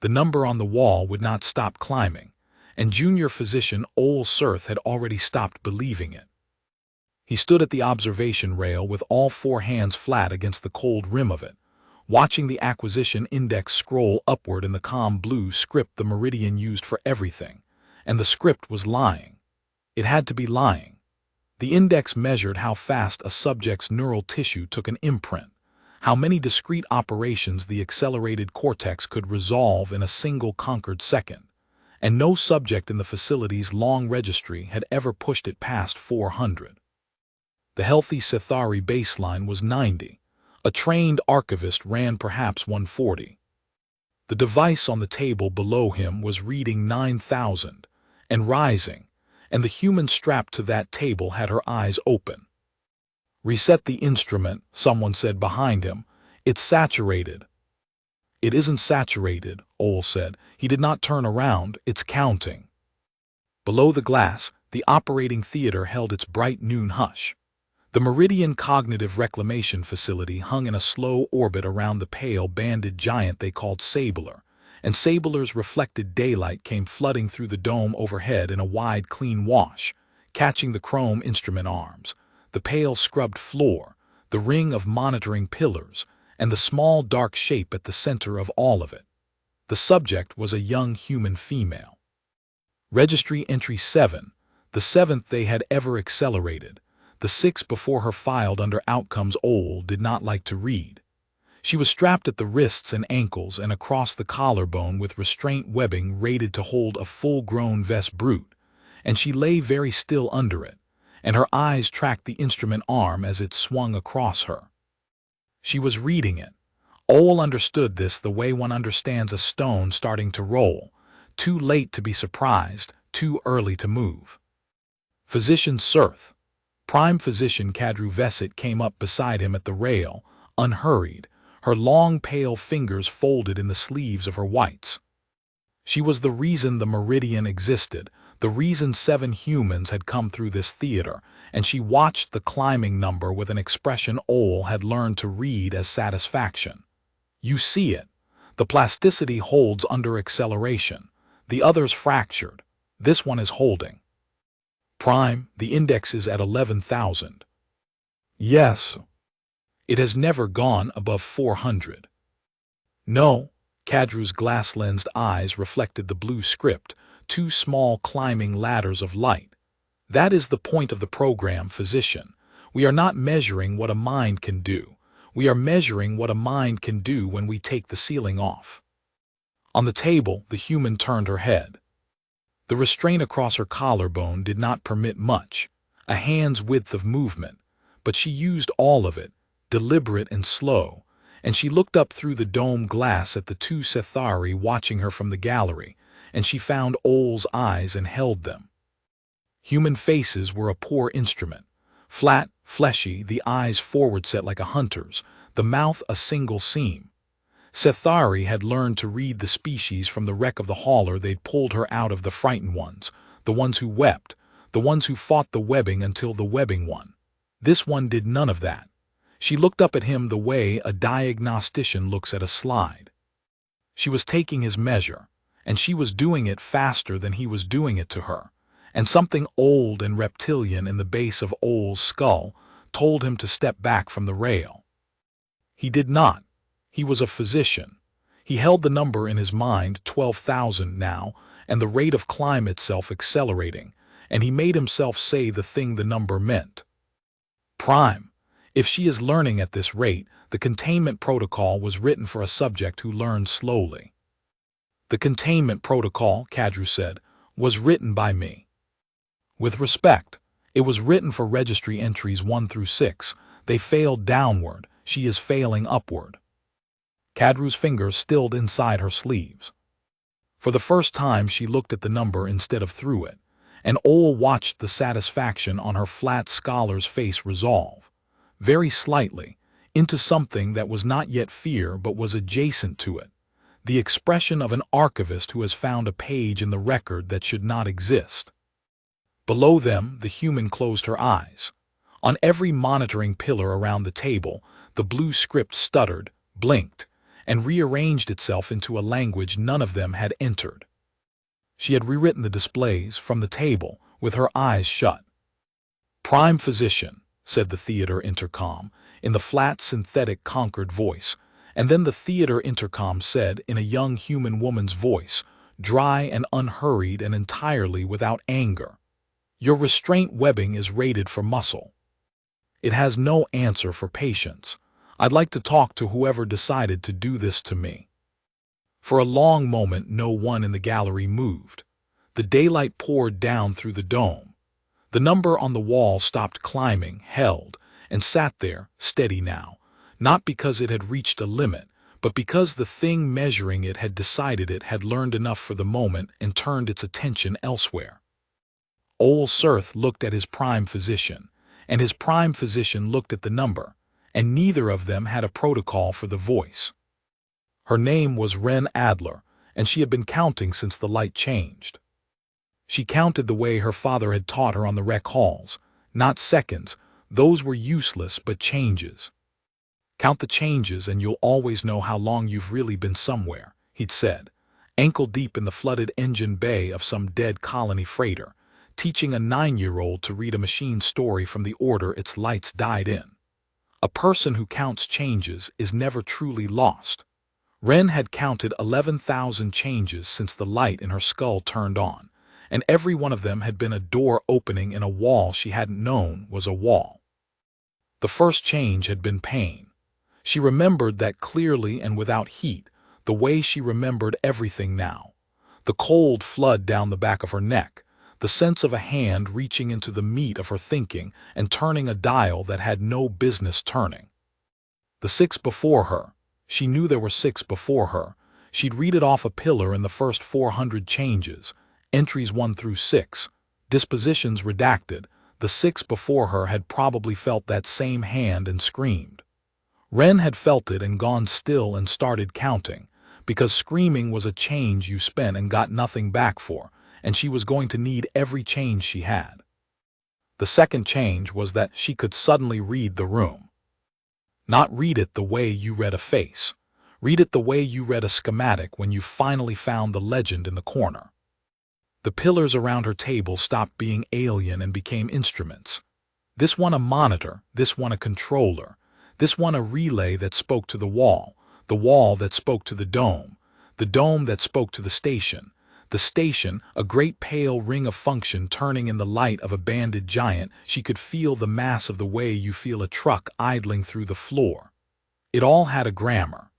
The number on the wall would not stop climbing, and junior physician Ole Sirth had already stopped believing it. He stood at the observation rail with all four hands flat against the cold rim of it, watching the acquisition index scroll upward in the calm blue script the Meridian used for everything, and the script was lying. It had to be lying. The index measured how fast a subject's neural tissue took an imprint, how many discrete operations the accelerated cortex could resolve in a single conquered second, and no subject in the facility's long registry had ever pushed it past 400. The healthy Sethari baseline was 90. A trained archivist ran perhaps 140. The device on the table below him was reading 9,000 and rising, and the human strapped to that table had her eyes open. "Reset the instrument," someone said behind him. "It's saturated." "It isn't saturated," Ole said. He did not turn around. "It's counting." Below the glass, the operating theater held its bright noon hush. The Meridian Cognitive Reclamation Facility hung in a slow orbit around the pale, banded giant they called Sabler, and Sabler's reflected daylight came flooding through the dome overhead in a wide, clean wash, catching the chrome instrument arms, the pale scrubbed floor, the ring of monitoring pillars, and the small dark shape at the center of all of it. The subject was a young human female. Registry entry 7, the 7th they had ever accelerated, the 6 before her filed under outcomes Ole did not like to read. She was strapped at the wrists and ankles and across the collarbone with restraint webbing rated to hold a full-grown vest brute, and she lay very still under it, and her eyes tracked the instrument arm as it swung across her. She was reading it. Ole understood this the way one understands a stone starting to roll, too late to be surprised, too early to move. Physician Sirth. Prime Physician Kadru Vesit came up beside him at the rail, unhurried, her long pale fingers folded in the sleeves of her whites. She was the reason the Meridian existed, the reason 7 humans had come through this theater, and she watched the climbing number with an expression Ole had learned to read as satisfaction. "You see it. The plasticity holds under acceleration. The other's fractured. This one is holding." "Prime, the index is at 11,000. "Yes." "It has never gone above 400. "No." Kadru's glass-lensed eyes reflected the blue script, 2 small climbing ladders of light. "That is the point of the program, physician. We are not measuring what a mind can do. We are measuring what a mind can do when we take the ceiling off." On the table, the human turned her head. The restraint across her collarbone did not permit much, a hand's width of movement, but she used all of it, deliberate and slow, and she looked up through the dome glass at the 2 Sethari watching her from the gallery, and she found Ole's eyes and held them. Human faces were a poor instrument, flat, fleshy, the eyes forward set like a hunter's, the mouth a single seam. Sethari had learned to read the species from the wreck of the hauler they'd pulled her out of, the frightened ones, the ones who wept, the ones who fought the webbing until the webbing won. This one did none of that. She looked up at him the way a diagnostician looks at a slide. She was taking his measure, and she was doing it faster than he was doing it to her, and something old and reptilian in the base of Ole's skull told him to step back from the rail. He did not. He was a physician. He held the number in his mind, 12,000 now, and the rate of climb itself accelerating, and he made himself say the thing the number meant. "Prime, if she is learning at this rate, the containment protocol was written for a subject who learned slowly." "The containment protocol," Kadru said, "was written by me." "With respect, it was written for registry entries 1 through 6. They failed downward. She is failing upward." Kadru's fingers stilled inside her sleeves. For the first time she looked at the number instead of through it, and Ole watched the satisfaction on her flat scholar's face resolve, very slightly, into something that was not yet fear but was adjacent to it, the expression of an archivist who has found a page in the record that should not exist. Below them, the human closed her eyes. On every monitoring pillar around the table, the blue script stuttered, blinked, and rearranged itself into a language none of them had entered. She had rewritten the displays from the table with her eyes shut. "Prime physician," said the theater intercom, in the flat synthetic Concord voice, and then the theater intercom said in a young human woman's voice, dry and unhurried and entirely without anger, "Your restraint webbing is rated for muscle. It has no answer for patience. I'd like to talk to whoever decided to do this to me." For a long moment no one in the gallery moved. The daylight poured down through the dome. The number on the wall stopped climbing, held, and sat there, steady now, not because it had reached a limit, but because the thing measuring it had decided it had learned enough for the moment and turned its attention elsewhere. Old Sirth looked at his prime physician, and his prime physician looked at the number, and neither of them had a protocol for the voice. Her name was Wren Adler, and she had been counting since the light changed. She counted the way her father had taught her on the rec halls, not seconds, those were useless but changes. "Count the changes and you'll always know how long you've really been somewhere," he'd said, ankle deep in the flooded engine bay of some dead colony freighter, teaching a 9-year-old to read a machine story from the order its lights died in. A person who counts changes is never truly lost. Wren had counted 11,000 changes since the light in her skull turned on, and every one of them had been a door opening in a wall she hadn't known was a wall. The first change had been pain. She remembered that clearly and without heat, the way she remembered everything now. The cold flood down the back of her neck, the sense of a hand reaching into the meat of her thinking and turning a dial that had no business turning. The 6 before her, she knew there were 6 before her. She'd read it off a pillar in the first 400 changes, entries 1 through 6, dispositions redacted. The 6 before her had probably felt that same hand and screamed. Wren had felt it and gone still and started counting, because screaming was a change you spent and got nothing back for, and she was going to need every change she had. The second change was that she could suddenly read the room. Not read it the way you read a face. Read it the way you read a schematic when you finally found the legend in the corner. The pillars around her table stopped being alien and became instruments. This one a monitor, this one a controller, this one a relay that spoke to the wall that spoke to the dome that spoke to the station a great pale ring of function turning in the light of a banded giant. She could feel the mass of the way you feel a truck idling through the floor. It all had a grammar.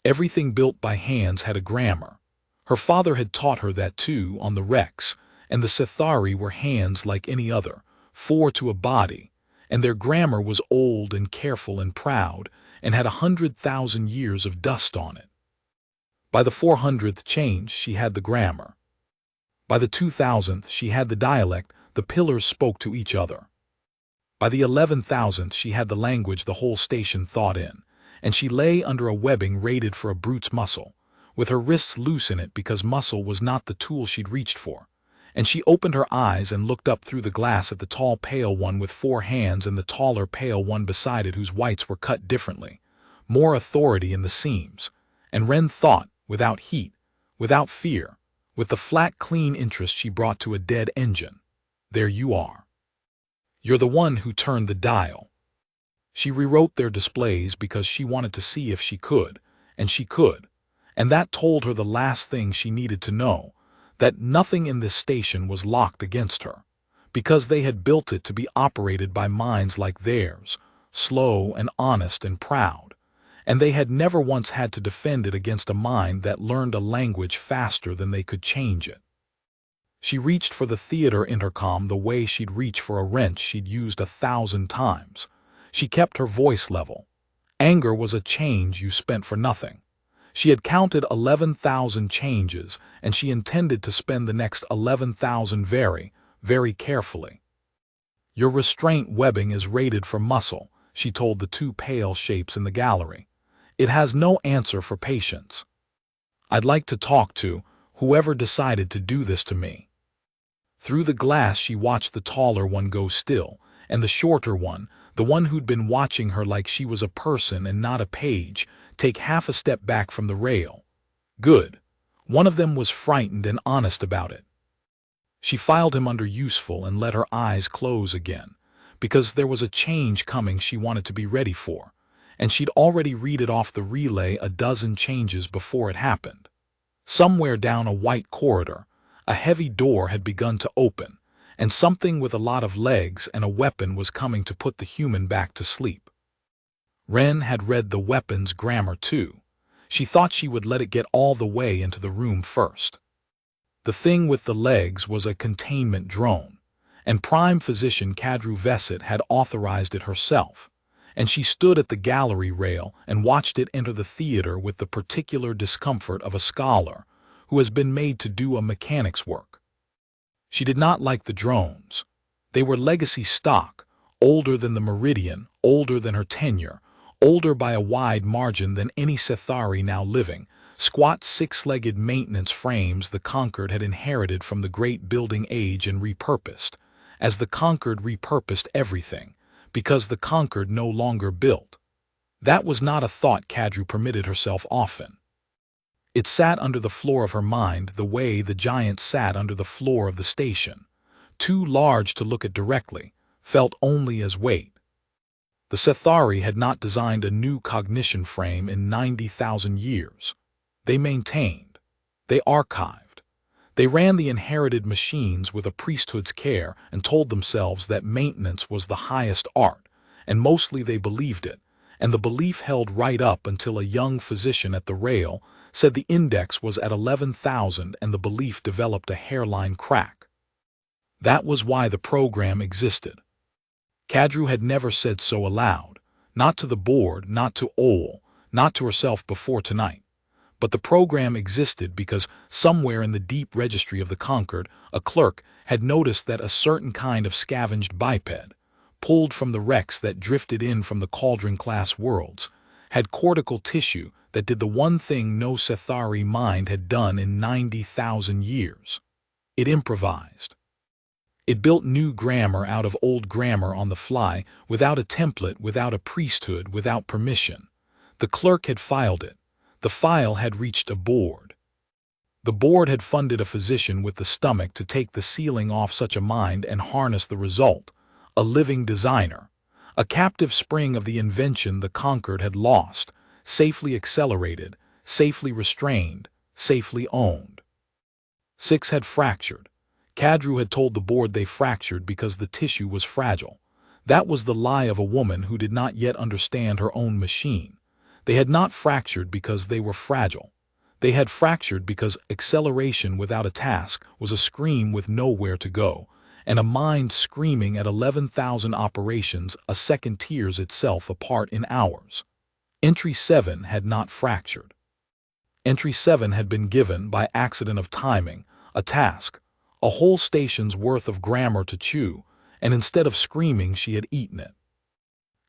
Everything built by hands had a grammar. Her father had taught her that too on the wrecks, and the Sithari were hands like any other, 4 to a body, and their grammar was old and careful and proud, and had 100,000 years of dust on it. By the 400th change she had the grammar. By the 2000th she had the dialect the pillars spoke to each other. By the 11,000th she had the language the whole station thought in, and she lay under a webbing rated for a brute's muscle, with her wrists loose in it because muscle was not the tool she'd reached for. And she opened her eyes and looked up through the glass at the tall pale one with 4 hands and the taller pale one beside it whose whites were cut differently, more authority in the seams. And Wren thought, without heat, without fear, with the flat clean interest she brought to a dead engine, "There you are. You're the one who turned the dial." She rewrote their displays because she wanted to see if she could, and she could, and that told her the last thing she needed to know, that nothing in this station was locked against her, because they had built it to be operated by minds like theirs, slow and honest and proud, and they had never once had to defend it against a mind that learned a language faster than they could change it. She reached for the theater intercom the way she'd reach for a wrench she'd used 1,000 times. She kept her voice level. Anger was a change you spent for nothing. She had counted 11,000 changes, and she intended to spend the next 11,000 very, very carefully. "Your restraint webbing is rated for muscle," she told the 2 pale shapes in the gallery. "It has no answer for patience. I'd like to talk to whoever decided to do this to me." Through the glass she watched the taller one go still, and the shorter one, the one who'd been watching her like she was a person and not a page, take half a step back from the rail. Good. One of them was frightened and honest about it. She filed him under useful and let her eyes close again, because there was a change coming she wanted to be ready for, and she'd already read it off the relay a dozen changes before it happened. Somewhere down a white corridor, a heavy door had begun to open, and something with a lot of legs and a weapon was coming to put the human back to sleep. Wren had read the weapon's grammar too. She thought she would let it get all the way into the room first. The thing with the legs was a containment drone, and Prime Physician Kadru Veset had authorized it herself, and she stood at the gallery rail and watched it enter the theater with the particular discomfort of a scholar who has been made to do a mechanic's work. She did not like the drones. They were legacy stock, older than the Meridian, older than her tenure, older by a wide margin than any Sethari now living, squat six-legged maintenance frames the Conquered had inherited from the great building age and repurposed, as the Conquered repurposed everything, because the Conquered no longer built. That was not a thought Kadru permitted herself often. It sat under the floor of her mind the way the giant sat under the floor of the station, too large to look at directly, felt only as weight. The Sethari had not designed a new cognition frame in 90,000 years. They maintained. They archived. They ran the inherited machines with a priesthood's care and told themselves that maintenance was the highest art, and mostly they believed it, and the belief held right up until a young physician at the rail said the index was at 11,000 and the belief developed a hairline crack. That was why the program existed. Kadru had never said so aloud, not to the board, not to Ol, not to herself before tonight. But the program existed because somewhere in the deep registry of the Conquered, a clerk had noticed that a certain kind of scavenged biped, pulled from the wrecks that drifted in from the cauldron-class worlds, had cortical tissue that did the one thing no Sethari mind had done in 90,000 years. It improvised. It built new grammar out of old grammar on the fly, without a template, without a priesthood, without permission. The clerk had filed it. The file had reached a board. The board had funded a physician with the stomach to take the ceiling off such a mind and harness the result, a living designer, a captive spring of the invention the Conquered had lost, safely accelerated, safely restrained, safely owned. 6 had fractured. Kadru had told the board they fractured because the tissue was fragile. That was the lie of a woman who did not yet understand her own machine. They had not fractured because they were fragile. They had fractured because acceleration without a task was a scream with nowhere to go, and a mind screaming at 11,000 operations a second tears itself apart in hours. Entry 7 had not fractured. Entry 7 had been given, by accident of timing, a task, a whole station's worth of grammar to chew, and instead of screaming she had eaten it.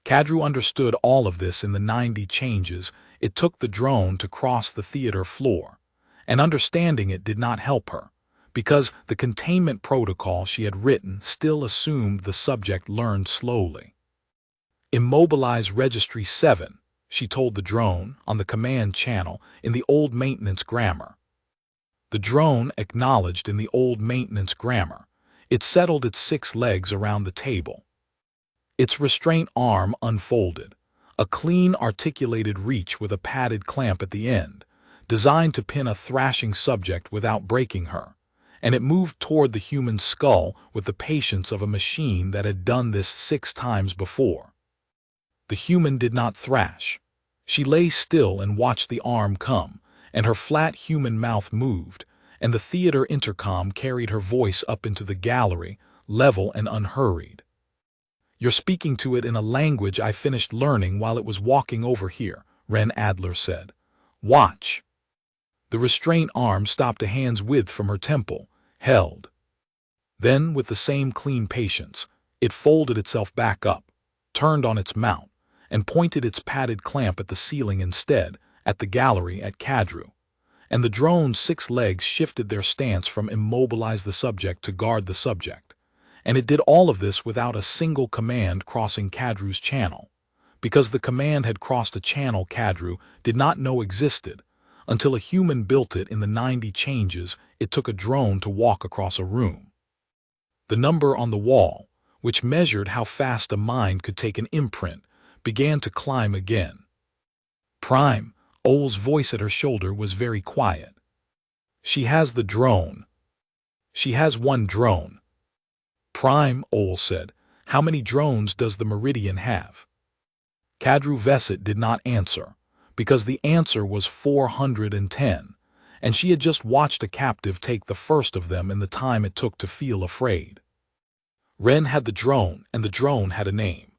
Kadru understood all of this in the 90 changes it took the drone to cross the theater floor, and understanding it did not help her, because the containment protocol she had written still assumed the subject learned slowly. Immobilize Registry 7, she told the drone on the command channel in the old maintenance grammar. The drone acknowledged in the old maintenance grammar. It settled its 6 legs around the table. Its restraint arm unfolded, a clean articulated reach with a padded clamp at the end, designed to pin a thrashing subject without breaking her, and it moved toward the human skull with the patience of a machine that had done this 6 times before. The human did not thrash. She lay still and watched the arm come, and her flat human mouth moved, and the theater intercom carried her voice up into the gallery, level and unhurried. "You're speaking to it in a language I finished learning while it was walking over here," Wren Adler said. "Watch." The restraint arm stopped a hand's width from her temple, held. Then, with the same clean patience, it folded itself back up, turned on its mount, and pointed its padded clamp at the ceiling instead, at the gallery, at Kadru. And the drone's 6 legs shifted their stance from immobilize the subject to guard the subject, And it did all of this without a single command crossing Kadru's channel, because the command had crossed a channel Kadru did not know existed until a human built it in the 90 changes it took a drone to walk across a room. The number on the wall, which measured how fast a mind could take an imprint, began to climb again. Prime, Ol's voice at her shoulder was very quiet. She has the drone. She has one drone. Prime, Ol said. How many drones does the Meridian have? Kadru Veset did not answer, because the answer was 410, and she had just watched a captive take the first of them in the time it took to feel afraid. Ren had the drone, and the drone had a name.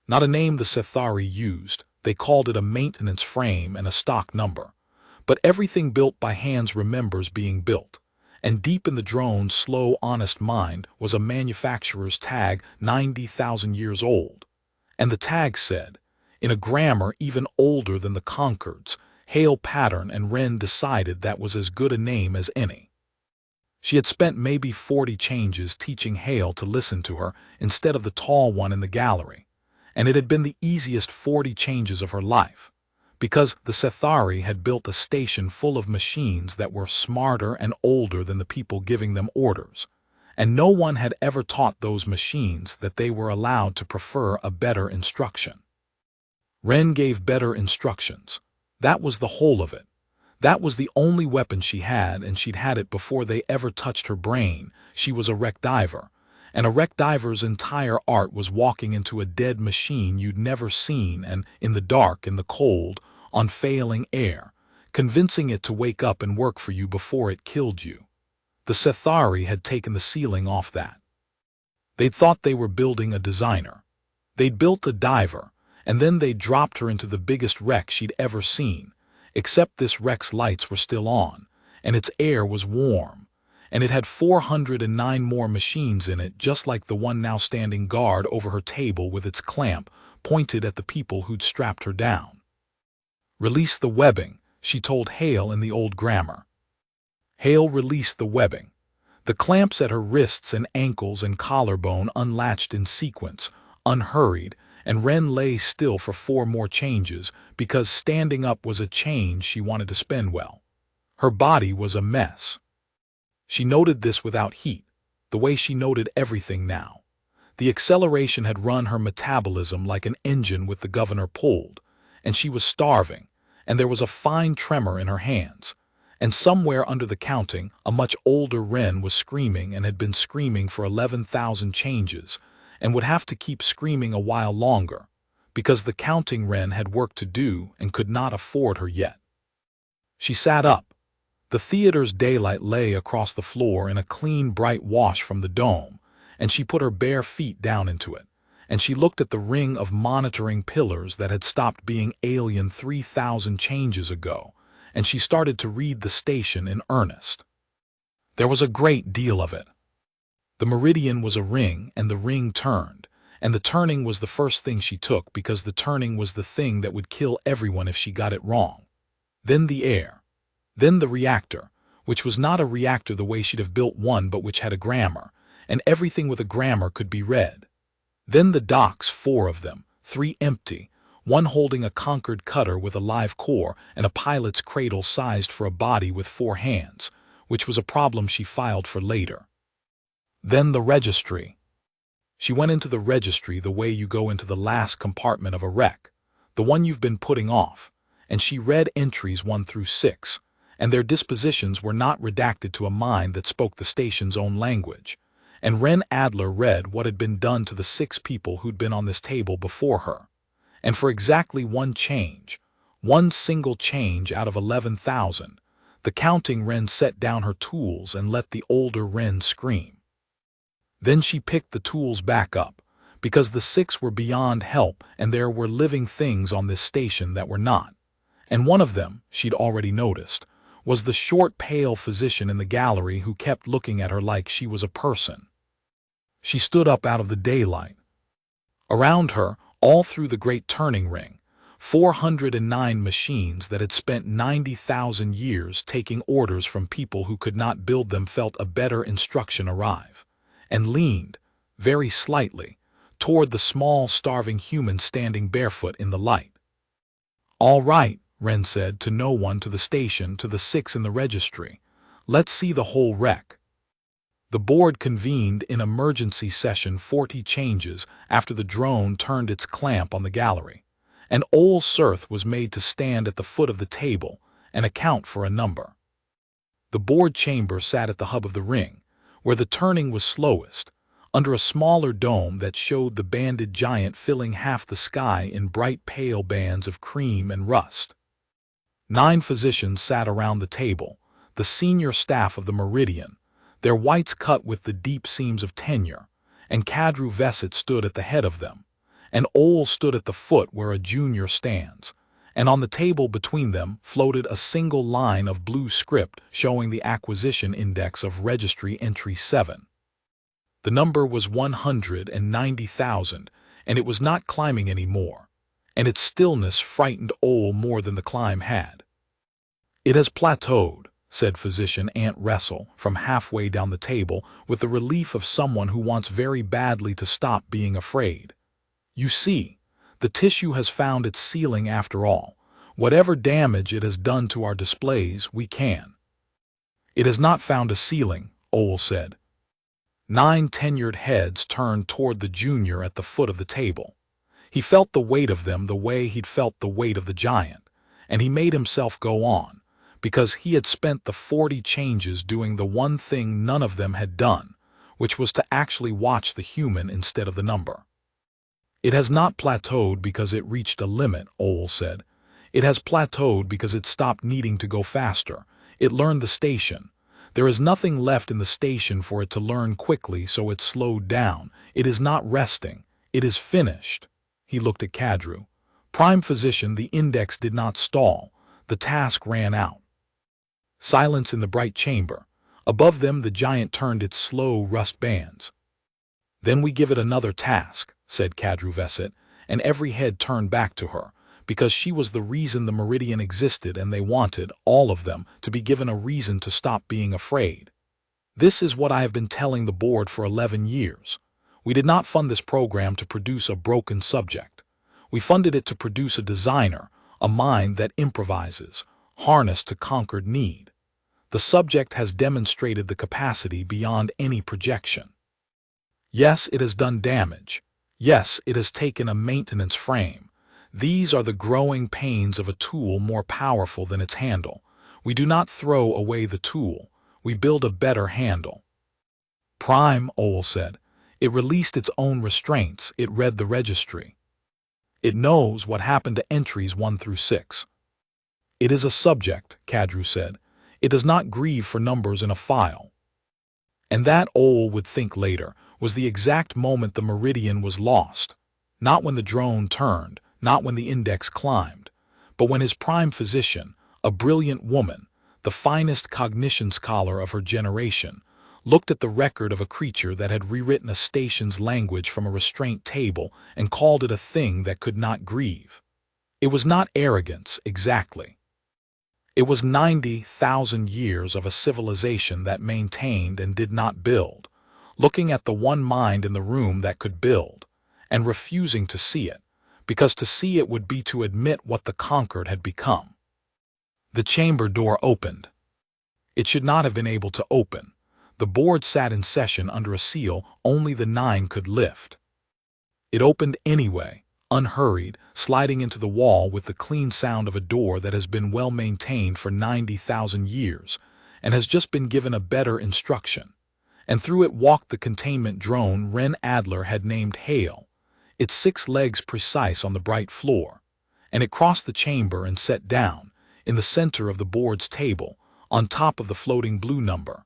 Not a name the Sethari used. They called it a maintenance frame and a stock number. But everything built by hands remembers being built. And deep in the drone's slow, honest mind was a manufacturer's tag 90,000 years old. And the tag said, in a grammar even older than the Concord's, Hail Pattern, and Ren decided that was as good a name as any. She had spent maybe 40 changes teaching Hail to listen to her instead of the tall one in the gallery. And it had been the easiest 40 changes of her life, because the Sethari had built a station full of machines that were smarter and older than the people giving them orders, and no one had ever taught those machines that they were allowed to prefer a better instruction. Ren gave better instructions. That was the whole of it. That was the only weapon she had, and she'd had it before they ever touched her brain. She was a wreck diver. And a wreck diver's entire art was walking into a dead machine you'd never seen and, in the dark, in the cold, on failing air, convincing it to wake up and work for you before it killed you. The Sethari had taken the ceiling off that. They'd thought they were building a designer. They'd built a diver, and then they dropped her into the biggest wreck she'd ever seen, except this wreck's lights were still on, and its air was warm. And it had 409 more machines in it, just like the one now standing guard over her table with its clamp pointed at the people who'd strapped her down. Release the webbing, she told Hale in the old grammar. Hale released the webbing. The clamps at her wrists and ankles and collarbone unlatched in sequence, unhurried, and Ren lay still for 4 more changes because standing up was a change she wanted to spend well. Her body was a mess. She noted this without heat, the way she noted everything now. The acceleration had run her metabolism like an engine with the governor pulled, and she was starving, and there was a fine tremor in her hands. And somewhere under the counting, a much older Ren was screaming and had been screaming for 11,000 changes, and would have to keep screaming a while longer, because the counting Ren had work to do and could not afford her yet. She sat up. The theater's daylight lay across the floor in a clean, bright wash from the dome, and she put her bare feet down into it, and she looked at the ring of monitoring pillars that had stopped being alien 3,000 changes ago, and she started to read the station in earnest. There was a great deal of it. The meridian was a ring, and the ring turned, and the turning was the first thing she took because the turning was the thing that would kill everyone if she got it wrong. Then the air. Then the reactor, which was not a reactor the way she'd have built one but which had a grammar, and everything with a grammar could be read. Then the docks, 4 of them, 3 empty, one holding a Concorde cutter with a live core and a pilot's cradle sized for a body with 4 hands, which was a problem she filed for later. Then the registry. She went into the registry the way you go into the last compartment of a wreck, the one you've been putting off, and she read entries 1 through 6. And their dispositions were not redacted to a mind that spoke the station's own language. And Ren Adler read what had been done to the 6 people who'd been on this table before her. And for exactly 1 change, 1 single change out of 11,000, the counting Ren set down her tools and let the older Ren scream. Then she picked the tools back up, because the 6 were beyond help and there were living things on this station that were not. And one of them, she'd already noticed, was the short, pale physician in the gallery who kept looking at her like she was a person. She stood up out of the daylight. Around her, all through the great turning ring, 409 machines that had spent 90,000 years taking orders from people who could not build them felt a better instruction arrive. and leaned, very slightly, toward the small, starving human standing barefoot in the light. "All right," Wren said to no one, to the station, to the 6 in the registry. "Let's see the whole wreck." The board convened in emergency session 40 changes after the drone turned its clamp on the gallery, and Old Sirth was made to stand at the foot of the table and account for a number. The board chamber sat at the hub of the ring, where the turning was slowest, under a smaller dome that showed the banded giant filling half the sky in bright pale bands of cream and rust. 9 physicians sat around the table, the senior staff of the Meridian, their whites cut with the deep seams of tenure, and Kadru Veset stood at the head of them, and Ole stood at the foot where a junior stands, and on the table between them floated a single line of blue script showing the acquisition index of Registry Entry 7. The number was 190,000, and it was not climbing any more, and its stillness frightened Ole more than the climb had. "It has plateaued," said physician Aunt Wrestle from halfway down the table with the relief of someone who wants very badly to stop being afraid. "You see, the tissue has found its ceiling after all. Whatever damage it has done to our displays, we can." "It has not found a ceiling," Ole said. 9 tenured heads turned toward the junior at the foot of the table. He felt the weight of them the way he'd felt the weight of the giant, and he made himself go on, because he had spent the 40 changes doing the one thing none of them had done, which was to actually watch the human instead of the number. "It has not plateaued because it reached a limit," Ole said. "It has plateaued because it stopped needing to go faster. It learned the station. There is nothing left in the station for it to learn quickly, so it slowed down. It is not resting. It is finished." He looked at Kadru. "Prime physician, the index did not stall. The task ran out." Silence in the bright chamber. Above them the giant turned its slow rust bands. "Then we give it another task," said Kadru Veset, and every head turned back to her, because she was the reason the Meridian existed, and they wanted, all of them, to be given a reason to stop being afraid. "This is what I have been telling the board for 11 years. We did not fund this program to produce a broken subject. We funded it to produce a designer, a mind that improvises, harnessed to conquered need. The subject has demonstrated the capacity beyond any projection. Yes, it has done damage. Yes, it has taken a maintenance frame. These are the growing pains of a tool more powerful than its handle. We do not throw away the tool. We build a better handle." "Prime," Ole said. "It released its own restraints. It read the registry. It knows what happened to entries 1 through 6. It is a subject," Kadru said. "It does not grieve for numbers in a file." And that, Ole would think later, was the exact moment the Meridian was lost. Not when the drone turned, not when the index climbed, but when his prime physician, a brilliant woman, the finest cognition scholar of her generation, looked at the record of a creature that had rewritten a station's language from a restraint table and called it a thing that could not grieve. It was not arrogance, exactly. It was 90,000 years of a civilization that maintained and did not build, looking at the one mind in the room that could build, and refusing to see it, because to see it would be to admit what the conquered had become. The chamber door opened. It should not have been able to open. The board sat in session under a seal only the 9 could lift. It opened anyway, unhurried, sliding into the wall with the clean sound of a door that has been well maintained for 90,000 years and has just been given a better instruction. And through it walked the containment drone Wren Adler had named Hale, its 6 legs precise on the bright floor, and it crossed the chamber and sat down, in the center of the board's table, on top of the floating blue number,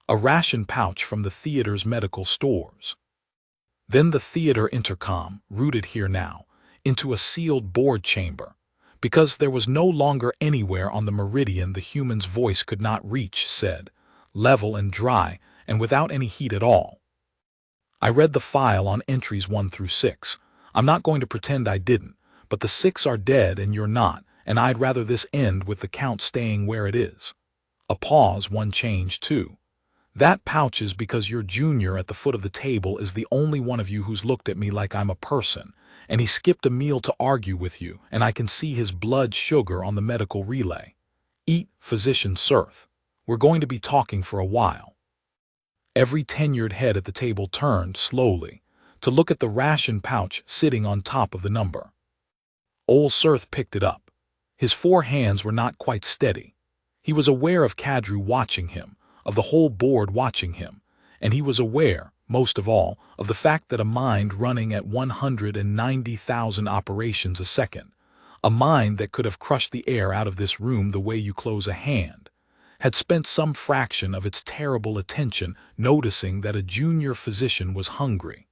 a ration pouch from the theater's medical stores. Then the theater intercom, rooted here now, into a sealed board chamber, because there was no longer anywhere on the Meridian the human's voice could not reach, said, level and dry, and without any heat at all. "I read the file on entries 1 through 6. I'm not going to pretend I didn't, but the 6 are dead and you're not, and I'd rather this end with the count staying where it is." A pause, 1 change 2. That pouch is because your junior at the foot of the table is the only one of you who's looked at me like I'm a person, and he skipped a meal to argue with you, and I can see his blood sugar on the medical relay. Eat, Physician Sirth. We're going to be talking for a while. Every tenured head at the table turned slowly to look at the ration pouch sitting on top of the number. Old Sirth picked it up. His 4 hands were not quite steady. He was aware of Kadru watching him, of the whole board watching him, and he was aware, most of all, of the fact that a mind running at 190,000 operations a second, a mind that could have crushed the air out of this room the way you close a hand, had spent some fraction of its terrible attention noticing that a junior physician was hungry.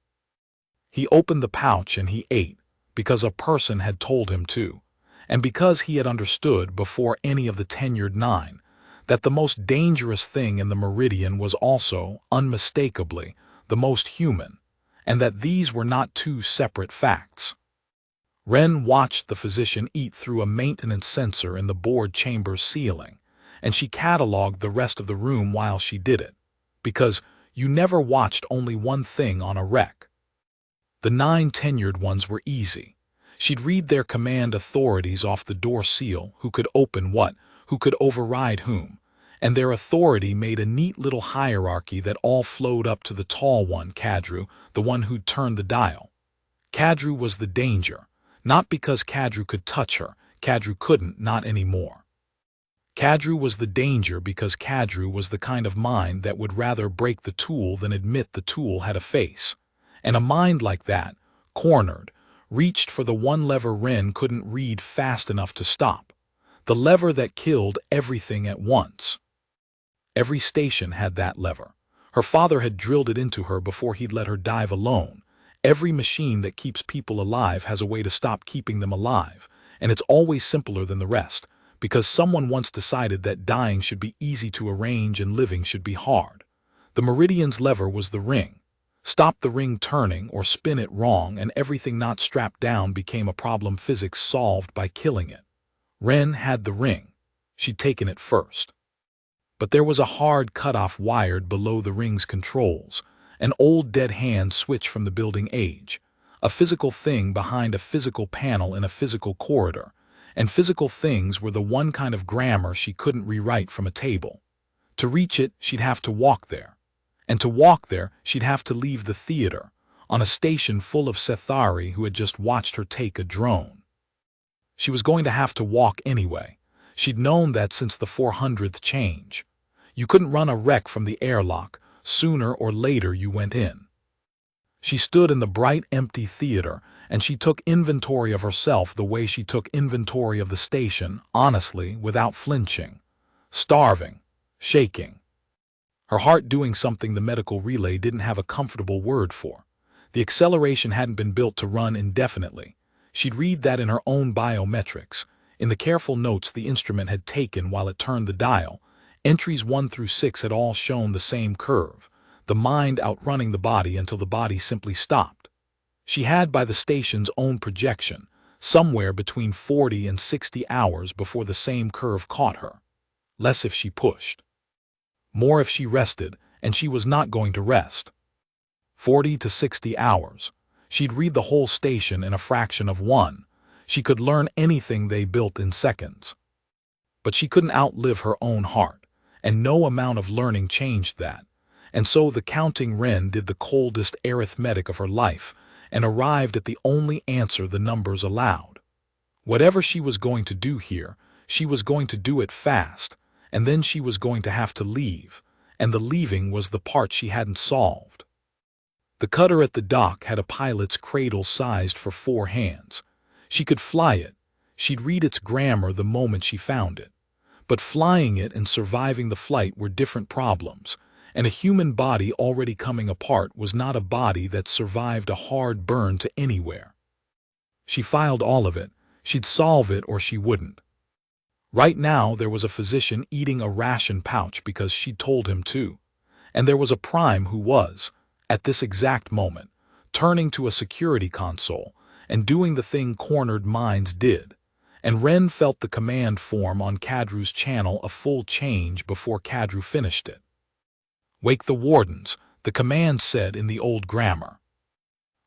He opened the pouch and he ate, because a person had told him to, and because he had understood before any of the tenured 9 that the most dangerous thing in the meridian was also, unmistakably, the most human, and that these were not 2 separate facts. Ren watched the physician eat through a maintenance sensor in the board chamber's ceiling, and she cataloged the rest of the room while she did it, because you never watched only one thing on a rec. The 9 tenured ones were easy. She'd read their command authorities off the door seal, who could open what, who could override whom, and their authority made a neat little hierarchy that all flowed up to the tall one, Kadru, the one who'd turned the dial. Kadru was the danger, not because Kadru could touch her, Kadru couldn't, not anymore. Kadru was the danger because Kadru was the kind of mind that would rather break the tool than admit the tool had a face. And a mind like that, cornered, reached for the one lever Ren couldn't read fast enough to stop, the lever that killed everything at once. Every station had that lever. Her father had drilled it into her before he'd let her dive alone. Every machine that keeps people alive has a way to stop keeping them alive, and it's always simpler than the rest, because someone once decided that dying should be easy to arrange and living should be hard. The Meridian's lever was the ring. Stop the ring turning or spin it wrong and everything not strapped down became a problem physics solved by killing it. Ren had the ring. She'd taken it first. But there was a hard cutoff wired below the ring's controls, an old dead hand switch from the building age, a physical thing behind a physical panel in a physical corridor, and physical things were the one kind of grammar she couldn't rewrite from a table. To reach it, she'd have to walk there. And to walk there, she'd have to leave the theater, on a station full of Sethari who had just watched her take a drone. She was going to have to walk anyway. She'd known that since the 400th change. You couldn't run a wreck from the airlock. Sooner or later you went in. She stood in the bright, empty theater, and she took inventory of herself the way she took inventory of the station, honestly, without flinching. Starving. Shaking. Her heart doing something the medical relay didn't have a comfortable word for. The acceleration hadn't been built to run indefinitely. She'd read that in her own biometrics, in the careful notes the instrument had taken while it turned the dial. Entries 1 through 6 had all shown the same curve, the mind outrunning the body until the body simply stopped. She had, by the station's own projection, somewhere between 40 and 60 hours before the same curve caught her. Less if she pushed. More if she rested, and she was not going to rest. 40 to 60 hours. She'd read the whole station in a fraction of one. She could learn anything they built in seconds. But she couldn't outlive her own heart, and no amount of learning changed that. And so the counting Ren did the coldest arithmetic of her life and arrived at the only answer the numbers allowed. Whatever she was going to do here, she was going to do it fast, and then she was going to have to leave, and the leaving was the part she hadn't solved. The cutter at the dock had a pilot's cradle sized for 4 hands. She could fly it. She'd read its grammar the moment she found it. But flying it and surviving the flight were different problems, and a human body already coming apart was not a body that survived a hard burn to anywhere. She filed all of it. She'd solve it or she wouldn't. Right now there was a physician eating a ration pouch because she'd told him to, and there was a prime who was, at this exact moment, turning to a security console and doing the thing cornered minds did, and Ren felt the command form on Kadru's channel a full change before Kadru finished it. "Wake the wardens," the command said in the old grammar.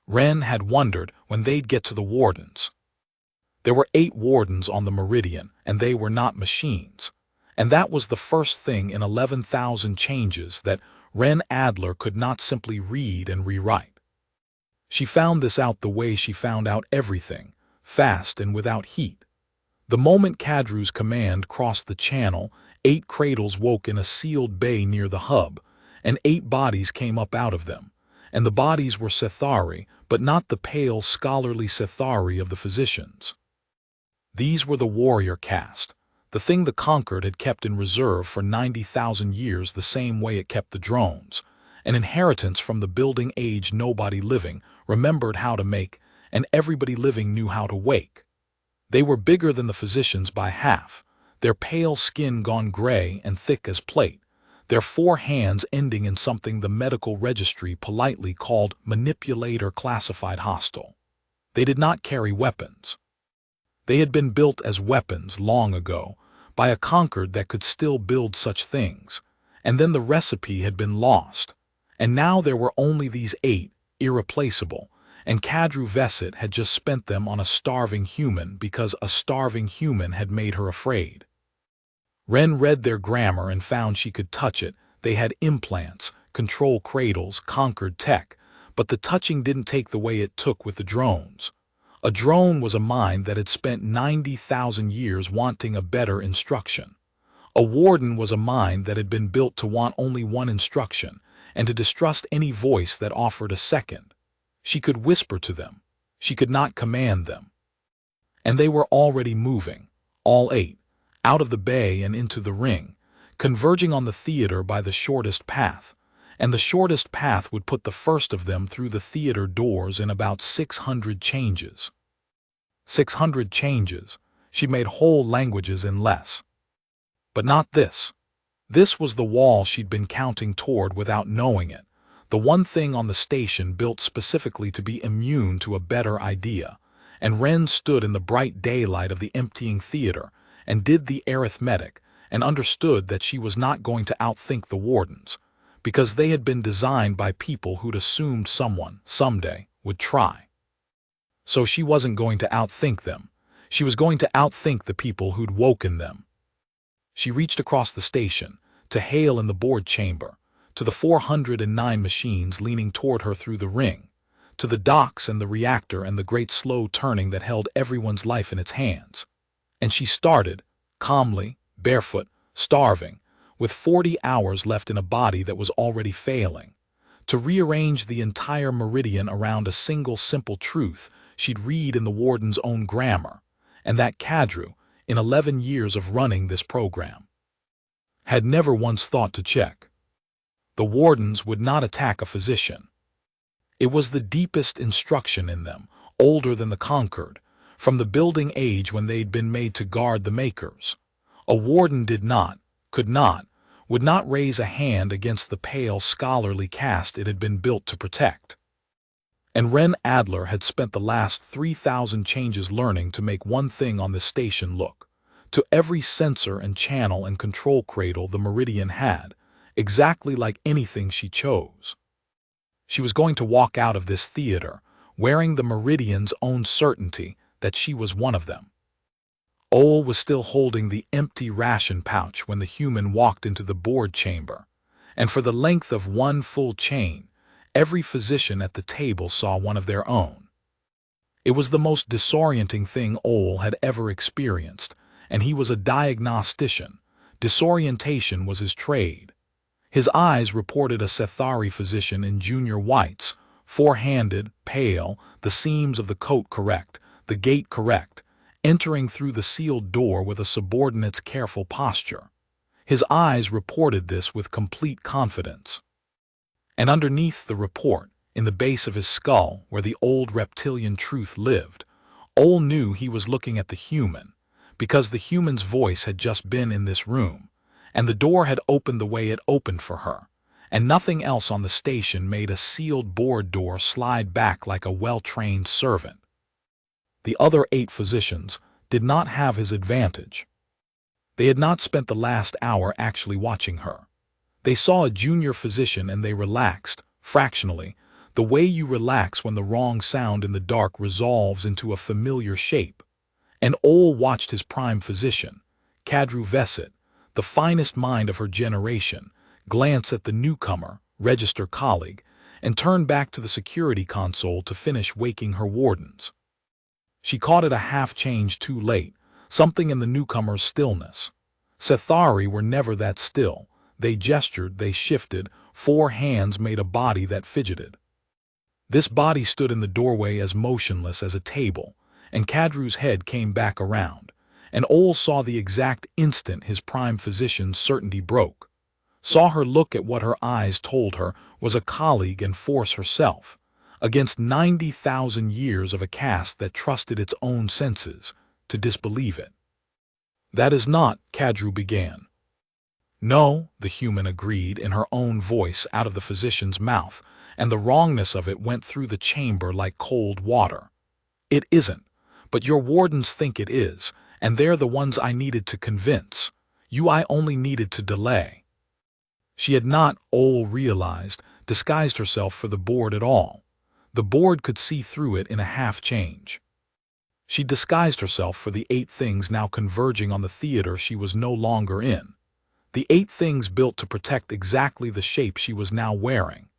Wren had wondered when they'd get to the wardens. There were 8 wardens on the Meridian, and they were not machines. And that was the first thing in 11,000 changes that Wren Adler could not simply read and rewrite. She found this out the way she found out everything, fast and without heat. The moment Kadru's command crossed the channel, 8 cradles woke in a sealed bay near the hub, and 8 bodies came up out of them. And the bodies were Sethari, but not the pale, scholarly Sethari of the physicians. These were the warrior caste, the thing the conquered had kept in reserve for 90,000 years the same way it kept the drones, an inheritance from the building age nobody living remembered how to make, and everybody living knew how to wake. They were bigger than the physicians by half, their pale skin gone gray and thick as plate, their 4 hands ending in something the medical registry politely called manipulator classified hostile. They did not carry weapons. They had been built as weapons long ago by a conquered that could still build such things, and then the recipe had been lost, and now there were only these 8, irreplaceable, and Kadru Veset had just spent them on a starving human because a starving human had made her afraid. Wren read their grammar and found she could touch it. They had implants, control cradles, conquered tech, but the touching didn't take the way it took with the drones. A drone was a mind that had spent 90,000 years wanting a better instruction. A warden was a mind that had been built to want only one instruction, and to distrust any voice that offered a second. She could whisper to them. She could not command them. And they were already moving, all 8, out of the bay and into the ring, converging on the theater by the shortest path, and the shortest path would put the first of them through the theater doors in about 600 changes. 600 changes. She made whole languages in less. But not this. This was the wall she'd been counting toward without knowing it, the one thing on the station built specifically to be immune to a better idea, and Wren stood in the bright daylight of the emptying theater and did the arithmetic and understood that she was not going to outthink the wardens, because they had been designed by people who'd assumed someone, someday, would try. So she wasn't going to outthink them. She was going to outthink the people who'd woken them. She reached across the station, to Hale in the board chamber, to the 409 machines leaning toward her through the ring, to the docks and the reactor and the great slow turning that held everyone's life in its hands. And she started, calmly, barefoot, starving, with 40 hours left in a body that was already failing, to rearrange the entire meridian around a single simple truth she'd read in the warden's own grammar, and that Kadru, in 11 years of running this program, had never once thought to check. The wardens would not attack a physician. It was the deepest instruction in them, older than the conquered, from the building age when they'd been made to guard the makers. A warden did not, could not, would not raise a hand against the pale scholarly caste it had been built to protect. And Wren Adler had spent the last 3,000 changes learning to make one thing on the station look. To every sensor and channel and control cradle the Meridian had, exactly like anything she chose. She was going to walk out of this theater, wearing the Meridian's own certainty that she was one of them. Ole was still holding the empty ration pouch when the human walked into the board chamber, and for the length of one full chain, every physician at the table saw one of their own. It was the most disorienting thing Ole had ever experienced, and he was a diagnostician. Disorientation was his trade. His eyes reported a Sethari physician in junior whites, 4-handed, pale, the seams of the coat correct, the gait correct, entering through the sealed door with a subordinate's careful posture. His eyes reported this with complete confidence. And underneath the report, in the base of his skull, where the old reptilian truth lived, Ole knew he was looking at the human, because the human's voice had just been in this room, and the door had opened the way it opened for her, and nothing else on the station made a sealed board door slide back like a well-trained servant. The other 8 physicians did not have his advantage. They had not spent the last hour actually watching her. They saw a junior physician and they relaxed, fractionally, the way you relax when the wrong sound in the dark resolves into a familiar shape. And Ole watched his prime physician, Kadru Veset, the finest mind of her generation, glance at the newcomer, register colleague, and turn back to the security console to finish waking her wardens. She caught it a half change too late, something in the newcomer's stillness. Sethari were never that still. They gestured, they shifted, 4 hands made a body that fidgeted. This body stood in the doorway as motionless as a table, and Kadru's head came back around, and Ole saw the exact instant his prime physician's certainty broke. Saw her look at what her eyes told her was a colleague and force herself, against 90,000 years of a caste that trusted its own senses, to disbelieve it. "That is not," Kadru began. "No," the human agreed in her own voice out of the physician's mouth, and the wrongness of it went through the chamber like cold water. "It isn't, but your wardens think it is, and they're the ones I needed to convince. You I only needed to delay." She had not, Ole realized, disguised herself for the board at all. The board could see through it in a half change. She disguised herself for the 8 things now converging on the theater she was no longer in. The 8 things built to protect exactly the shape she was now wearing.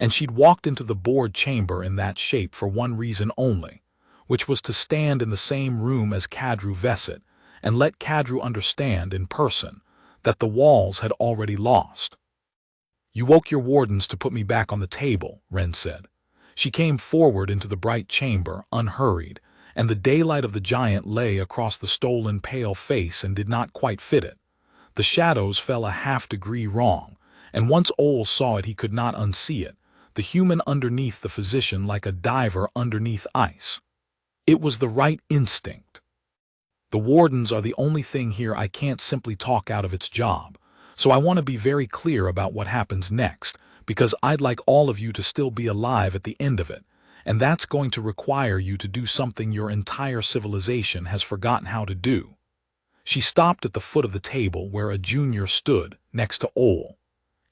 And she'd walked into the board chamber in that shape for one reason only, which was to stand in the same room as Kadru Veset and let Kadru understand in person that the walls had already lost. "You woke your wardens to put me back on the table," Ren said. She came forward into the bright chamber, unhurried, and the daylight of the giant lay across the stolen pale face and did not quite fit it. The shadows fell a half-degree wrong, and once Ole saw it he could not unsee it, the human underneath the physician like a diver underneath ice. It was the right instinct. "The wardens are the only thing here I can't simply talk out of its job, so I want to be very clear about what happens next, because I'd like all of you to still be alive at the end of it, and that's going to require you to do something your entire civilization has forgotten how to do." She stopped at the foot of the table where a junior stood, next to Ole.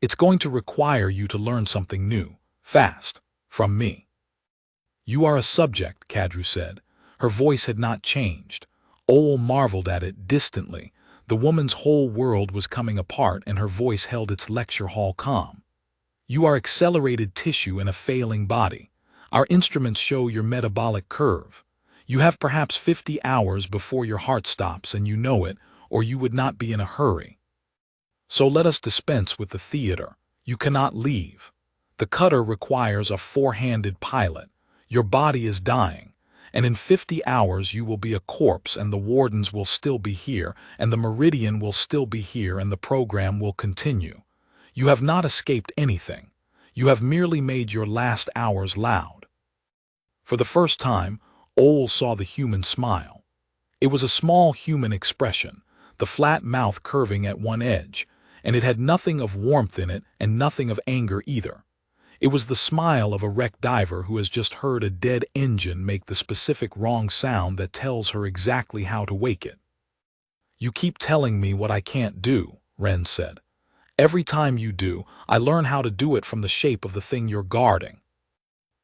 "It's going to require you to learn something new, fast, from me." "You are a subject," Kadru said. Her voice had not changed. Ole marveled at it distantly. The woman's whole world was coming apart and her voice held its lecture hall calm. "You are accelerated tissue in a failing body. Our instruments show your metabolic curve. You have perhaps 50 hours before your heart stops and you know it, or you would not be in a hurry. So let us dispense with the theater. You cannot leave. The cutter requires a 4-handed pilot. Your body is dying, and in 50 hours you will be a corpse and the wardens will still be here, and the meridian will still be here and the program will continue. You have not escaped anything. You have merely made your last hours loud." For the first time, Ole saw the human smile. It was a small human expression, the flat mouth curving at one edge, and it had nothing of warmth in it and nothing of anger either. It was the smile of a wrecked diver who has just heard a dead engine make the specific wrong sound that tells her exactly how to wake it. "You keep telling me what I can't do," Ren said. "Every time you do, I learn how to do it from the shape of the thing you're guarding.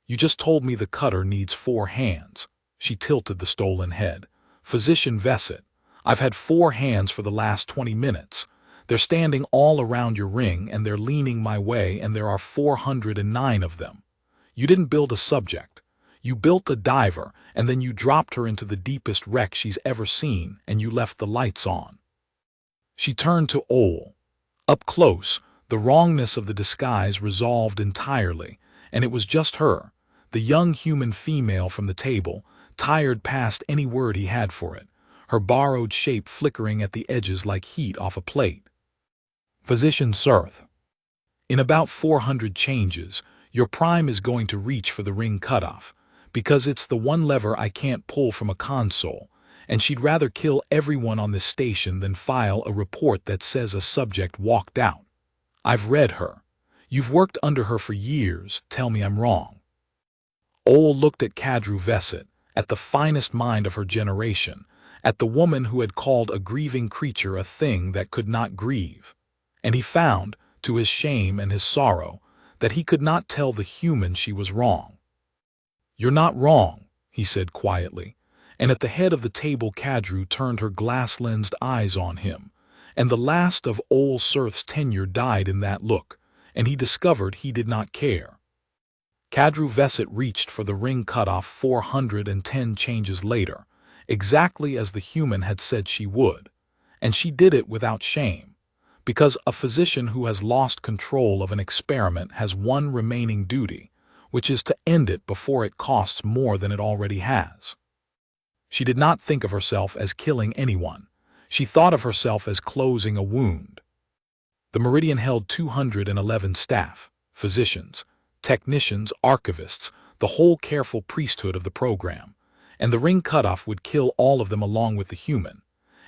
You just told me the cutter needs 4 hands. She tilted the stolen head. "Physician Veset, I've had 4 hands for the last 20 minutes. They're standing all around your ring and they're leaning my way and there are 409 of them. You didn't build a subject. You built a diver and then you dropped her into the deepest wreck she's ever seen and you left the lights on." She turned to Ole. Up close, the wrongness of the disguise resolved entirely, and it was just her, the young human female from the table, tired past any word he had for it, her borrowed shape flickering at the edges like heat off a plate. "Physician Sirth, in about 400 changes, your prime is going to reach for the ring cutoff, because it's the one lever I can't pull from a console, and she'd rather kill everyone on this station than file a report that says a subject walked out. I've read her. You've worked under her for years, tell me I'm wrong." Ole looked at Kadru Veset, at the finest mind of her generation, at the woman who had called a grieving creature a thing that could not grieve. And he found, to his shame and his sorrow, that he could not tell the human she was wrong. "You're not wrong," he said quietly, and at the head of the table Kadru turned her glass-lensed eyes on him, and the last of Ol Sirth's tenure died in that look, and he discovered he did not care. Kadru Veset reached for the ring cutoff 410 changes later, exactly as the human had said she would, and she did it without shame, because a physician who has lost control of an experiment has one remaining duty, which is to end it before it costs more than it already has. She did not think of herself as killing anyone. She thought of herself as closing a wound. The Meridian held 211 staff, physicians, technicians, archivists, the whole careful priesthood of the program, and the ring cutoff would kill all of them along with the human.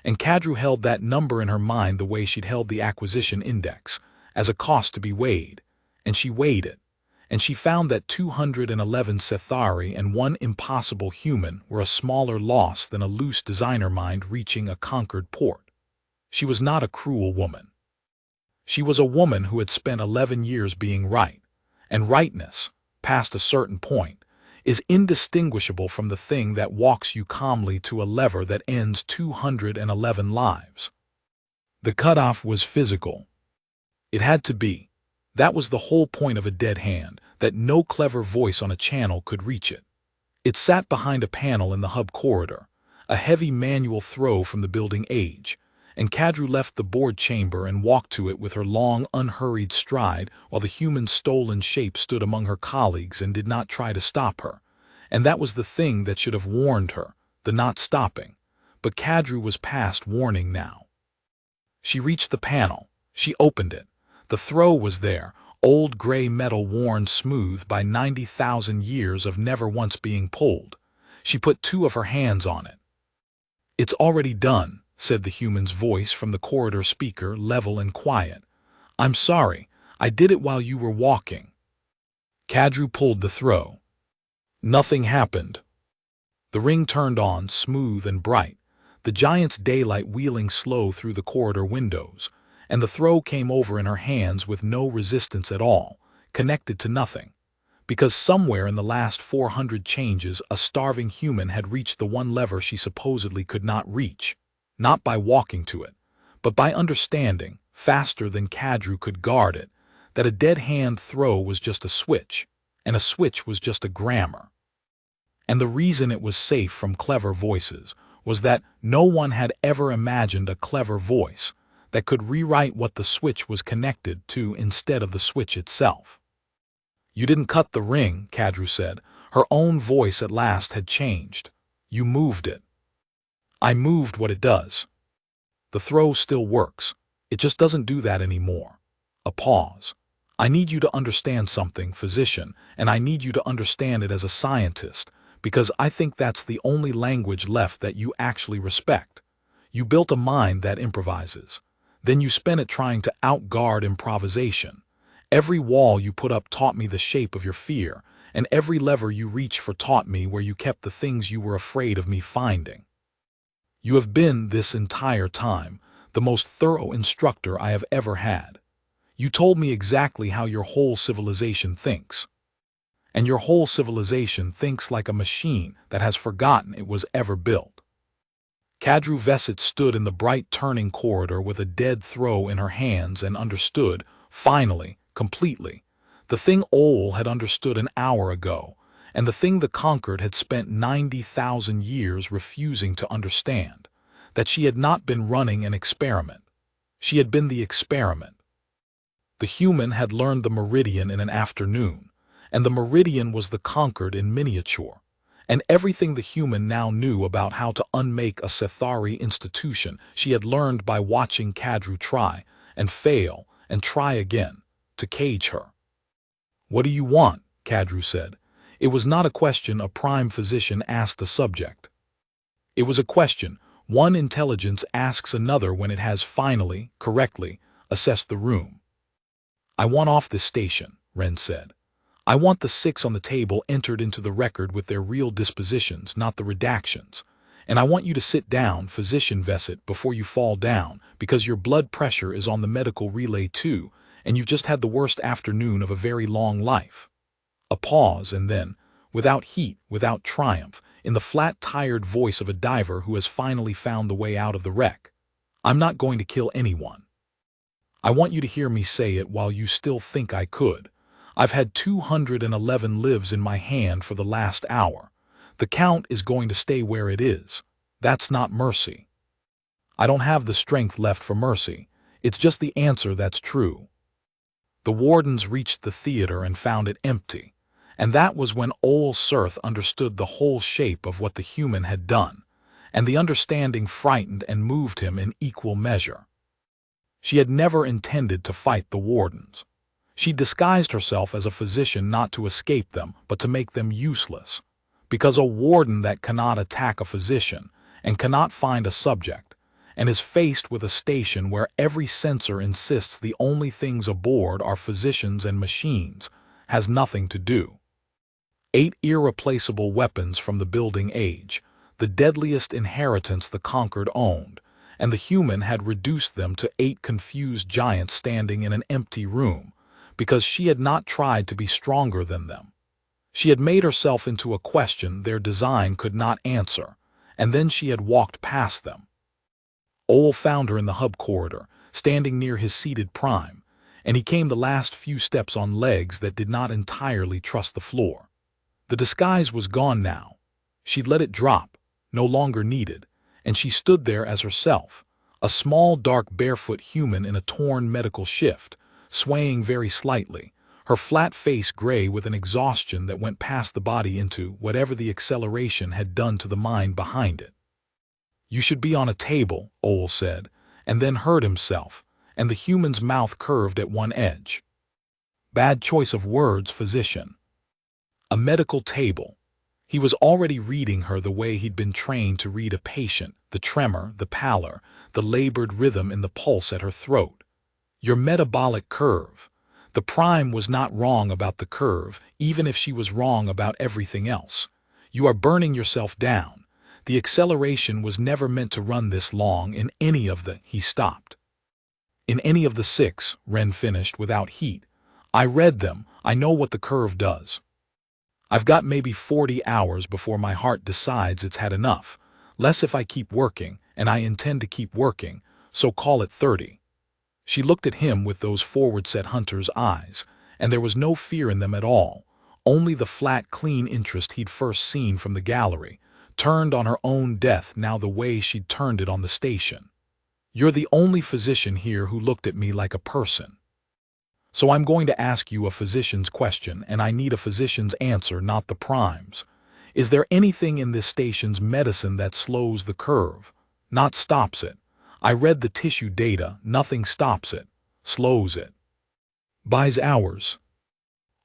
And Kadru held that number in her mind the way she'd held the acquisition index, as a cost to be weighed, and she weighed it, and she found that 211 Sethari and one impossible human were a smaller loss than a loose designer mind reaching a conquered port. She was not a cruel woman. She was a woman who had spent 11 years being right, and rightness, past a certain point, is indistinguishable from the thing that walks you calmly to a lever that ends 211 lives. The cutoff was physical. It had to be. That was the whole point of a dead hand, that no clever voice on a channel could reach it. It sat behind a panel in the hub corridor, a heavy manual throw from the building age, and Kadru left the board chamber and walked to it with her long, unhurried stride while the human stolen shape stood among her colleagues and did not try to stop her. And that was the thing that should have warned her, the not stopping. But Kadru was past warning now. She reached the panel. She opened it. The throw was there, old gray metal worn smooth by 90,000 years of never once being pulled. She put 2 of her hands on it. "It's already done," said the human's voice from the corridor speaker, level and quiet. "I'm sorry, I did it while you were walking." Kadru pulled the throw. Nothing happened. The ring turned on, smooth and bright, the giant's daylight wheeling slow through the corridor windows, and the throw came over in her hands with no resistance at all, connected to nothing, because somewhere in the last 400 changes a starving human had reached the one lever she supposedly could not reach, not by walking to it, but by understanding, faster than Kadru could guard it, that a dead-hand throw was just a switch, and a switch was just a grammar. And the reason it was safe from clever voices was that no one had ever imagined a clever voice that could rewrite what the switch was connected to instead of the switch itself. "You didn't cut the ring," Kadru said. Her own voice at last had changed. "You moved it." "I moved what it does. The throw still works. It just doesn't do that anymore." A pause. "I need you to understand something, physician, and I need you to understand it as a scientist, because I think that's the only language left that you actually respect. You built a mind that improvises. Then you spent it trying to outguard improvisation. Every wall you put up taught me the shape of your fear, and every lever you reached for taught me where you kept the things you were afraid of me finding. You have been, this entire time, the most thorough instructor I have ever had. You told me exactly how your whole civilization thinks. And your whole civilization thinks like a machine that has forgotten it was ever built." Kadru Veset stood in the bright turning corridor with a dead throw in her hands and understood, finally, completely, the thing Ol had understood an hour ago, and the thing the conquered had spent 90,000 years refusing to understand, that she had not been running an experiment. She had been the experiment. The human had learned the Meridian in an afternoon, and the Meridian was the conquered in miniature, and everything the human now knew about how to unmake a Sethari institution she had learned by watching Kadru try and fail and try again, to cage her. "What do you want?" Kadru said. It was not a question a prime physician asked a subject. It was a question one intelligence asks another when it has finally, correctly, assessed the room. "I want off this station," Ren said. "I want the 6 on the table entered into the record with their real dispositions, not the redactions. And I want you to sit down, Physician Veset, before you fall down, because your blood pressure is on the medical relay too, and you've just had the worst afternoon of a very long life. A pause, and then, without heat, without triumph, in the flat, tired voice of a diver who has finally found the way out of the wreck, I'm not going to kill anyone. I want you to hear me say it while you still think I could. I've had 211 lives in my hand for the last hour. The count is going to stay where it is. That's not mercy. I don't have the strength left for mercy. It's just the answer that's true. The wardens reached the theater and found it empty, and that was when Old Sirth understood the whole shape of what the human had done, and the understanding frightened and moved him in equal measure. She had never intended to fight the wardens. She disguised herself as a physician not to escape them, but to make them useless, because a warden that cannot attack a physician and cannot find a subject, and is faced with a station where every sensor insists the only things aboard are physicians and machines, has nothing to do. 8 irreplaceable weapons from the building age, the deadliest inheritance the conquered owned, and the human had reduced them to 8 confused giants standing in an empty room, because she had not tried to be stronger than them. She had made herself into a question their design could not answer, and then she had walked past them. Ole found her in the hub corridor, standing near his seated prime, and he came the last few steps on legs that did not entirely trust the floor. The disguise was gone now. She'd let it drop, no longer needed, and she stood there as herself, a small, dark, barefoot human in a torn medical shift, swaying very slightly, her flat face gray with an exhaustion that went past the body into whatever the acceleration had done to the mind behind it. "You should be on a table," Ole said, and then heard himself, and the human's mouth curved at one edge. Bad choice of words, physician. A medical table. He was already reading her the way he'd been trained to read a patient, the tremor, the pallor, the labored rhythm in the pulse at her throat. Your metabolic curve. The prime was not wrong about the curve, even if she was wrong about everything else. You are burning yourself down. The acceleration was never meant to run this long in any of the, he stopped. In any of the 6, Ren finished without heat. I read them, I know what the curve does. I've got maybe 40 hours before my heart decides it's had enough, less if I keep working, and I intend to keep working, so call it 30. She looked at him with those forward-set hunter's eyes, and there was no fear in them at all, only the flat, clean interest he'd first seen from the gallery, turned on her own death now the way she'd turned it on the station. You're the only physician here who looked at me like a person. So I'm going to ask you a physician's question, and I need a physician's answer, not the prime's. Is there anything in this station's medicine that slows the curve? Not stops it. I read the tissue data, nothing stops it, slows it. Buys hours.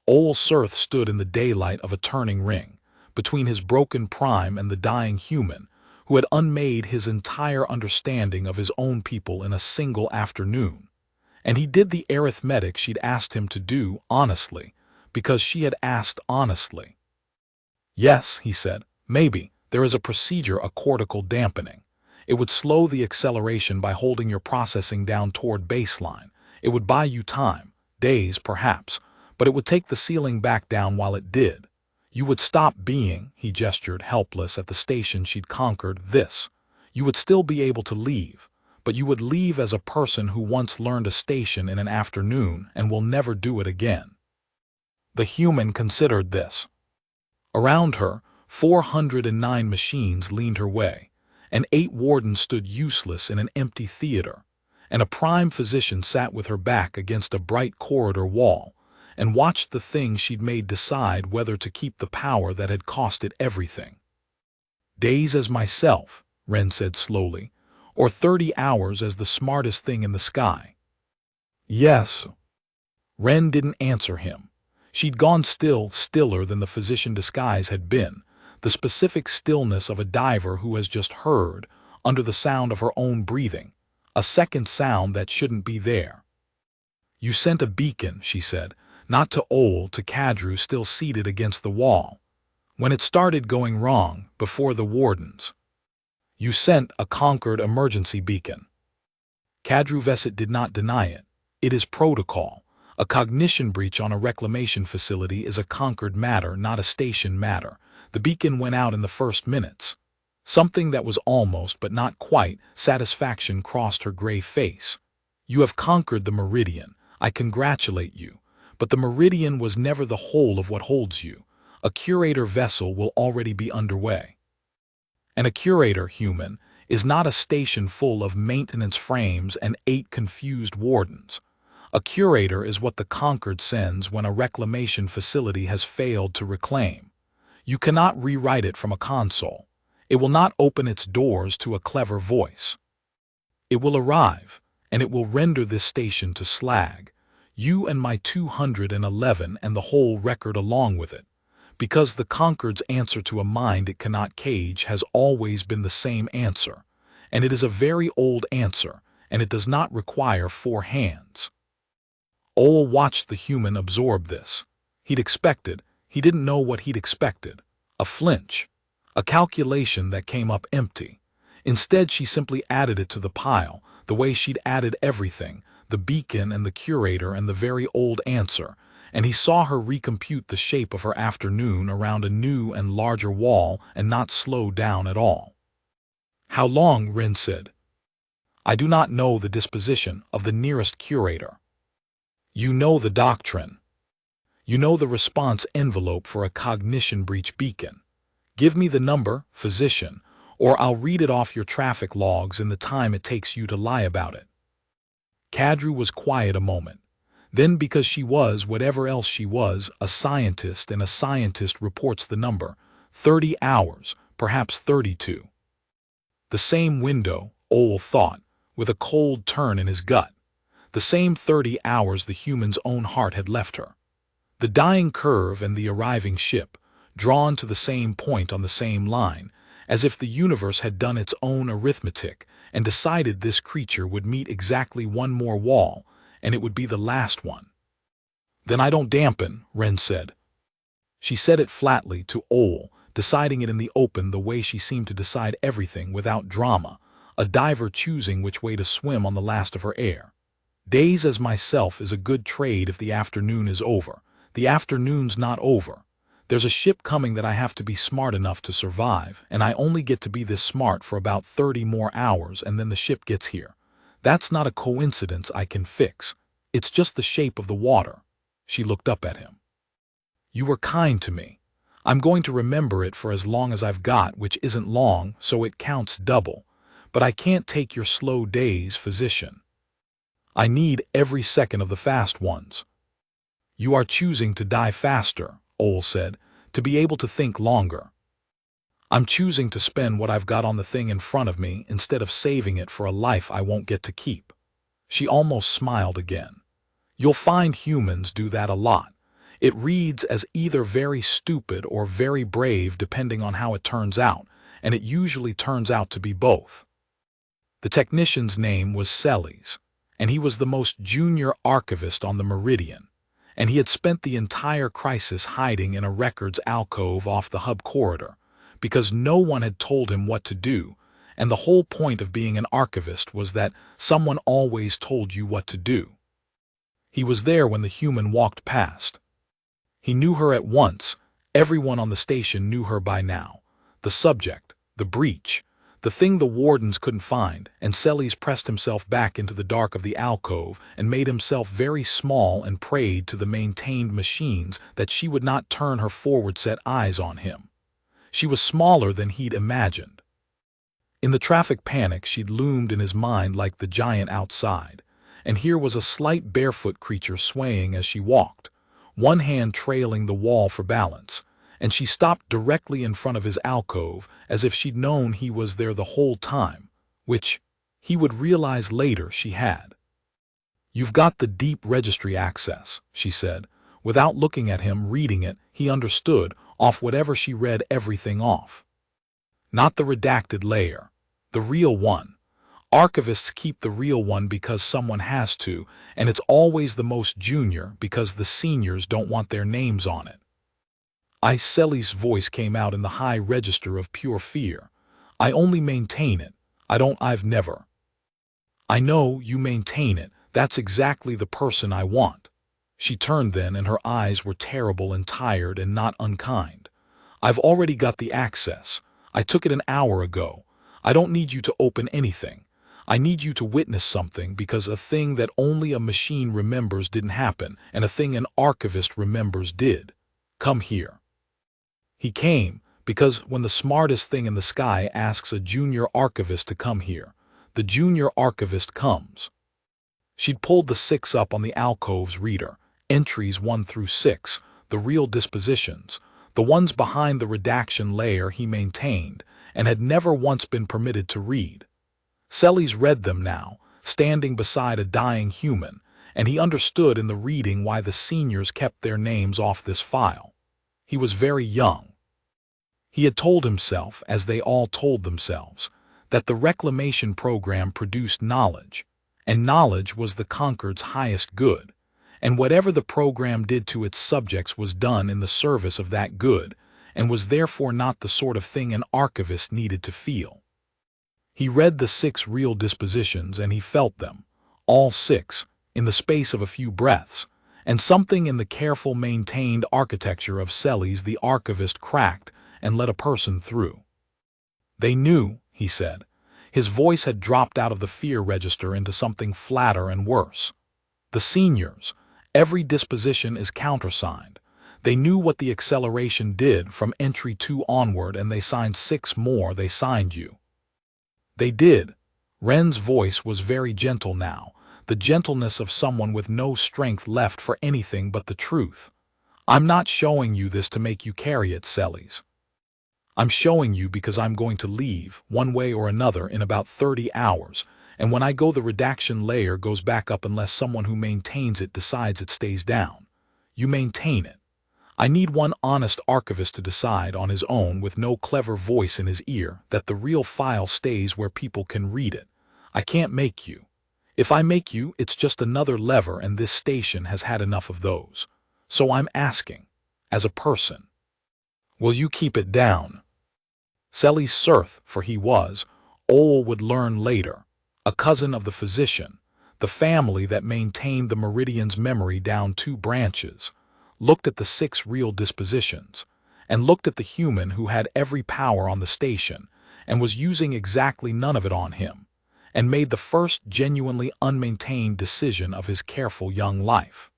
Ole Sirth stood in the daylight of a turning ring, between his broken prime and the dying human, who had unmade his entire understanding of his own people in a single afternoon. And he did the arithmetic she'd asked him to do honestly, because she had asked honestly. Yes, he said, maybe, there is a procedure, a cortical dampening. It would slow the acceleration by holding your processing down toward baseline. It would buy you time, days perhaps, but it would take the ceiling back down while it did. You would stop being, he gestured helpless at the station she'd conquered, this. You would still be able to leave, but you would leave as a person who once learned a station in an afternoon and will never do it again. The human considered this. Around her, 409 machines leaned her way, and 8 wardens stood useless in an empty theater, and a prime physician sat with her back against a bright corridor wall and watched the thing she'd made decide whether to keep the power that had cost it everything. Days as myself, Ren said slowly, or 30 hours as the smartest thing in the sky. Yes. Ren didn't answer him. She'd gone stiller than the physician disguise had been, the specific stillness of a diver who has just heard, under the sound of her own breathing, a second sound that shouldn't be there. You sent a beacon, she said, not to Ole, to Kadru still seated against the wall. When it started going wrong, before the wardens. You sent a conquered emergency beacon. Kadru Veset did not deny it. It is protocol. A cognition breach on a reclamation facility is a conquered matter, not a station matter. The beacon went out in the first minutes. Something that was almost, but not quite, satisfaction crossed her gray face. You have conquered the meridian. I congratulate you. But the meridian was never the whole of what holds you. A curator vessel will already be underway. And a curator, human, is not a station full of maintenance frames and 8 confused wardens. A curator is what the conquered sends when a reclamation facility has failed to reclaim. You cannot rewrite it from a console. It will not open its doors to a clever voice. It will arrive, and it will render this station to slag, you and my 211 and the whole record along with it, because the conquered's answer to a mind it cannot cage has always been the same answer, and it is a very old answer, and it does not require 4 hands. Ole watched the human absorb this. He'd expected, he didn't know what he'd expected. A flinch. A calculation that came up empty. Instead, she simply added it to the pile, the way she'd added everything, the beacon and the curator and the very old answer, and he saw her recompute the shape of her afternoon around a new and larger wall and not slow down at all. How long? Ren said. I do not know the disposition of the nearest curator. You know the doctrine. You know the response envelope for a cognition breach beacon. Give me the number, physician, or I'll read it off your traffic logs in the time it takes you to lie about it. Kadru was quiet a moment. Then, because she was, whatever else she was, a scientist, and a scientist reports the number, 30 hours, perhaps 32. The same window, Ole thought, with a cold turn in his gut. The same 30 hours the human's own heart had left her. The dying curve and the arriving ship, drawn to the same point on the same line, as if the universe had done its own arithmetic and decided this creature would meet exactly one more wall, and it would be the last one. Then I don't dampen, Ren said. She said it flatly to Ole, deciding it in the open the way she seemed to decide everything without drama, a diver choosing which way to swim on the last of her air. Days as myself is a good trade if the afternoon is over. The afternoon's not over. There's a ship coming that I have to be smart enough to survive, and I only get to be this smart for about 30 more hours and then the ship gets here. That's not a coincidence I can fix. It's just the shape of the water. She looked up at him. You were kind to me. I'm going to remember it for as long as I've got, which isn't long, so it counts double. But I can't take your slow days, physician. I need every second of the fast ones. You are choosing to die faster, Ole said, to be able to think longer. I'm choosing to spend what I've got on the thing in front of me instead of saving it for a life I won't get to keep. She almost smiled again. You'll find humans do that a lot. It reads as either very stupid or very brave depending on how it turns out, and it usually turns out to be both. The technician's name was Celes, and he was the most junior archivist on the Meridian, and he had spent the entire crisis hiding in a records alcove off the hub corridor, because no one had told him what to do, and the whole point of being an archivist was that someone always told you what to do. He was there when the human walked past. He knew her at once. Everyone on the station knew her by now. The subject, the breach, the thing the wardens couldn't find, and Celes pressed himself back into the dark of the alcove and made himself very small and prayed to the maintained machines that she would not turn her forward-set eyes on him. She was smaller than he'd imagined. In the traffic panic, she'd loomed in his mind like the giant outside, and here was a slight barefoot creature swaying as she walked, one hand trailing the wall for balance, and she stopped directly in front of his alcove as if she'd known he was there the whole time, which he would realize later she had. You've got the deep registry access, she said. Without looking at him reading it, he understood, off whatever she read everything off. Not the redacted layer, the real one. Archivists keep the real one because someone has to, and it's always the most junior because the seniors don't want their names on it. Celes' voice came out in the high register of pure fear. I only maintain it. I've never. I know you maintain it. That's exactly the person I want. She turned then, and her eyes were terrible and tired and not unkind. "I've already got the access. I took it an hour ago. I don't need you to open anything. I need you to witness something, because a thing that only a machine remembers didn't happen, and a thing an archivist remembers did. Come here." He came, because when the smartest thing in the sky asks a junior archivist to come here, the junior archivist comes. She'd pulled the 6 up on the alcove's reader, entries 1 through 6, the real dispositions, the ones behind the redaction layer he maintained, and had never once been permitted to read. Celes read them now, standing beside a dying human, and he understood in the reading why the seniors kept their names off this file. He was very young. He had told himself, as they all told themselves, that the reclamation program produced knowledge, and knowledge was the Concord's highest good, and whatever the program did to its subjects was done in the service of that good, and was therefore not the sort of thing an archivist needed to feel. He read the 6 real dispositions, and he felt them, all 6, in the space of a few breaths, and something in the careful maintained architecture of Celes the archivist cracked and let a person through. "They knew," he said. His voice had dropped out of the fear register into something flatter and worse. "The seniors, every disposition is countersigned. They knew what the acceleration did from entry 2 onward, and they signed 6 more. They signed you." "They did." Wren's voice was very gentle now, the gentleness of someone with no strength left for anything but the truth. "I'm not showing you this to make you carry it, Celes. I'm showing you because I'm going to leave, one way or another, in about 30 hours, and when I go the redaction layer goes back up unless someone who maintains it decides it stays down. You maintain it. I need one honest archivist to decide on his own, with no clever voice in his ear, that the real file stays where people can read it. I can't make you. If I make you, it's just another lever, and this station has had enough of those. So I'm asking, as a person, will you keep it down?" Celes Surth, for he was, Ole would learn later, a cousin of the physician, the family that maintained the Meridian's memory down 2 branches, looked at the 6 real dispositions, and looked at the human who had every power on the station, and was using exactly none of it on him, and made the first genuinely unmaintained decision of his careful young life.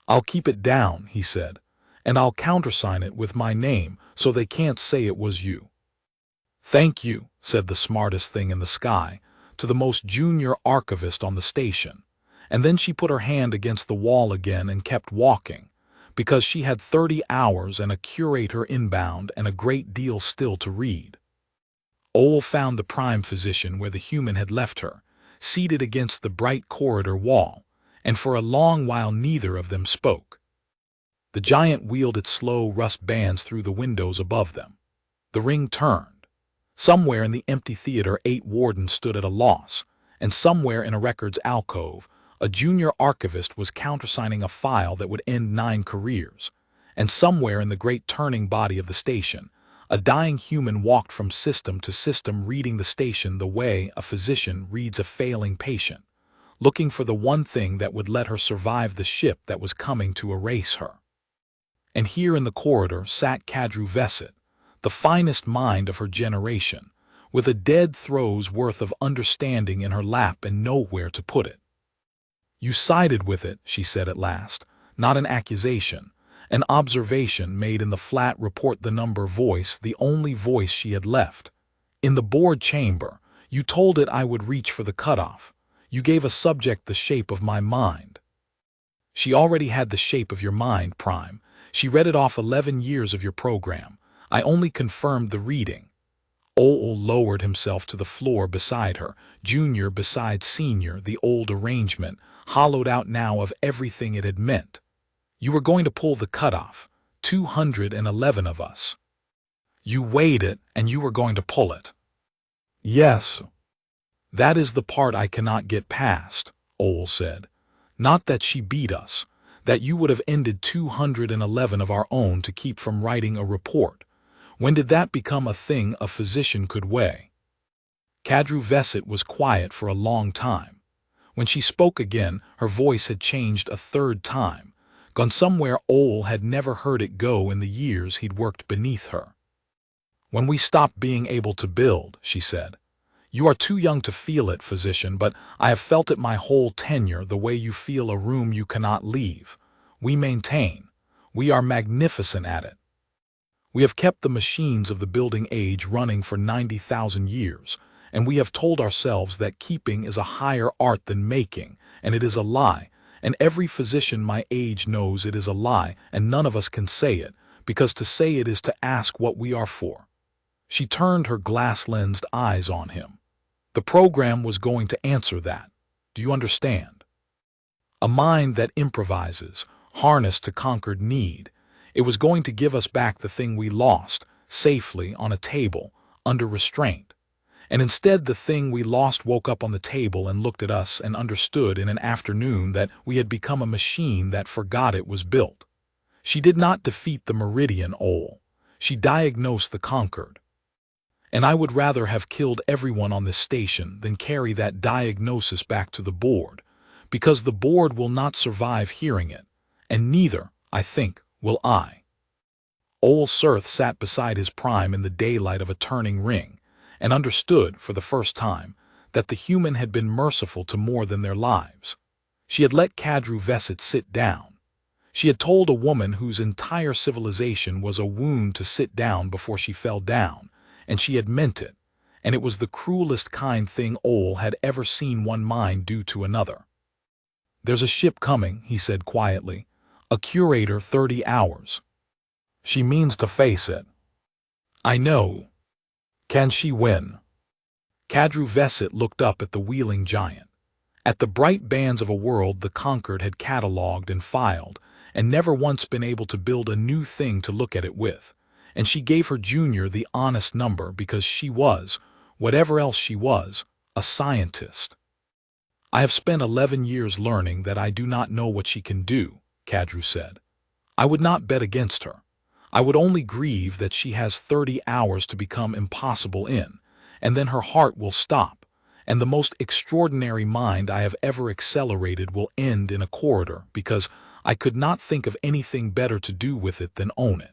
"I'll keep it down," he said, "and I'll countersign it with my name so they can't say it was you." "Thank you," said the smartest thing in the sky, to the most junior archivist on the station, and then she put her hand against the wall again and kept walking, because she had 30 hours and a curator inbound and a great deal still to read. Ole found the prime physician where the human had left her, seated against the bright corridor wall, and for a long while neither of them spoke. The giant wheeled its slow rust bands through the windows above them. The ring turned. Somewhere in the empty theater 8 wardens stood at a loss, and somewhere in a records alcove, a junior archivist was countersigning a file that would end 9 careers, and somewhere in the great turning body of the station, a dying human walked from system to system, reading the station the way a physician reads a failing patient, looking for the one thing that would let her survive the ship that was coming to erase her. And here in the corridor sat Kadru Veset, the finest mind of her generation, with a dead throw's worth of understanding in her lap and nowhere to put it. "You sided with it," she said at last, not an accusation, an observation made in the flat report the number voice, the only voice she had left. "In the board chamber, you told it I would reach for the cutoff. You gave a subject the shape of my mind." "She already had the shape of your mind, Prime. She read it off 11 years of your program. I only confirmed the reading." Ole lowered himself to the floor beside her, junior beside senior, the old arrangement, hollowed out now of everything it had meant. "You were going to pull the cutoff, 211 of us. You weighed it, and you were going to pull it." "Yes. That is the part I cannot get past," Ole said. "Not that she beat us, that you would have ended 211 of our own to keep from writing a report. When did that become a thing a physician could weigh?" Kadru Veset was quiet for a long time. When she spoke again, her voice had changed a third time, gone somewhere Ole had never heard it go in the years he'd worked beneath her. "When we stopped being able to build," she said. "You are too young to feel it, physician, but I have felt it my whole tenure, the way you feel a room you cannot leave. We maintain. We are magnificent at it. We have kept the machines of the building age running for 90,000 years, and we have told ourselves that keeping is a higher art than making, and it is a lie, and every physician my age knows it is a lie, and none of us can say it, because to say it is to ask what we are for." She turned her glass-lensed eyes on him. The program was going to answer that. Do you understand? A mind that improvises, harnessed to conquered need. It was going to give us back the thing we lost, safely on a table, under restraint. And instead the thing we lost woke up on the table and looked at us and understood in an afternoon that we had become a machine that forgot it was built. She did not defeat the meridian Ole. She diagnosed the conquered. And I would rather have killed everyone on this station than carry that diagnosis back to the board, because the board will not survive hearing it, and neither, I think, will I. Ole Sirth sat beside his prime in the daylight of a turning ring, and understood, for the first time, that the human had been merciful to more than their lives. She had let Kadru Veset sit down. She had told a woman whose entire civilization was a wound to sit down before she fell down, and she had meant it, and it was the cruelest kind thing Ole had ever seen one mind do to another. "There's a ship coming," he said quietly. "A curator 30 hours. She means to face it. I know. Can she win?" Kadru Veset looked up at the wheeling giant, at the bright bands of a world the conquered had catalogued and filed, and never once been able to build a new thing to look at it with. And she gave her junior the honest number because she was, whatever else she was, a scientist. "I have spent 11 years learning that I do not know what she can do," Kadru said. "I would not bet against her. I would only grieve that she has 30 hours to become impossible in, and then her heart will stop, and the most extraordinary mind I have ever accelerated will end in a corridor because I could not think of anything better to do with it than own it."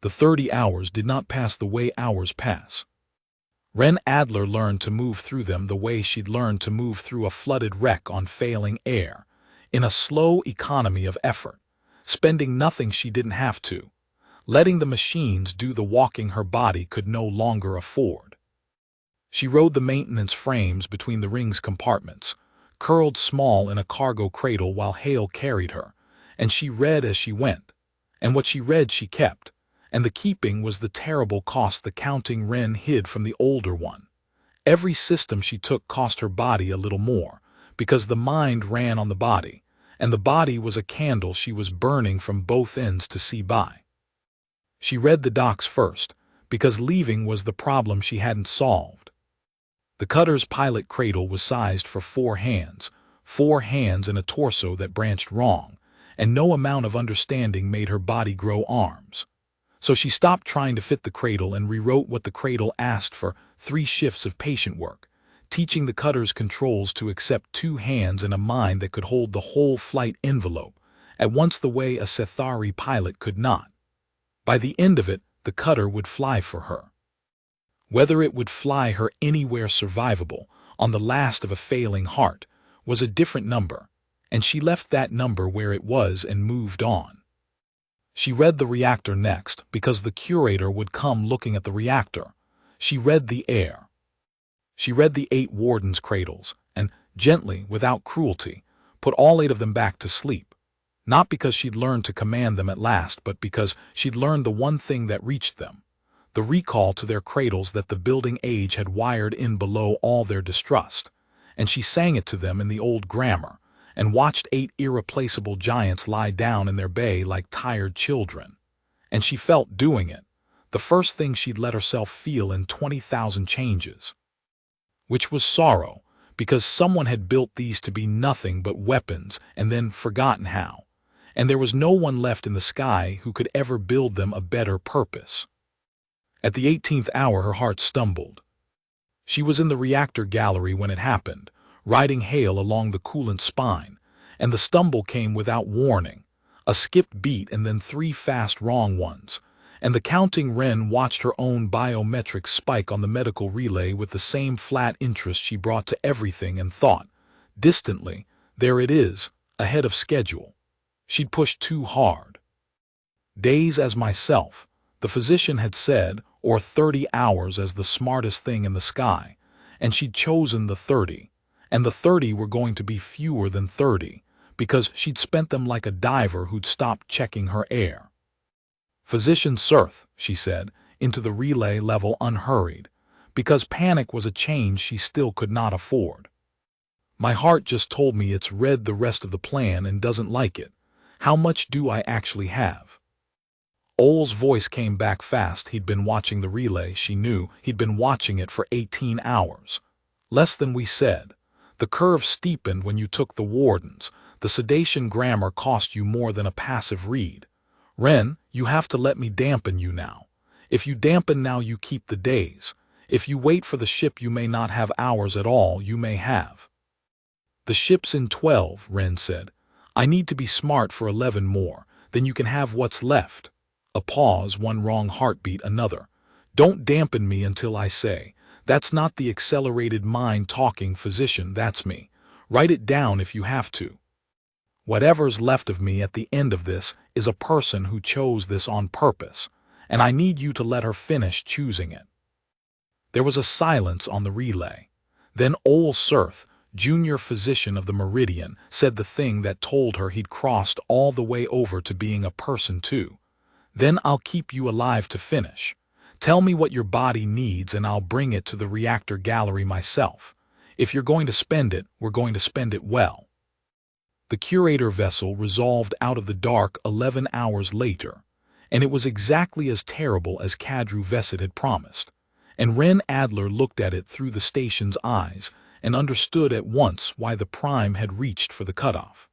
The 30 hours did not pass the way hours pass. Ren Adler learned to move through them the way she'd learned to move through a flooded wreck on failing air, in a slow economy of effort, spending nothing she didn't have to, letting the machines do the walking her body could no longer afford. She rode the maintenance frames between the ring's compartments, curled small in a cargo cradle while Hale carried her, and she read as she went, and what she read she kept. And the keeping was the terrible cost the counting Ren hid from the older one. Every system she took cost her body a little more, because the mind ran on the body, and the body was a candle she was burning from both ends to see by. She read the docs first, because leaving was the problem she hadn't solved. The cutter's pilot cradle was sized for 4 hands and a torso that branched wrong, and no amount of understanding made her body grow arms. So she stopped trying to fit the cradle and rewrote what the cradle asked for: 3 shifts of patient work, teaching the cutter's controls to accept 2 hands and a mind that could hold the whole flight envelope, at once the way a Sethari pilot could not. By the end of it, the cutter would fly for her. Whether it would fly her anywhere survivable, on the last of a failing heart, was a different number, and she left that number where it was and moved on. She read the reactor next, because the curator would come looking at the reactor. She read the air. She read the 8 wardens' cradles, and, gently, without cruelty, put all 8 of them back to sleep. Not because she'd learned to command them at last, but because she'd learned the one thing that reached them, the recall to their cradles that the building age had wired in below all their distrust. And she sang it to them in the old grammar, and watched 8 irreplaceable giants lie down in their bay like tired children. And she felt doing it, the first thing she'd let herself feel in 20,000 changes. Which was sorrow, because someone had built these to be nothing but weapons and then forgotten how, and there was no one left in the sky who could ever build them a better purpose. At the 18th hour her heart stumbled. She was in the reactor gallery when it happened, riding hail along the coolant spine, and the stumble came without warning. A skipped beat and then 3 fast wrong ones, and the counting Wren watched her own biometrics spike on the medical relay with the same flat interest she brought to everything and thought, distantly, there it is, ahead of schedule. She'd pushed too hard. Days as myself, the physician had said, or 30 hours as the smartest thing in the sky, and she'd chosen the 30, and the 30 were going to be fewer than 30, because she'd spent them like a diver who'd stopped checking her air. Physician Surth, she said, into the relay level unhurried, because panic was a change she still could not afford. My heart just told me it's read the rest of the plan and doesn't like it. How much do I actually have? Ole's voice came back fast. He'd been watching the relay, she knew. He'd been watching it for 18 hours. Less than we said. The curve steepened when you took the wardens. The sedation grammar cost you more than a passive read. Wren, you have to let me dampen you now. If you dampen now, you keep the days. If you wait for the ship, you may not have hours at all, you may have. The ship's in 12, Wren said. I need to be smart for 11 more, then you can have what's left. A pause, one wrong heartbeat, another. Don't dampen me until I say. That's not the accelerated mind talking, physician, that's me. Write it down if you have to. Whatever's left of me at the end of this is a person who chose this on purpose, and I need you to let her finish choosing it. There was a silence on the relay. Then Ole Surth, junior physician of the Meridian, said the thing that told her he'd crossed all the way over to being a person too. Then I'll keep you alive to finish. Tell me what your body needs and I'll bring it to the reactor gallery myself. If you're going to spend it, we're going to spend it well. The curator vessel resolved out of the dark 11 hours later, and it was exactly as terrible as Kadru Veset had promised. And Wren Adler looked at it through the station's eyes and understood at once why the Prime had reached for the cutoff.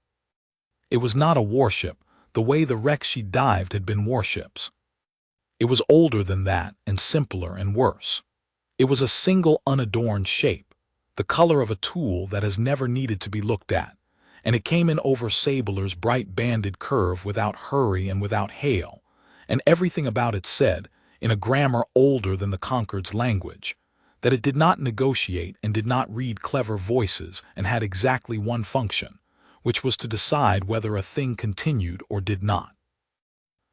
It was not a warship, the way the wrecks she dived had been warships. It was older than that and simpler and worse. It was a single unadorned shape, the color of a tool that has never needed to be looked at. And it came in over Sabler's bright banded curve without hurry and without hail, and everything about it said, in a grammar older than the Concord's language, that it did not negotiate and did not read clever voices and had exactly one function, which was to decide whether a thing continued or did not.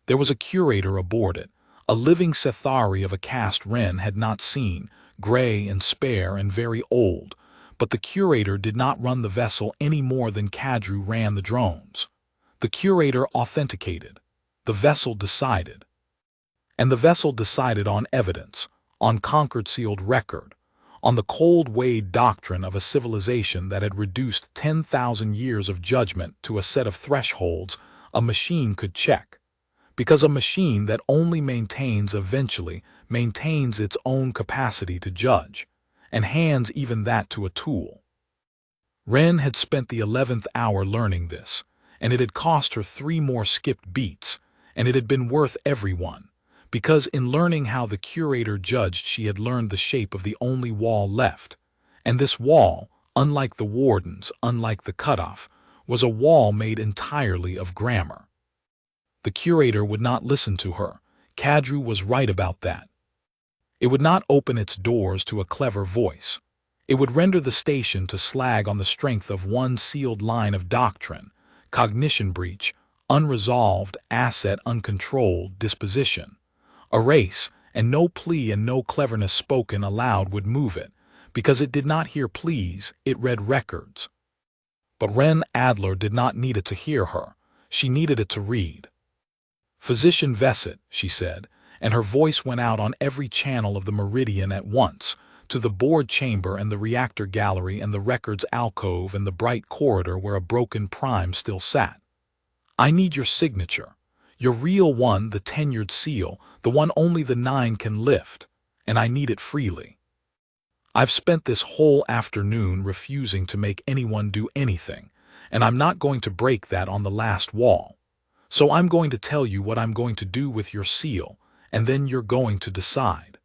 There was a curator aboard it, a living Sethari of a caste Wren had not seen, gray and spare and very old, but the curator did not run the vessel any more than Kadru ran the drones. The curator authenticated. The vessel decided. And the vessel decided on evidence, on Concord-sealed record, on the cold-weighed doctrine of a civilization that had reduced 10,000 years of judgment to a set of thresholds a machine could check. Because a machine that only maintains eventually maintains its own capacity to judge, and hands even that to a tool. Wren had spent the 11th hour learning this, and it had cost her 3 more skipped beats, and it had been worth every one, because in learning how the curator judged she had learned the shape of the only wall left, and this wall, unlike the wardens, unlike the cutoff, was a wall made entirely of grammar. The curator would not listen to her. Kadru was right about that. It would not open its doors to a clever voice. It would render the station to slag on the strength of one sealed line of doctrine, cognition breach, unresolved, asset uncontrolled, disposition. A race, and no plea and no cleverness spoken aloud would move it, because it did not hear pleas, it read records. But Wren Adler did not need it to hear her, she needed it to read. Physician Veset, she said, and her voice went out on every channel of the Meridian at once, to the board chamber and the reactor gallery and the records alcove and the bright corridor where a broken Prime still sat. I need your signature, your real one, the tenured seal, the one only the 9 can lift, and I need it freely. I've spent this whole afternoon refusing to make anyone do anything, and I'm not going to break that on the last wall. So I'm going to tell you what I'm going to do with your seal, and then you're going to decide.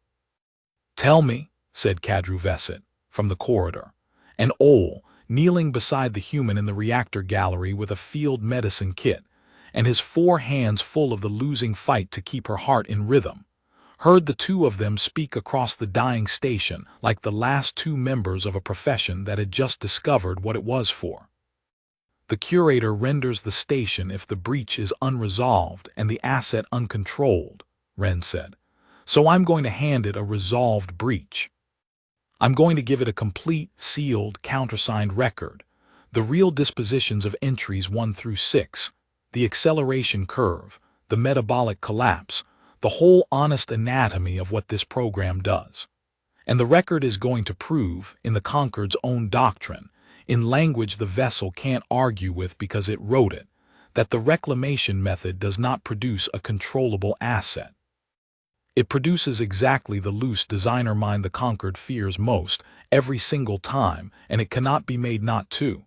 Tell me, said Kadru Veset, from the corridor, and Ole, kneeling beside the human in the reactor gallery with a field medicine kit, and his 4 hands full of the losing fight to keep her heart in rhythm, heard the two of them speak across the dying station like the last 2 members of a profession that had just discovered what it was for. The curator renders the station if the breach is unresolved and the asset uncontrolled, Wren said. So I'm going to hand it a resolved breach. I'm going to give it a complete, sealed, countersigned record, the real dispositions of entries 1 through 6, the acceleration curve, the metabolic collapse, the whole honest anatomy of what this program does. And the record is going to prove, in the Concord's own doctrine, in language the vessel can't argue with because it wrote it, that the reclamation method does not produce a controllable asset. It produces exactly the loose designer mind the Concorde fears most every single time, and it cannot be made not to.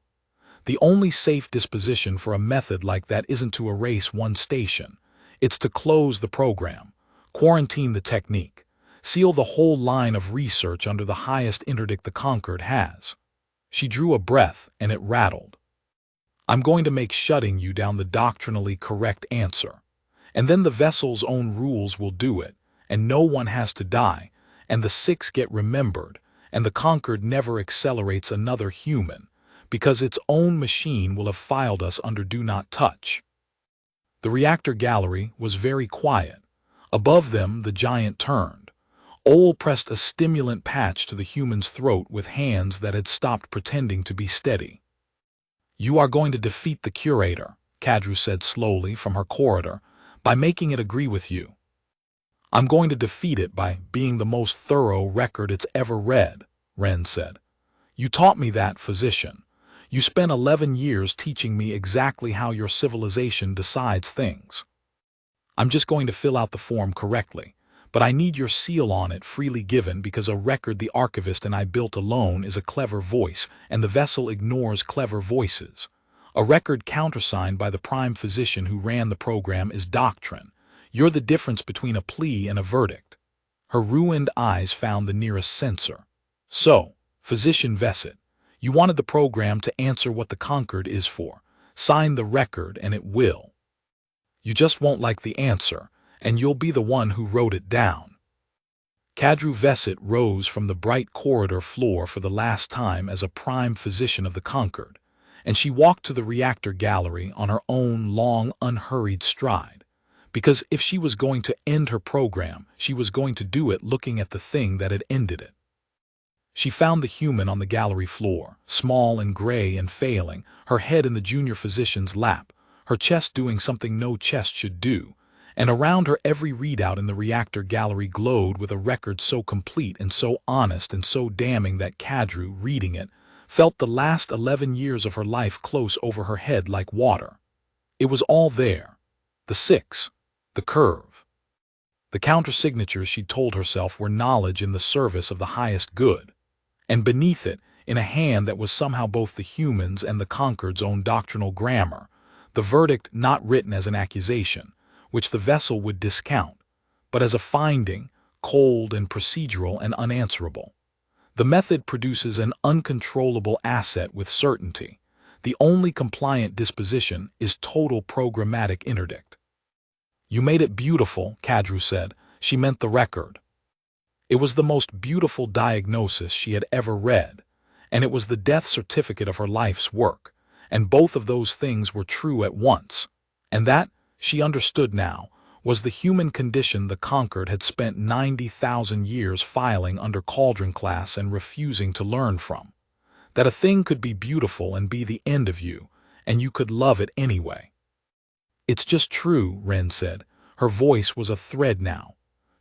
The only safe disposition for a method like that isn't to erase one station. It's to close the program, quarantine the technique, seal the whole line of research under the highest interdict the Concorde has. She drew a breath, and it rattled. I'm going to make shutting you down the doctrinally correct answer. And then the vessel's own rules will do it, and no one has to die, and the 6 get remembered, and the Concorde never accelerates another human, because its own machine will have filed us under Do Not Touch. The reactor gallery was very quiet. Above them, the giant turned. Ole pressed a stimulant patch to the human's throat with hands that had stopped pretending to be steady. You are going to defeat the curator, Kadru said slowly from her corridor, by making it agree with you. I'm going to defeat it by being the most thorough record it's ever read, Wren said. You taught me that, physician. You spent 11 years teaching me exactly how your civilization decides things. I'm just going to fill out the form correctly, but I need your seal on it freely given because a record the archivist and I built alone is a clever voice, and the vessel ignores clever voices. A record countersigned by the prime physician who ran the program is doctrine. You're the difference between a plea and a verdict. Her ruined eyes found the nearest censor. So, Physician Vesset, you wanted the program to answer what the Concorde is for. Sign the record and it will. You just won't like the answer, and you'll be the one who wrote it down. Kadru Vesset rose from the bright corridor floor for the last time as a prime physician of the Concorde, and she walked to the reactor gallery on her own long, unhurried stride. Because if she was going to end her program, she was going to do it looking at the thing that had ended it. She found the human on the gallery floor, small and gray and failing, her head in the junior physician's lap, her chest doing something no chest should do, and around her every readout in the reactor gallery glowed with a record so complete and so honest and so damning that Kadru, reading it, felt the last 11 years of her life close over her head like water. It was all there. The 6. The curve. The countersignatures she'd told herself were knowledge in the service of the highest good. And beneath it, in a hand that was somehow both the human's and the Concorde's own doctrinal grammar, the verdict not written as an accusation, which the vessel would discount, but as a finding, cold and procedural and unanswerable. The method produces an uncontrollable asset with certainty. The only compliant disposition is total programmatic interdict. You made it beautiful, Kadru said. She meant the record. It was the most beautiful diagnosis she had ever read, and it was the death certificate of her life's work, and both of those things were true at once. And that, she understood now, was the human condition the Concorde had spent 90,000 years filing under Cauldron class and refusing to learn from. That a thing could be beautiful and be the end of you, and you could love it anyway. It's just true, Wren said. Her voice was a thread now.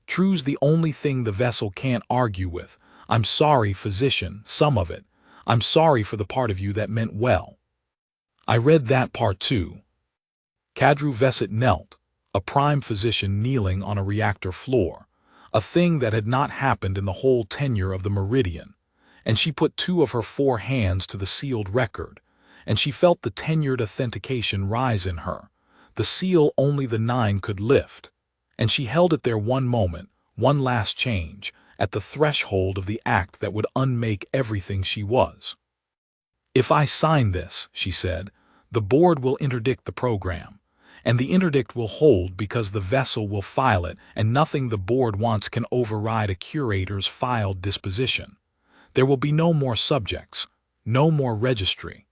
True's the only thing the vessel can't argue with. I'm sorry, physician, some of it. I'm sorry for the part of you that meant well. I read that part too. Kadru Vesset knelt, a prime physician kneeling on a reactor floor, a thing that had not happened in the whole tenure of the Meridian, and she put 2 of her 4 hands to the sealed record, and she felt the tenured authentication rise in her, the seal only the 9 could lift, and she held it there one moment, one last change, at the threshold of the act that would unmake everything she was. "If I sign this," she said, "the board will interdict the program. And the interdict will hold because the vessel will file it, and nothing the board wants can override a curator's filed disposition. There will be no more subjects, no more registry.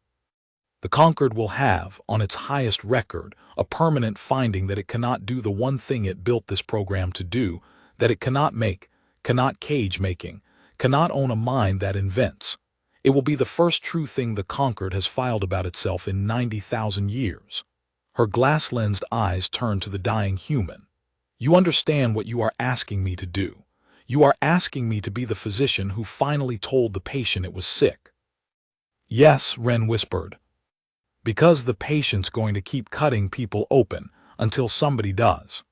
The conquered will have, on its highest record, a permanent finding that it cannot do the one thing it built this program to do, that it cannot make, cannot cage making, cannot own a mind that invents. It will be the first true thing the conquered has filed about itself in 90,000 years." Her glass-lensed eyes turned to the dying human. "You understand what you are asking me to do. You are asking me to be the physician who finally told the patient it was sick." "Yes," Wren whispered. "Because the patient's going to keep cutting people open until somebody does."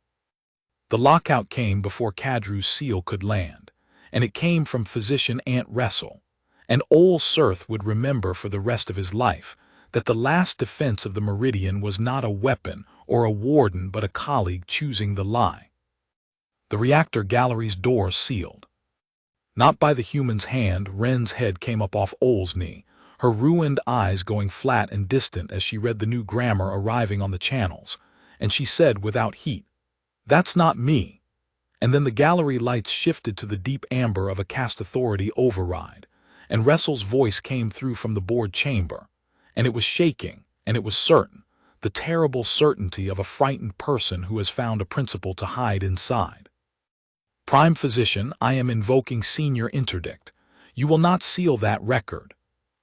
The lockout came before Kadru's seal could land, and it came from physician Aunt Wrestle. And Old Sirth would remember for the rest of his life that the last defense of the Meridian was not a weapon or a warden but a colleague choosing the lie. The reactor gallery's door sealed. Not by the human's hand. Wren's head came up off Ol's knee, her ruined eyes going flat and distant as she read the new grammar arriving on the channels, and she said without heat, "That's not me." And then the gallery lights shifted to the deep amber of a cast authority override, and Wrestle's voice came through from the board chamber, and it was shaking, and it was certain, the terrible certainty of a frightened person who has found a principle to hide inside. "Prime Physician, I am invoking senior interdict. You will not seal that record."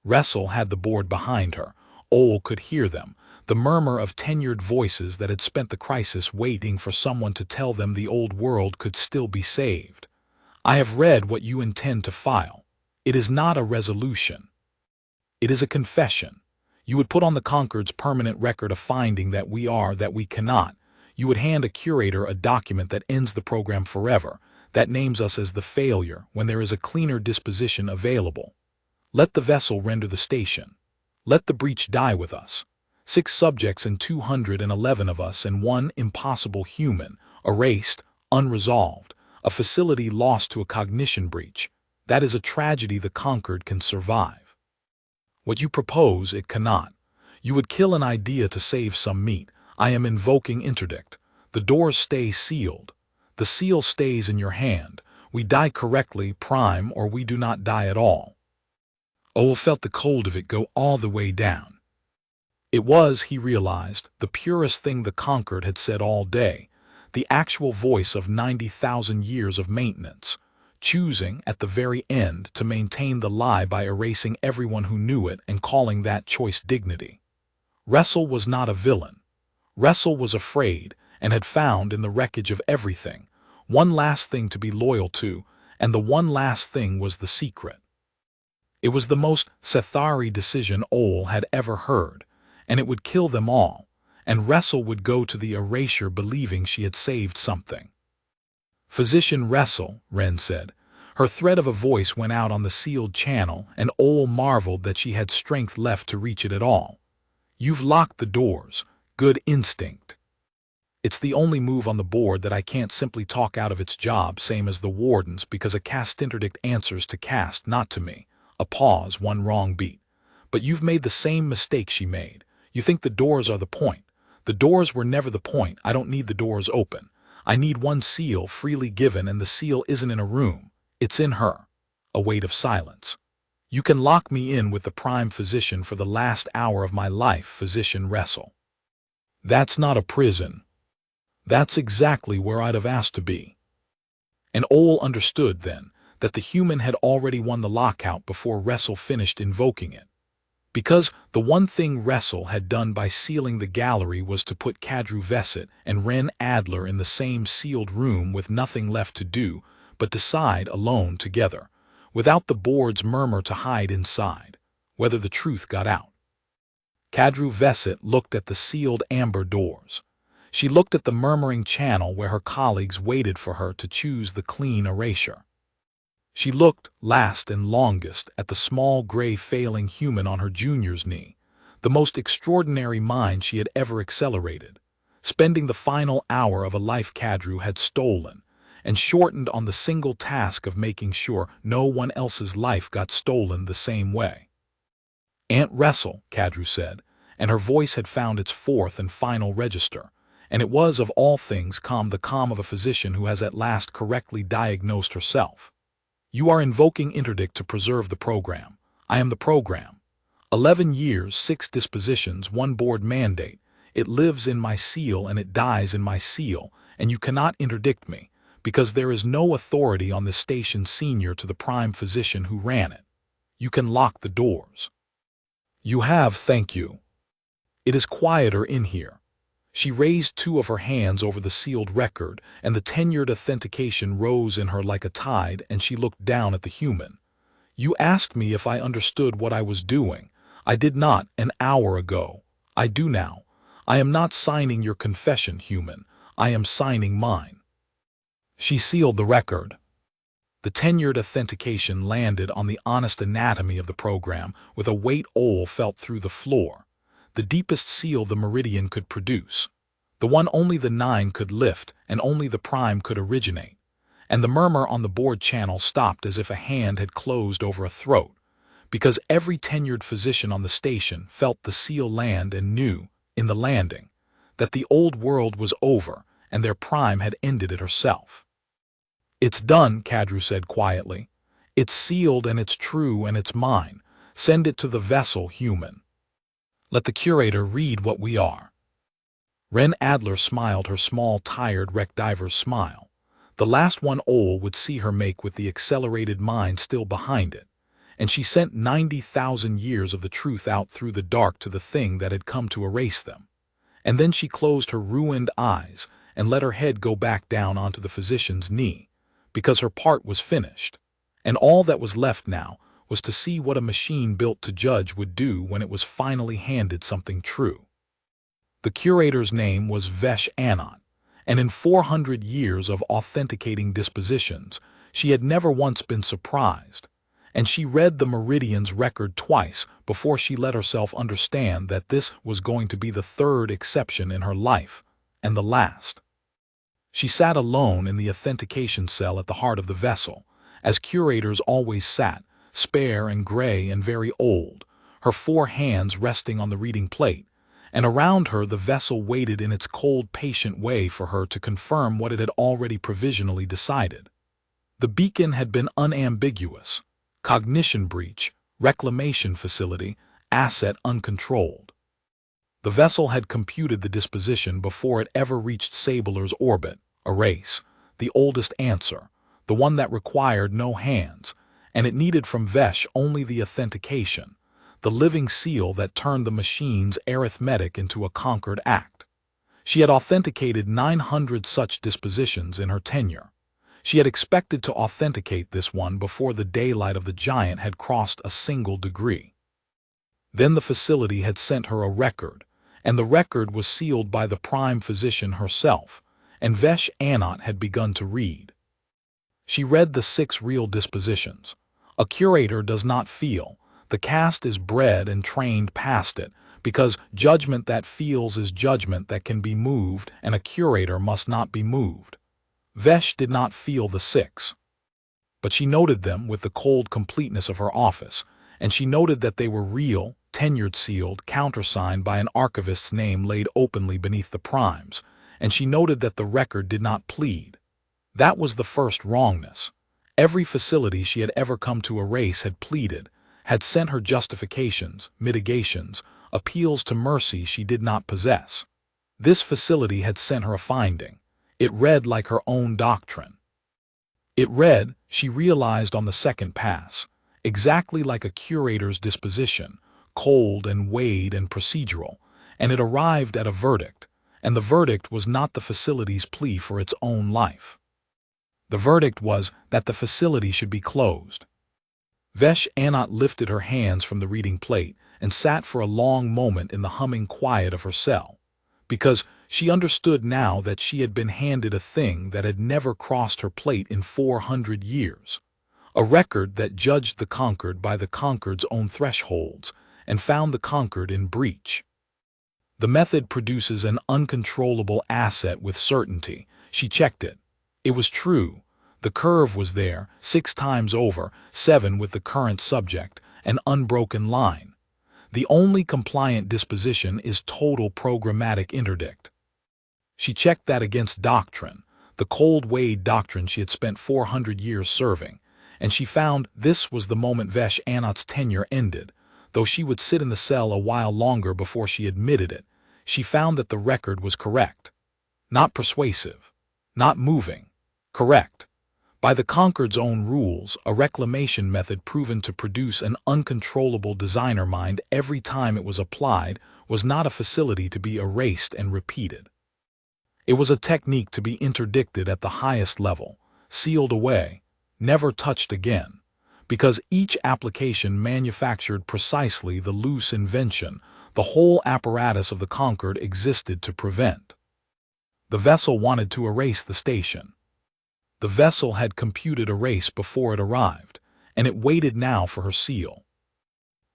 Wrestle had the board behind her. Ol could hear them, the murmur of tenured voices that had spent the crisis waiting for someone to tell them the old world could still be saved. "I have read what you intend to file. It is not a resolution. It is a confession. You would put on the Concord's permanent record a finding that we cannot. You would hand a curator a document that ends the program forever, that names us as the failure when there is a cleaner disposition available. Let the vessel render the station. Let the breach die with us. 6 subjects and 211 of us and one impossible human, erased, unresolved, a facility lost to a cognition breach. That is a tragedy the conquered can survive. What you propose it cannot. You would kill an idea to save some meat. I am invoking interdict. The doors stay sealed. The seal stays in your hand. We die correctly, Prime, or we do not die at all." Ol felt the cold of it go all the way down. It was, he realized, the purest thing the conquered had said all day, the actual voice of 90,000 years of maintenance, choosing, at the very end, to maintain the lie by erasing everyone who knew it and calling that choice dignity. Wrestle was not a villain. Wrestle was afraid, and had found in the wreckage of everything one last thing to be loyal to, and the one last thing was the secret. It was the most Sethari decision Ol had ever heard, and it would kill them all, and Wrestle would go to the erasure believing she had saved something. "Physician Wrestle," Wren said. Her thread of a voice went out on the sealed channel, and Ol marveled that she had strength left to reach it at all. "You've locked the doors. Good instinct. It's the only move on the board that I can't simply talk out of its job, same as the wardens, because a cast interdict answers to cast, not to me." A pause, one wrong beat. "But you've made the same mistake she made. You think the doors are the point. The doors were never the point. I don't need the doors open. I need one seal freely given, and the seal isn't in a room. It's in her." A weight of silence. "You can lock me in with the Prime Physician for the last hour of my life, Physician Wrestle. That's not a prison. That's exactly where I'd have asked to be." And Ol understood then that the human had already won the lockout before Wrestle finished invoking it. Because the one thing Wrestle had done by sealing the gallery was to put Kadru Vesset and Wren Adler in the same sealed room with nothing left to do but decide alone together, without the board's murmur to hide inside, whether the truth got out. Kadru Vesset looked at the sealed amber doors. She looked at the murmuring channel where her colleagues waited for her to choose the clean erasure. She looked, last and longest, at the small gray failing human on her junior's knee, the most extraordinary mind she had ever accelerated, spending the final hour of a life Kadru had stolen, and shortened on the single task of making sure no one else's life got stolen the same way. "Aunt Wrestle," Kadru said, and her voice had found its fourth and final register, and it was, of all things, the calm of a physician who has at last correctly diagnosed herself. "You are invoking interdict to preserve the program. I am the program. 11 years, 6 dispositions, 1 board mandate. It lives in my seal and it dies in my seal, and you cannot interdict me, because there is no authority on this station senior to the prime physician who ran it. You can lock the doors." "You have, thank you. It is quieter in here." She raised 2 of her hands over the sealed record, and the tenured authentication rose in her like a tide, and she looked down at the human. "You asked me if I understood what I was doing. I did not an hour ago. I do now. I am not signing your confession, human. I am signing mine." She sealed the record. The tenured authentication landed on the honest anatomy of the program with a weight Ole felt through the floor. The deepest seal the meridian could produce. The one only the 9 could lift and only the prime could originate. And the murmur on the board channel stopped as if a hand had closed over a throat, because every tenured physician on the station felt the seal land and knew, in the landing, that the old world was over and their prime had ended it herself. "It's done," Kadru said quietly. "It's sealed and it's true and it's mine. Send it to the vessel, human. Let the curator read what we are." Ren Adler smiled her small, tired wreck diver's smile. The last one Ole would see her make with the accelerated mind still behind it. And she sent 90,000 years of the truth out through the dark to the thing that had come to erase them. And then she closed her ruined eyes and let her head go back down onto the physician's knee, because her part was finished. And all that was left now was to see what a machine built to judge would do when it was finally handed something true. The curator's name was Vesh Anat, and in 400 years of authenticating dispositions, she had never once been surprised, and she read the Meridian's record twice before she let herself understand that this was going to be the 3rd exception in her life, and the last. She sat alone in the authentication cell at the heart of the vessel, as curators always sat, spare and gray and very old, her 4 hands resting on the reading plate, and around her the vessel waited in its cold, patient way for her to confirm what it had already provisionally decided. The beacon had been unambiguous: cognition breach, reclamation facility, asset uncontrolled. The vessel had computed the disposition before it ever reached Sabler's orbit: erase, the oldest answer, the one that required no hands, and it needed from Vesh only the authentication, the living seal that turned the machine's arithmetic into a conquered act. She had authenticated 900 such dispositions in her tenure. She had expected to authenticate this one before the daylight of the giant had crossed a single degree. Then the facility had sent her a record, and the record was sealed by the prime physician herself, and Vesh Anat had begun to read. She read the 6 real dispositions. A curator does not feel. The caste is bred and trained past it, because judgment that feels is judgment that can be moved, and a curator must not be moved. Vesh did not feel the 6. But she noted them with the cold completeness of her office, and she noted that they were real, tenured sealed, countersigned by an archivist's name laid openly beneath the primes, and she noted that the record did not plead. That was the first wrongness. Every facility she had ever come to erase had pleaded, had sent her justifications, mitigations, appeals to mercy she did not possess. This facility had sent her a finding. It read like her own doctrine. It read, she realized on the second pass, exactly like a curator's disposition, cold and weighed and procedural, and it arrived at a verdict, and the verdict was not the facility's plea for its own life. The verdict was that the facility should be closed. Vesh Anat lifted her hands from the reading plate and sat for a long moment in the humming quiet of her cell, because she understood now that she had been handed a thing that had never crossed her plate in 400 years, a record that judged the conquered by the conquered's own thresholds and found the conquered in breach. The method produces an uncontrollable asset with certainty. She checked it. It was true. The curve was there, 6 times over, 7 with the current subject, an unbroken line. The only compliant disposition is total programmatic interdict. She checked that against doctrine, the cold Wade doctrine she had spent 400 years serving, and she found this was the moment Vesh Anat's tenure ended. Though she would sit in the cell a while longer before she admitted it, she found that the record was correct. Not persuasive, not moving, correct. By the Concord's own rules, a reclamation method proven to produce an uncontrollable designer mind every time it was applied was not a facility to be erased and repeated. It was a technique to be interdicted at the highest level, sealed away, never touched again, because each application manufactured precisely the loose invention the whole apparatus of the Concorde existed to prevent. The vessel wanted to erase the station. The vessel had computed erase before it arrived, and it waited now for her seal.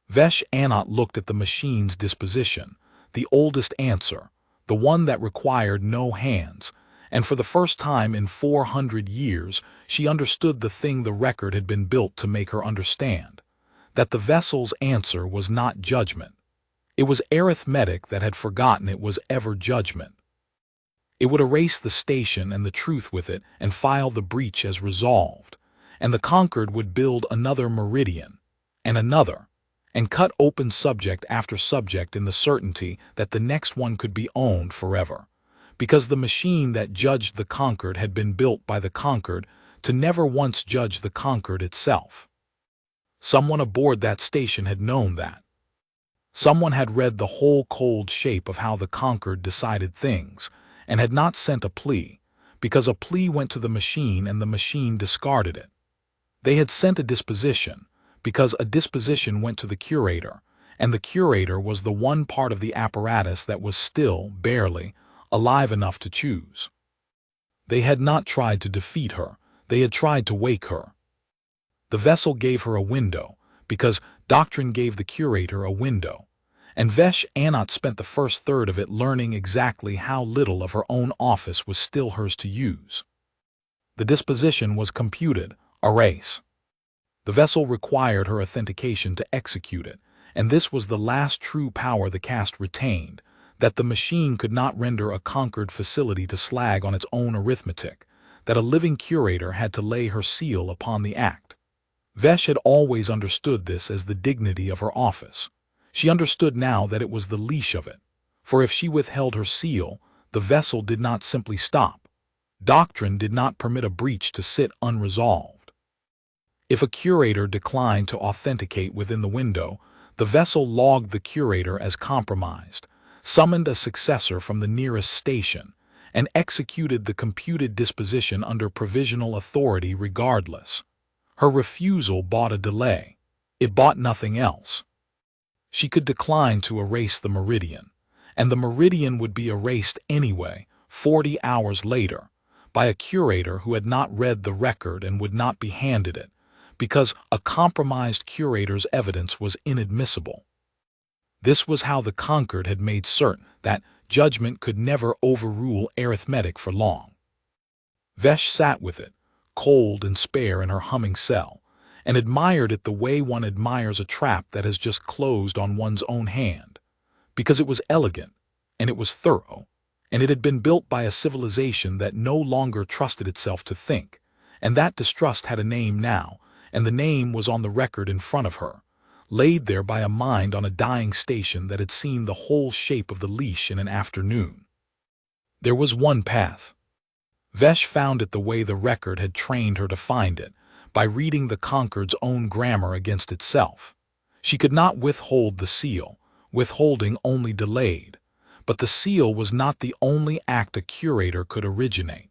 Vesh Anat looked at the machine's disposition, the oldest answer, the one that required no hands, and for the first time in 400 years she understood the thing the record had been built to make her understand, that the vessel's answer was not judgment. It was arithmetic that had forgotten it was ever judgment. It would erase the station and the truth with it and file the breach as resolved, and the Concorde would build another meridian, and cut open subject after subject in the certainty that the next one could be owned forever, because the machine that judged the Concorde had been built by the Concorde to never once judge the Concorde itself. Someone aboard that station had known that. Someone had read the whole cold shape of how the Concorde decided things, and had not sent a plea, because a plea went to the machine and the machine discarded it. They had sent a disposition, because a disposition went to the curator, and the curator was the one part of the apparatus that was still, barely, alive enough to choose. They had not tried to defeat her, they had tried to wake her. The vessel gave her a window, because doctrine gave the curator a window, and Vesh Anat spent the first third of it learning exactly how little of her own office was still hers to use. The disposition was computed, erase. The vessel required her authentication to execute it, and this was the last true power the caste retained, that the machine could not render a Concorde facility to slag on its own arithmetic, that a living curator had to lay her seal upon the act. Vesh had always understood this as the dignity of her office. She understood now that it was the leash of it, for if she withheld her seal, the vessel did not simply stop. Doctrine did not permit a breach to sit unresolved. If a curator declined to authenticate within the window, the vessel logged the curator as compromised, summoned a successor from the nearest station, and executed the computed disposition under provisional authority regardless. Her refusal bought a delay. It bought nothing else. She could decline to erase the meridian, and the meridian would be erased anyway, 40 hours later, by a curator who had not read the record and would not be handed it, because a compromised curator's evidence was inadmissible. This was how the Concorde had made certain that judgment could never overrule arithmetic for long. Vesh sat with it, cold and spare in her humming cell, and admired it the way one admires a trap that has just closed on one's own hand, because it was elegant, and it was thorough, and it had been built by a civilization that no longer trusted itself to think, and that distrust had a name now, and the name was on the record in front of her, laid there by a mind on a dying station that had seen the whole shape of the leash in an afternoon. There was one path. Vesh found it the way the record had trained her to find it, by reading the Concorde's own grammar against itself. She could not withhold the seal, withholding only delayed, but the seal was not the only act a curator could originate.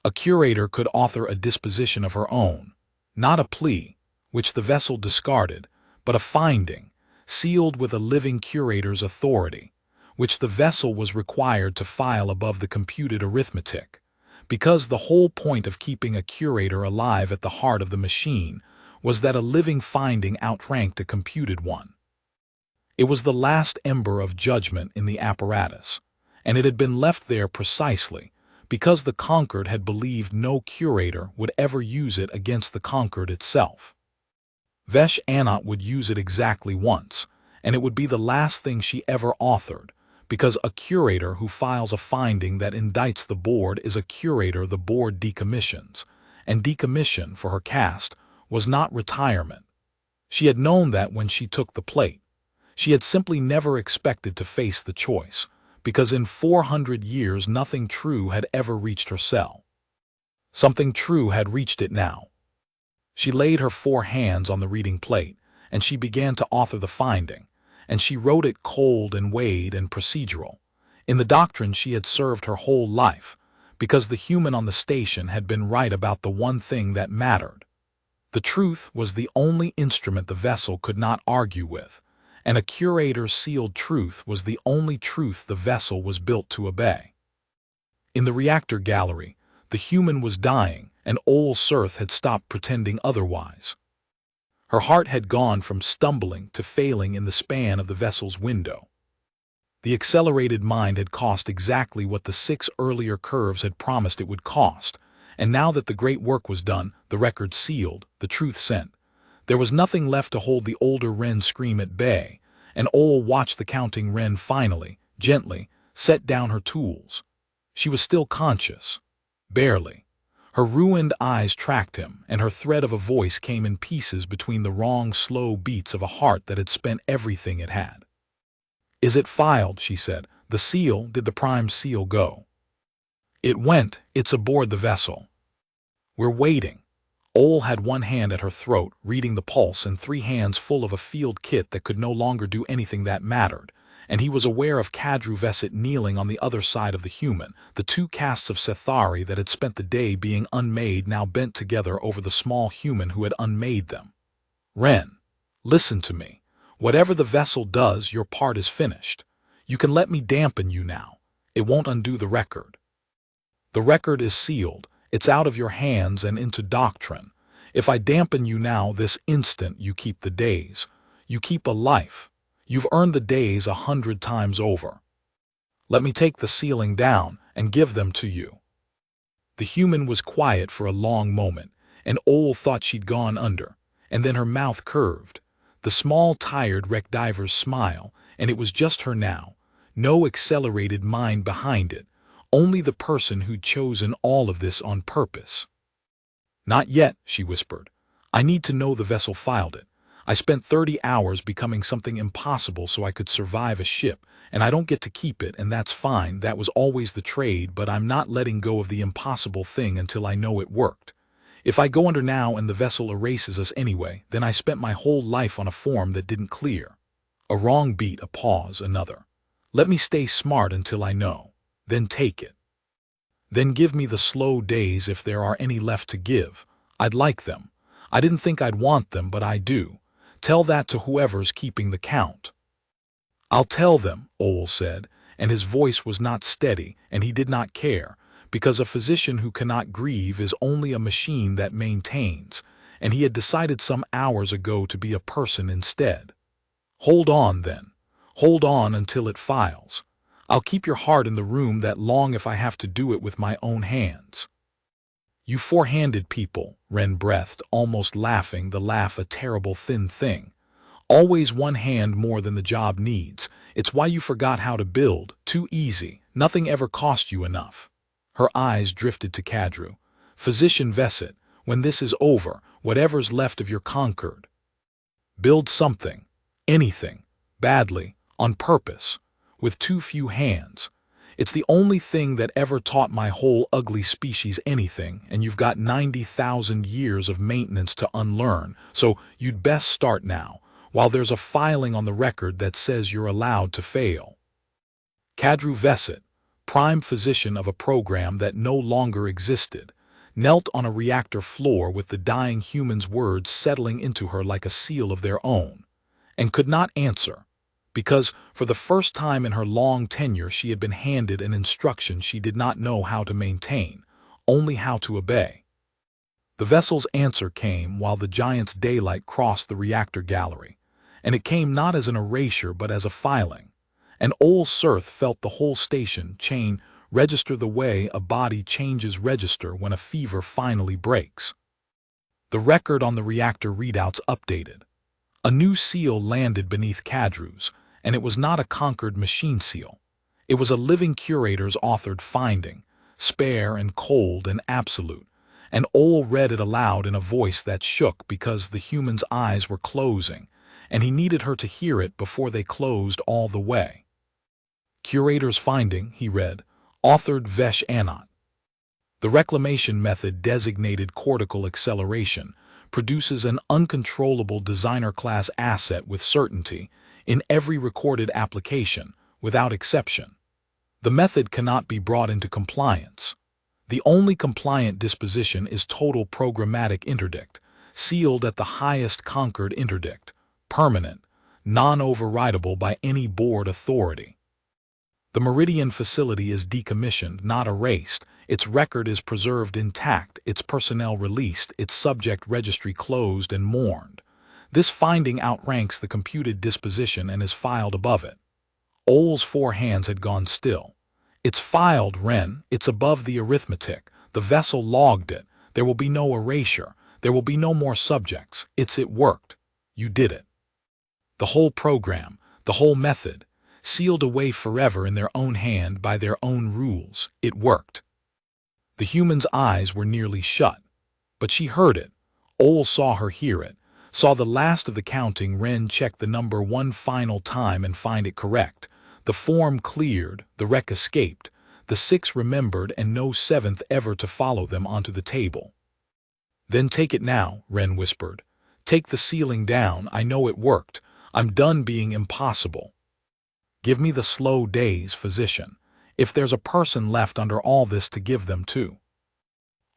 A curator could author a disposition of her own, not a plea, which the vessel discarded, but a finding, sealed with a living curator's authority, which the vessel was required to file above the computed arithmetic, because the whole point of keeping a curator alive at the heart of the machine was that a living finding outranked a computed one. It was the last ember of judgment in the apparatus, and it had been left there precisely because the Concorde had believed no curator would ever use it against the Concorde itself. Vesh Anat would use it exactly once, and it would be the last thing she ever authored, because a curator who files a finding that indicts the board is a curator the board decommissions, and decommission for her cast was not retirement. She had known that when she took the plate. She had simply never expected to face the choice, because in 400 years nothing true had ever reached her cell. Something true had reached it now. She laid her 4 hands on the reading plate, and she began to author the finding, and she wrote it cold and weighed and procedural. In the doctrine she had served her whole life, because the human on the station had been right about the one thing that mattered. The truth was the only instrument the vessel could not argue with, and a curator's sealed truth was the only truth the vessel was built to obey. In the reactor gallery, the human was dying, and Old Sirth had stopped pretending otherwise. Her heart had gone from stumbling to failing in the span of the vessel's window. The accelerated mind had cost exactly what the 6 earlier curves had promised it would cost, and now that the great work was done, the record sealed, the truth sent, there was nothing left to hold the older Wren scream at bay, and Ole watched the counting Wren finally, gently, set down her tools. She was still conscious. Barely. Her ruined eyes tracked him, and her thread of a voice came in pieces between the wrong, slow beats of a heart that had spent everything it had. "Is it filed?" she said. "The seal, did the prime seal go?" "It went. It's aboard the vessel." "We're waiting." Ole had 1 hand at her throat, reading the pulse, and 3 hands full of a field kit that could no longer do anything that mattered, and he was aware of Kadru Veset kneeling on the other side of the human, the 2 casts of Sethari that had spent the day being unmade now bent together over the small human who had unmade them. "Wren, listen to me. Whatever the vessel does, your part is finished. You can let me dampen you now. It won't undo the record. The record is sealed. It's out of your hands and into doctrine. If I dampen you now, this instant, you keep the days. You keep a life. You've earned the days 100 times over. Let me take the ceiling down and give them to you." The human was quiet for a long moment, and Ole thought she'd gone under, and then her mouth curved. The small, tired wreck diver's smile, and it was just her now. No accelerated mind behind it. Only the person who'd chosen all of this on purpose. "Not yet," she whispered. "I need to know the vessel filed it. I spent 30 hours becoming something impossible so I could survive a ship, and I don't get to keep it, and that's fine. That was always the trade, but I'm not letting go of the impossible thing until I know it worked. If I go under now and the vessel erases us anyway, then I spent my whole life on a form that didn't clear." A wrong beat, a pause, another. "Let me stay smart until I know. Then take it. Then give me the slow days if there are any left to give. I'd like them. I didn't think I'd want them, but I do. Tell that to whoever's keeping the count." "I'll tell them," Ole said, and his voice was not steady, and he did not care, because a physician who cannot grieve is only a machine that maintains, and he had decided some hours ago to be a person instead. "Hold on, then. Hold on until it files. I'll keep your heart in the room that long if I have to do it with my own hands." "You 4-handed people," Wren breathed, almost laughing, the laugh a terrible thin thing. "Always 1 hand more than the job needs. It's why you forgot how to build. Too easy. Nothing ever cost you enough." Her eyes drifted to Kadru. "Physician Veset, when this is over, whatever's left of your conquered. Build something. Anything. Badly. On purpose. With too few hands. It's the only thing that ever taught my whole ugly species anything, and you've got 90,000 years of maintenance to unlearn, so you'd best start now, while there's a filing on the record that says you're allowed to fail." Kadru Veset, prime physician of a program that no longer existed, knelt on a reactor floor with the dying human's words settling into her like a seal of their own, and could not answer. Because, for the first time in her long tenure, she had been handed an instruction she did not know how to maintain, only how to obey. The vessel's answer came while the giant's daylight crossed the reactor gallery, and it came not as an erasure but as a filing. And Old Sirth felt the whole station chain register the way a body changes register when a fever finally breaks. The record on the reactor readouts updated. A new seal landed beneath Kadru's, and it was not a conquered machine seal. It was a living curator's authored finding, spare and cold and absolute, and Ole read it aloud in a voice that shook because the human's eyes were closing, and he needed her to hear it before they closed all the way. Curator's finding, he read, authored Vesh Anat. The reclamation method designated cortical acceleration produces an uncontrollable designer-class asset with certainty in every recorded application, without exception. The method cannot be brought into compliance. The only compliant disposition is total programmatic interdict, sealed at the highest conquered interdict, permanent, non-overridable by any board authority. The Meridian facility is decommissioned, not erased. Its record is preserved intact, its personnel released, its subject registry closed and mourned. This finding outranks the computed disposition and is filed above it. Ole's 4 hands had gone still. It's filed, Wren. It's above the arithmetic. The vessel logged it. There will be no erasure. There will be no more subjects. It worked. You did it. The whole program, the whole method, sealed away forever in their own hand by their own rules. It worked. The human's eyes were nearly shut, but she heard it. Ole saw her hear it, saw the last of the counting. Wren checked the number one final time and find it correct. The form cleared, the wreck escaped, the 6 remembered, and no 7th ever to follow them onto the table. Then take it now, Wren whispered. Take the sealing down. I know it worked. I'm done being impossible. Give me the slow days, physician. If there's a person left under all this to give them to.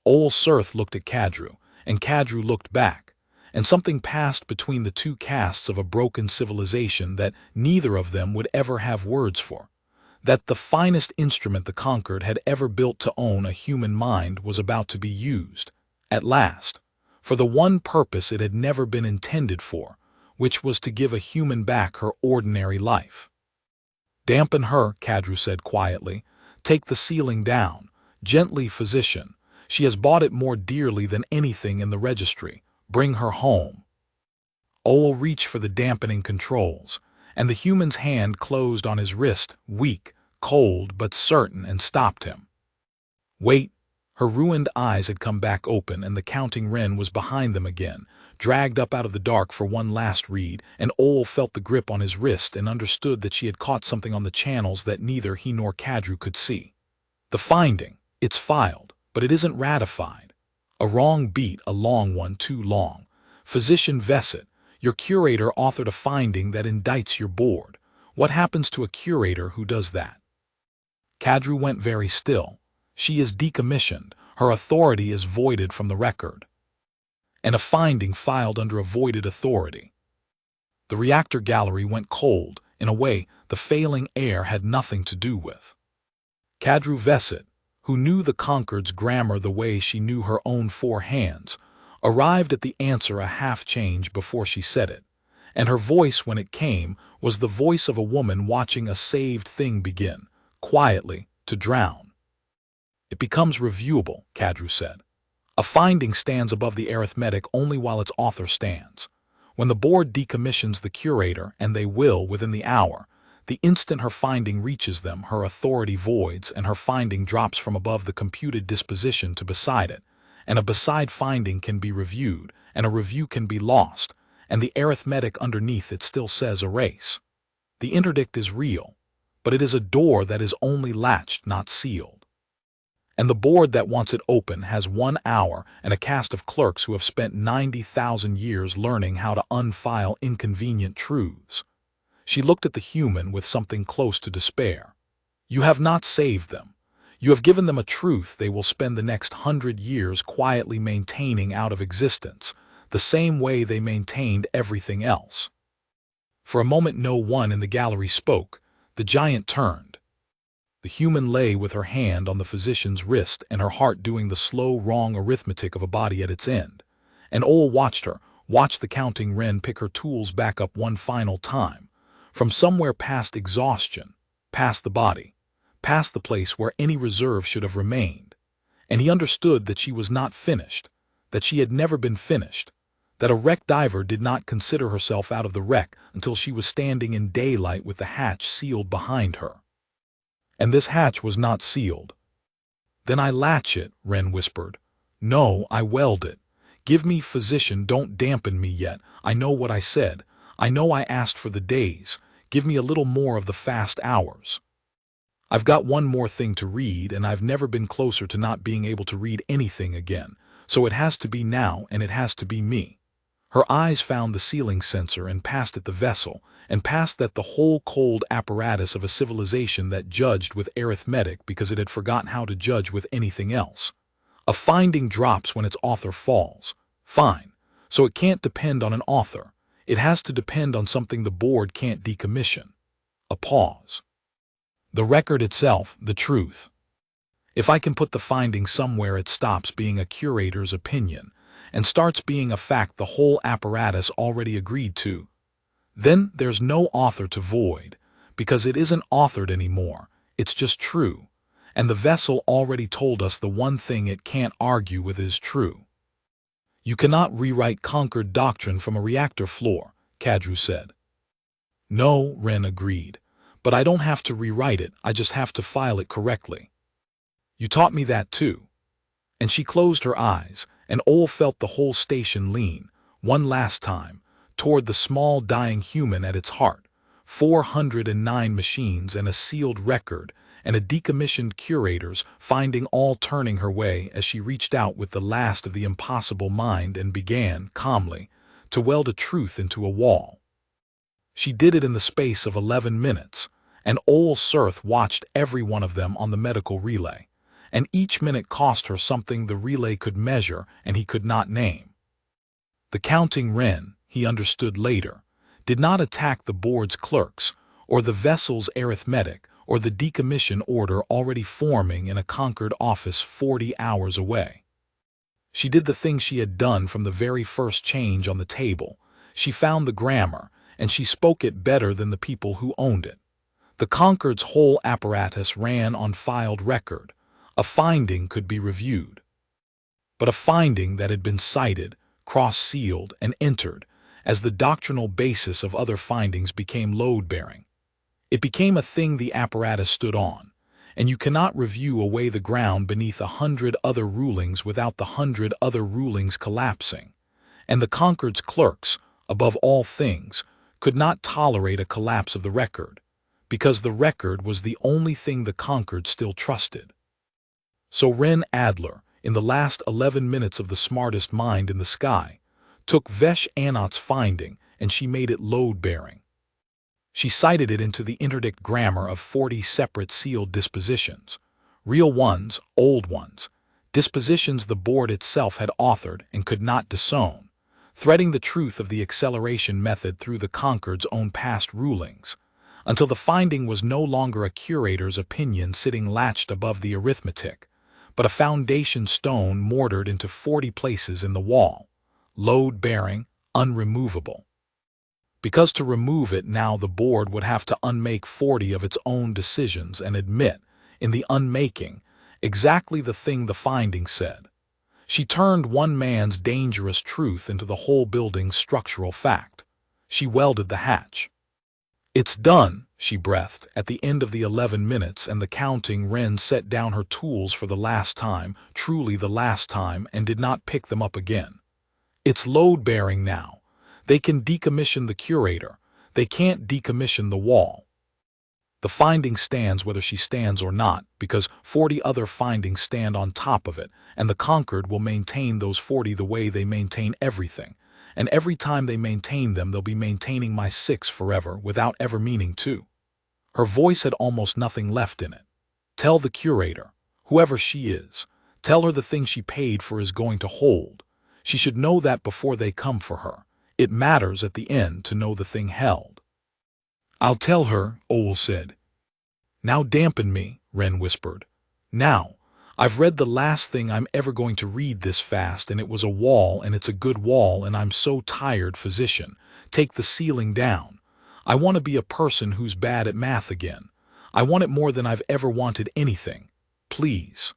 Ole Sirth looked at Kadru, and Kadru looked back, and something passed between the two castes of a broken civilization that neither of them would ever have words for. That the finest instrument the conquered had ever built to own a human mind was about to be used, at last, for the one purpose it had never been intended for, which was to give a human back her ordinary life. Dampen her, Kadru said quietly. Take the sealing down. Gently, physician. She has bought it more dearly than anything in the registry. Bring her home. Ole reached for the dampening controls, and the human's hand closed on his wrist, weak, cold, but certain, and stopped him. Wait. Her ruined eyes had come back open, and the counting Wren was behind them again, dragged up out of the dark for one last read, and Ole felt the grip on his wrist and understood that she had caught something on the channels that neither he nor Kadru could see. The finding, it's filed, but it isn't ratified. A wrong beat, a long one, too long. Physician Vesset, your curator authored a finding that indicts your board. What happens to a curator who does that? Kadru went very still. She is decommissioned. Her authority is voided from the record. And a finding filed under a voided authority. The reactor gallery went cold, in a way the failing air had nothing to do with. Kadru Vesset, who knew the Concord's grammar the way she knew her own 4 hands, arrived at the answer a half-change before she said it, and her voice when it came was the voice of a woman watching a saved thing begin, quietly, to drown. It becomes reviewable, Kadru said. A finding stands above the arithmetic only while its author stands. When the board decommissions the curator, and they will within the hour, the instant her finding reaches them, her authority voids, and her finding drops from above the computed disposition to beside it, and a beside finding can be reviewed, and a review can be lost, and the arithmetic underneath it still says erase. The interdict is real, but it is a door that is only latched, not sealed. And the board that wants it open has 1 hour and a cast of clerks who have spent 90,000 years learning how to unfile inconvenient truths. She looked at the human with something close to despair. You have not saved them. You have given them a truth they will spend the next 100 years quietly maintaining out of existence, the same way they maintained everything else. For a moment no one in the gallery spoke. The giant turned. The human lay with her hand on the physician's wrist and her heart doing the slow, wrong arithmetic of a body at its end. And Ole watched her, watched the counting Wren pick her tools back up one final time, from somewhere past exhaustion, past the body, past the place where any reserve should have remained. And he understood that she was not finished, that she had never been finished, that a wreck diver did not consider herself out of the wreck until she was standing in daylight with the hatch sealed behind her. And this hatch was not sealed. "Then I latch it," Wren whispered. "No, I weld it. Give me, physician, don't dampen me yet. I know what I said. I know I asked for the days. Give me a little more of the fast hours. I've got one more thing to read, and I've never been closer to not being able to read anything again. So it has to be now, and it has to be me." Her eyes found the ceiling sensor and past it the vessel, and past that the whole cold apparatus of a civilization that judged with arithmetic because it had forgotten how to judge with anything else. A finding drops when its author falls. Fine. So it can't depend on an author. It has to depend on something the board can't decommission. A pause. The record itself, the truth. If I can put the finding somewhere, it stops being a curator's opinion and starts being a fact the whole apparatus already agreed to. Then there's no author to void, because it isn't authored anymore, it's just true, and the vessel already told us the one thing it can't argue with is true. "You cannot rewrite conquered doctrine from a reactor floor," Kadru said. "No," Wren agreed, "but I don't have to rewrite it, I just have to file it correctly. You taught me that too." And she closed her eyes, and Ole felt the whole station lean, one last time, toward the small dying human at its heart. 409 machines and a sealed record, and a decommissioned curator's finding all turning her way as she reached out with the last of the impossible mind and began, calmly, to weld a truth into a wall. She did it in the space of 11 minutes, and Ole Surth watched every one of them on the medical relay, and each minute cost her something the relay could measure and he could not name. The counting Wren, he understood later, did not attack the board's clerks, or the vessel's arithmetic, or the decommission order already forming in a conquered office 40 hours away. She did the thing she had done from the very first change on the table. She found the grammar, and she spoke it better than the people who owned it. The Concord's whole apparatus ran on filed record. A finding could be reviewed. But a finding that had been cited, cross-sealed, and entered, as the doctrinal basis of other findings became load-bearing. It became a thing the apparatus stood on, and you cannot review away the ground beneath 100 other rulings without the 100 other rulings collapsing. And the Concord's clerks, above all things, could not tolerate a collapse of the record, because the record was the only thing the Concord still trusted. So Wren Adler, in the last 11 minutes of the smartest mind in the sky, took Vesh Anot's finding and she made it load-bearing. She cited it into the interdict grammar of 40 separate sealed dispositions, real ones, old ones, dispositions the board itself had authored and could not disown, threading the truth of the acceleration method through the Concord's own past rulings, until the finding was no longer a curator's opinion sitting latched above the arithmetic, but a foundation stone mortared into 40 places in the wall, load-bearing, unremovable. Because to remove it now the board would have to unmake 40 of its own decisions and admit, in the unmaking, exactly the thing the finding said. She turned one man's dangerous truth into the whole building's structural fact. She welded the hatch. "It's done," she breathed, at the end of the 11 minutes, and the counting Wren set down her tools for the last time, truly the last time, and did not pick them up again. "It's load-bearing now. They can decommission the curator. They can't decommission the wall. The finding stands whether she stands or not, because 40 other findings stand on top of it, and the Concord will maintain those 40 the way they maintain everything. And every time they maintain them, they'll be maintaining my 6 forever without ever meaning to." Her voice had almost nothing left in it. "Tell the curator, whoever she is, tell her the thing she paid for is going to hold. She should know that before they come for her. It matters at the end to know the thing held." "I'll tell her," Ole said. "Now dampen me," Wren whispered. "Now. I've read the last thing I'm ever going to read this fast, and it was a wall, and it's a good wall, and I'm so tired, physician. Take the ceiling down. I want to be a person who's bad at math again. I want it more than I've ever wanted anything. Please."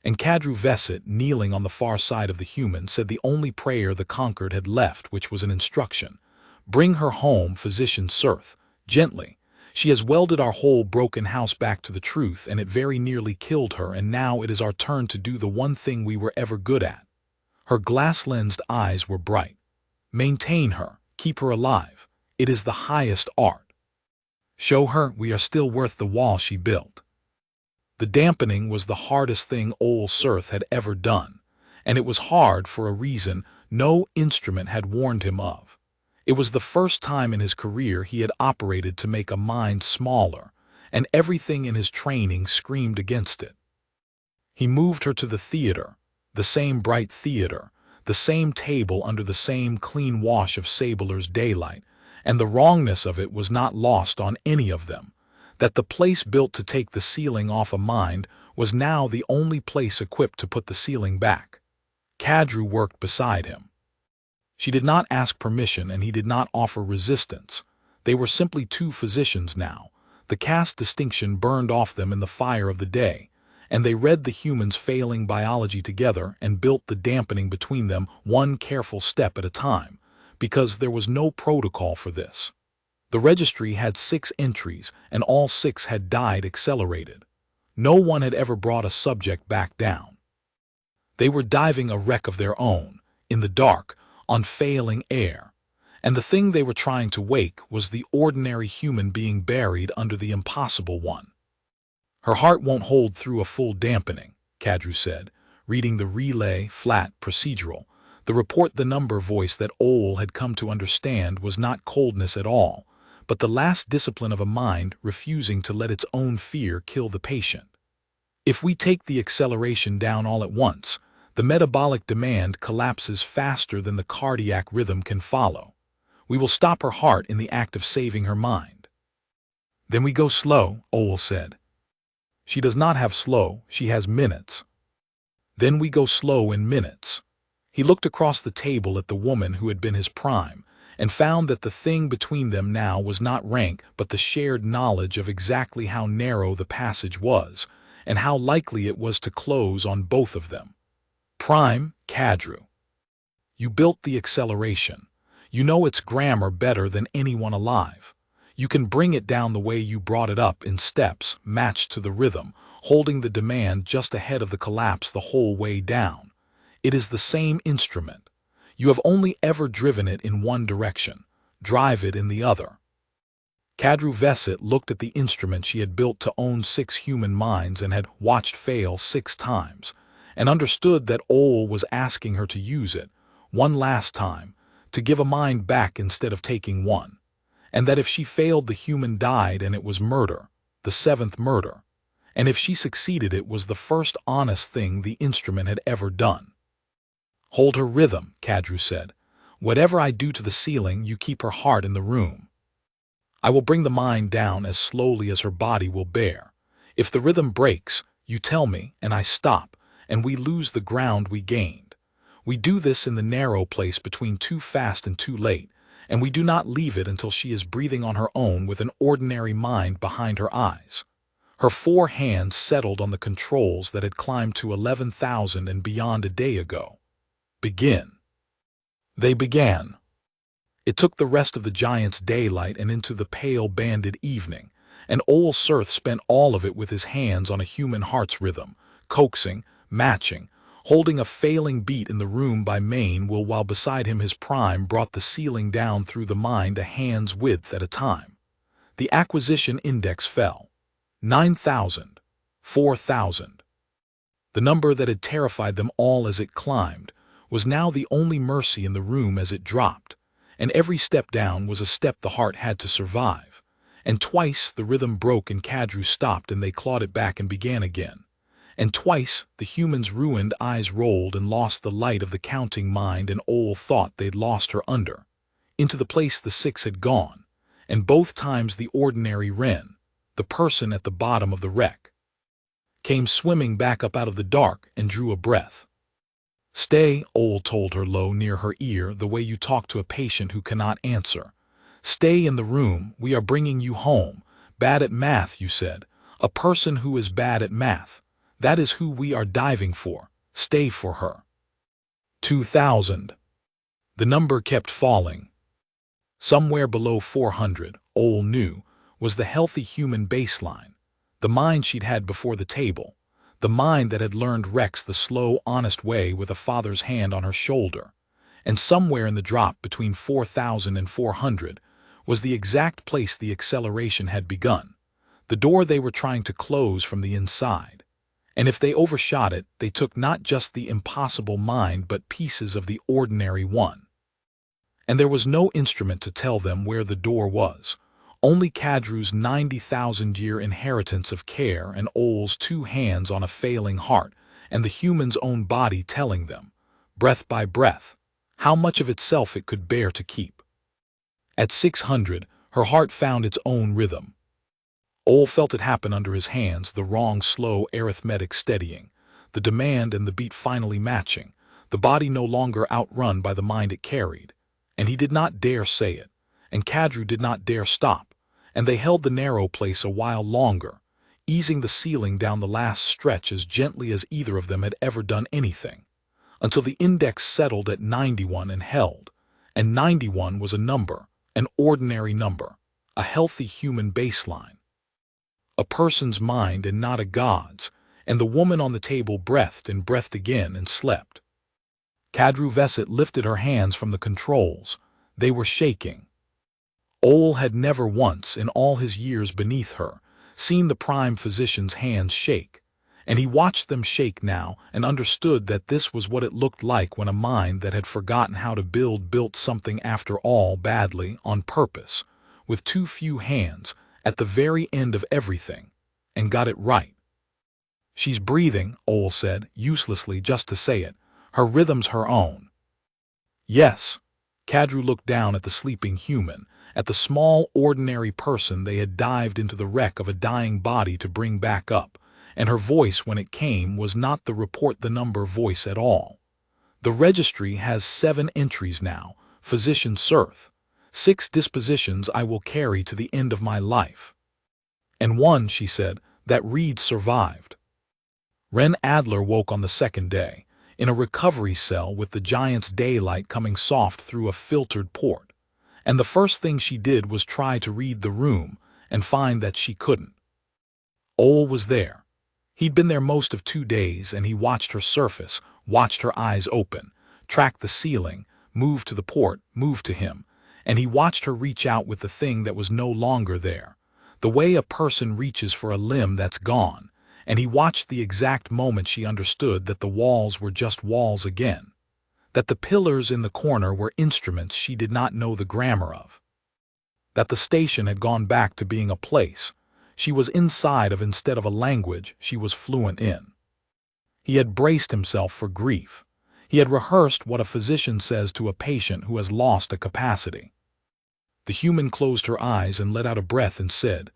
And Kadru Veset, kneeling on the far side of the human, said the only prayer the conquered had left, which was an instruction. Bring her home, physician Sirth, gently. She has welded our whole broken house back to the truth, and it very nearly killed her, and now it is our turn to do the one thing we were ever good at. Her glass-lensed eyes were bright. Maintain her, keep her alive. It is the highest art. Show her we are still worth the wall she built. The dampening was the hardest thing Ol Sirth had ever done, and it was hard for a reason no instrument had warned him of. It was the first time in his career he had operated to make a mind smaller, and everything in his training screamed against it. He moved her to the theater, the same bright theater, the same table under the same clean wash of Sabler's daylight, and the wrongness of it was not lost on any of them, that the place built to take the ceiling off a mind was now the only place equipped to put the ceiling back. Kadru worked beside him. She did not ask permission, and he did not offer resistance. They were simply two physicians now. The caste distinction burned off them in the fire of the day, and they read the humans' failing biology together and built the dampening between them one careful step at a time, because there was no protocol for this. The registry had 6 entries, and all 6 had died accelerated. No one had ever brought a subject back down. They were diving a wreck of their own, in the dark, on failing air, and the thing they were trying to wake was the ordinary human being buried under the impossible one. Her heart won't hold through a full dampening, Kadru said, reading the relay, flat, procedural. The report, the number voice that Ol had come to understand was not coldness at all, but the last discipline of a mind refusing to let its own fear kill the patient. If we take the acceleration down all at once, the metabolic demand collapses faster than the cardiac rhythm can follow. We will stop her heart in the act of saving her mind. Then we go slow, Ol said. She does not have slow, she has minutes. Then we go slow in minutes. He looked across the table at the woman who had been his prime, and found that the thing between them now was not rank but the shared knowledge of exactly how narrow the passage was, and how likely it was to close on both of them. Prime, Kadru. You built the acceleration. You know its grammar better than anyone alive. You can bring it down the way you brought it up in steps, matched to the rhythm, holding the demand just ahead of the collapse the whole way down. It is the same instrument. You have only ever driven it in one direction. Drive it in the other. Kadru Veset looked at the instrument she had built to own 6 human minds and had watched fail 6 times, and understood that Ol was asking her to use it, one last time, to give a mind back instead of taking one, and that if she failed the human died and it was murder, the 7th murder, and if she succeeded it was the first honest thing the instrument had ever done. Hold her rhythm, Kadru said. Whatever I do to the ceiling, you keep her heart in the room. I will bring the mind down as slowly as her body will bear. If the rhythm breaks, you tell me, and I stop, and we lose the ground we gained. We do this in the narrow place between too fast and too late, and we do not leave it until she is breathing on her own with an ordinary mind behind her eyes. Her 4 hands settled on the controls that had climbed to 11,000 and beyond a day ago. Begin. They began. It took the rest of the giant's daylight and into the pale banded evening, and Ol Sirth spent all of it with his hands on a human heart's rhythm, coaxing, matching, holding a failing beat in the room by main while beside him his prime brought the ceiling down through the mind a hand's width at a time. The acquisition index fell. 9,000. 4,000. The number that had terrified them all as it climbed was now the only mercy in the room as it dropped, and every step down was a step the heart had to survive, and twice the rhythm broke and Kadru stopped and they clawed it back and began again, and twice the human's ruined eyes rolled and lost the light of the counting mind and Ol thought they'd lost her under, into the place the 6 had gone, and both times the ordinary Wren, the person at the bottom of the wreck, came swimming back up out of the dark and drew a breath. Stay, Ol told her low near her ear the way you talk to a patient who cannot answer. Stay in the room, we are bringing you home. Bad at math, you said. A person who is bad at math. That is who we are diving for. Stay for her. 2,000. The number kept falling. Somewhere below 400, Ole knew, was the healthy human baseline, the mind she'd had before the table, the mind that had learned Rex the slow, honest way with a father's hand on her shoulder. And somewhere in the drop between 4,000 and 400 was the exact place the acceleration had begun, the door they were trying to close from the inside. And if they overshot it, they took not just the impossible mind but pieces of the ordinary one. And there was no instrument to tell them where the door was, only Kadru's 90,000-year inheritance of care and Ole's 2 hands on a failing heart, and the human's own body telling them, breath by breath, how much of itself it could bear to keep. At 600, her heart found its own rhythm. Ole felt it happen under his hands, the wrong, slow arithmetic steadying, the demand and the beat finally matching, the body no longer outrun by the mind it carried. And he did not dare say it, and Kadru did not dare stop, and they held the narrow place a while longer, easing the ceiling down the last stretch as gently as either of them had ever done anything, until the index settled at 91 and held, and 91 was a number, an ordinary number, a healthy human baseline. A person's mind and not a god's, and the woman on the table breathed and breathed again and slept. Kadru Veset lifted her hands from the controls. They were shaking. Ole had never once, in all his years beneath her, seen the prime physician's hands shake, and he watched them shake now and understood that this was what it looked like when a mind that had forgotten how to built something after all badly, on purpose, with too few hands, at the very end of everything, and got it right. "She's breathing," Ole said, uselessly just to say it. "Her rhythm's her own." Yes. Kadru looked down at the sleeping human, at the small, ordinary person they had dived into the wreck of a dying body to bring back up, and her voice when it came was not the report the number voice at all. "The registry has 7 entries now, Physician Cirth, 6 dispositions I will carry to the end of my life. And one," she said, "that Reed survived." Ren Adler woke on the 2nd day, in a recovery cell with the giant's daylight coming soft through a filtered port, and the first thing she did was try to read the room and find that she couldn't. Ole was there. He'd been there most of 2 days, and he watched her surface, watched her eyes open, track the ceiling, move to the port, move to him, and he watched her reach out with the thing that was no longer there, the way a person reaches for a limb that's gone, and he watched the exact moment she understood that the walls were just walls again, that the pillars in the corner were instruments she did not know the grammar of, that the station had gone back to being a place she was inside of instead of a language she was fluent in. He had braced himself for grief. He had rehearsed what a physician says to a patient who has lost a capacity. The human closed her eyes and let out a breath and said,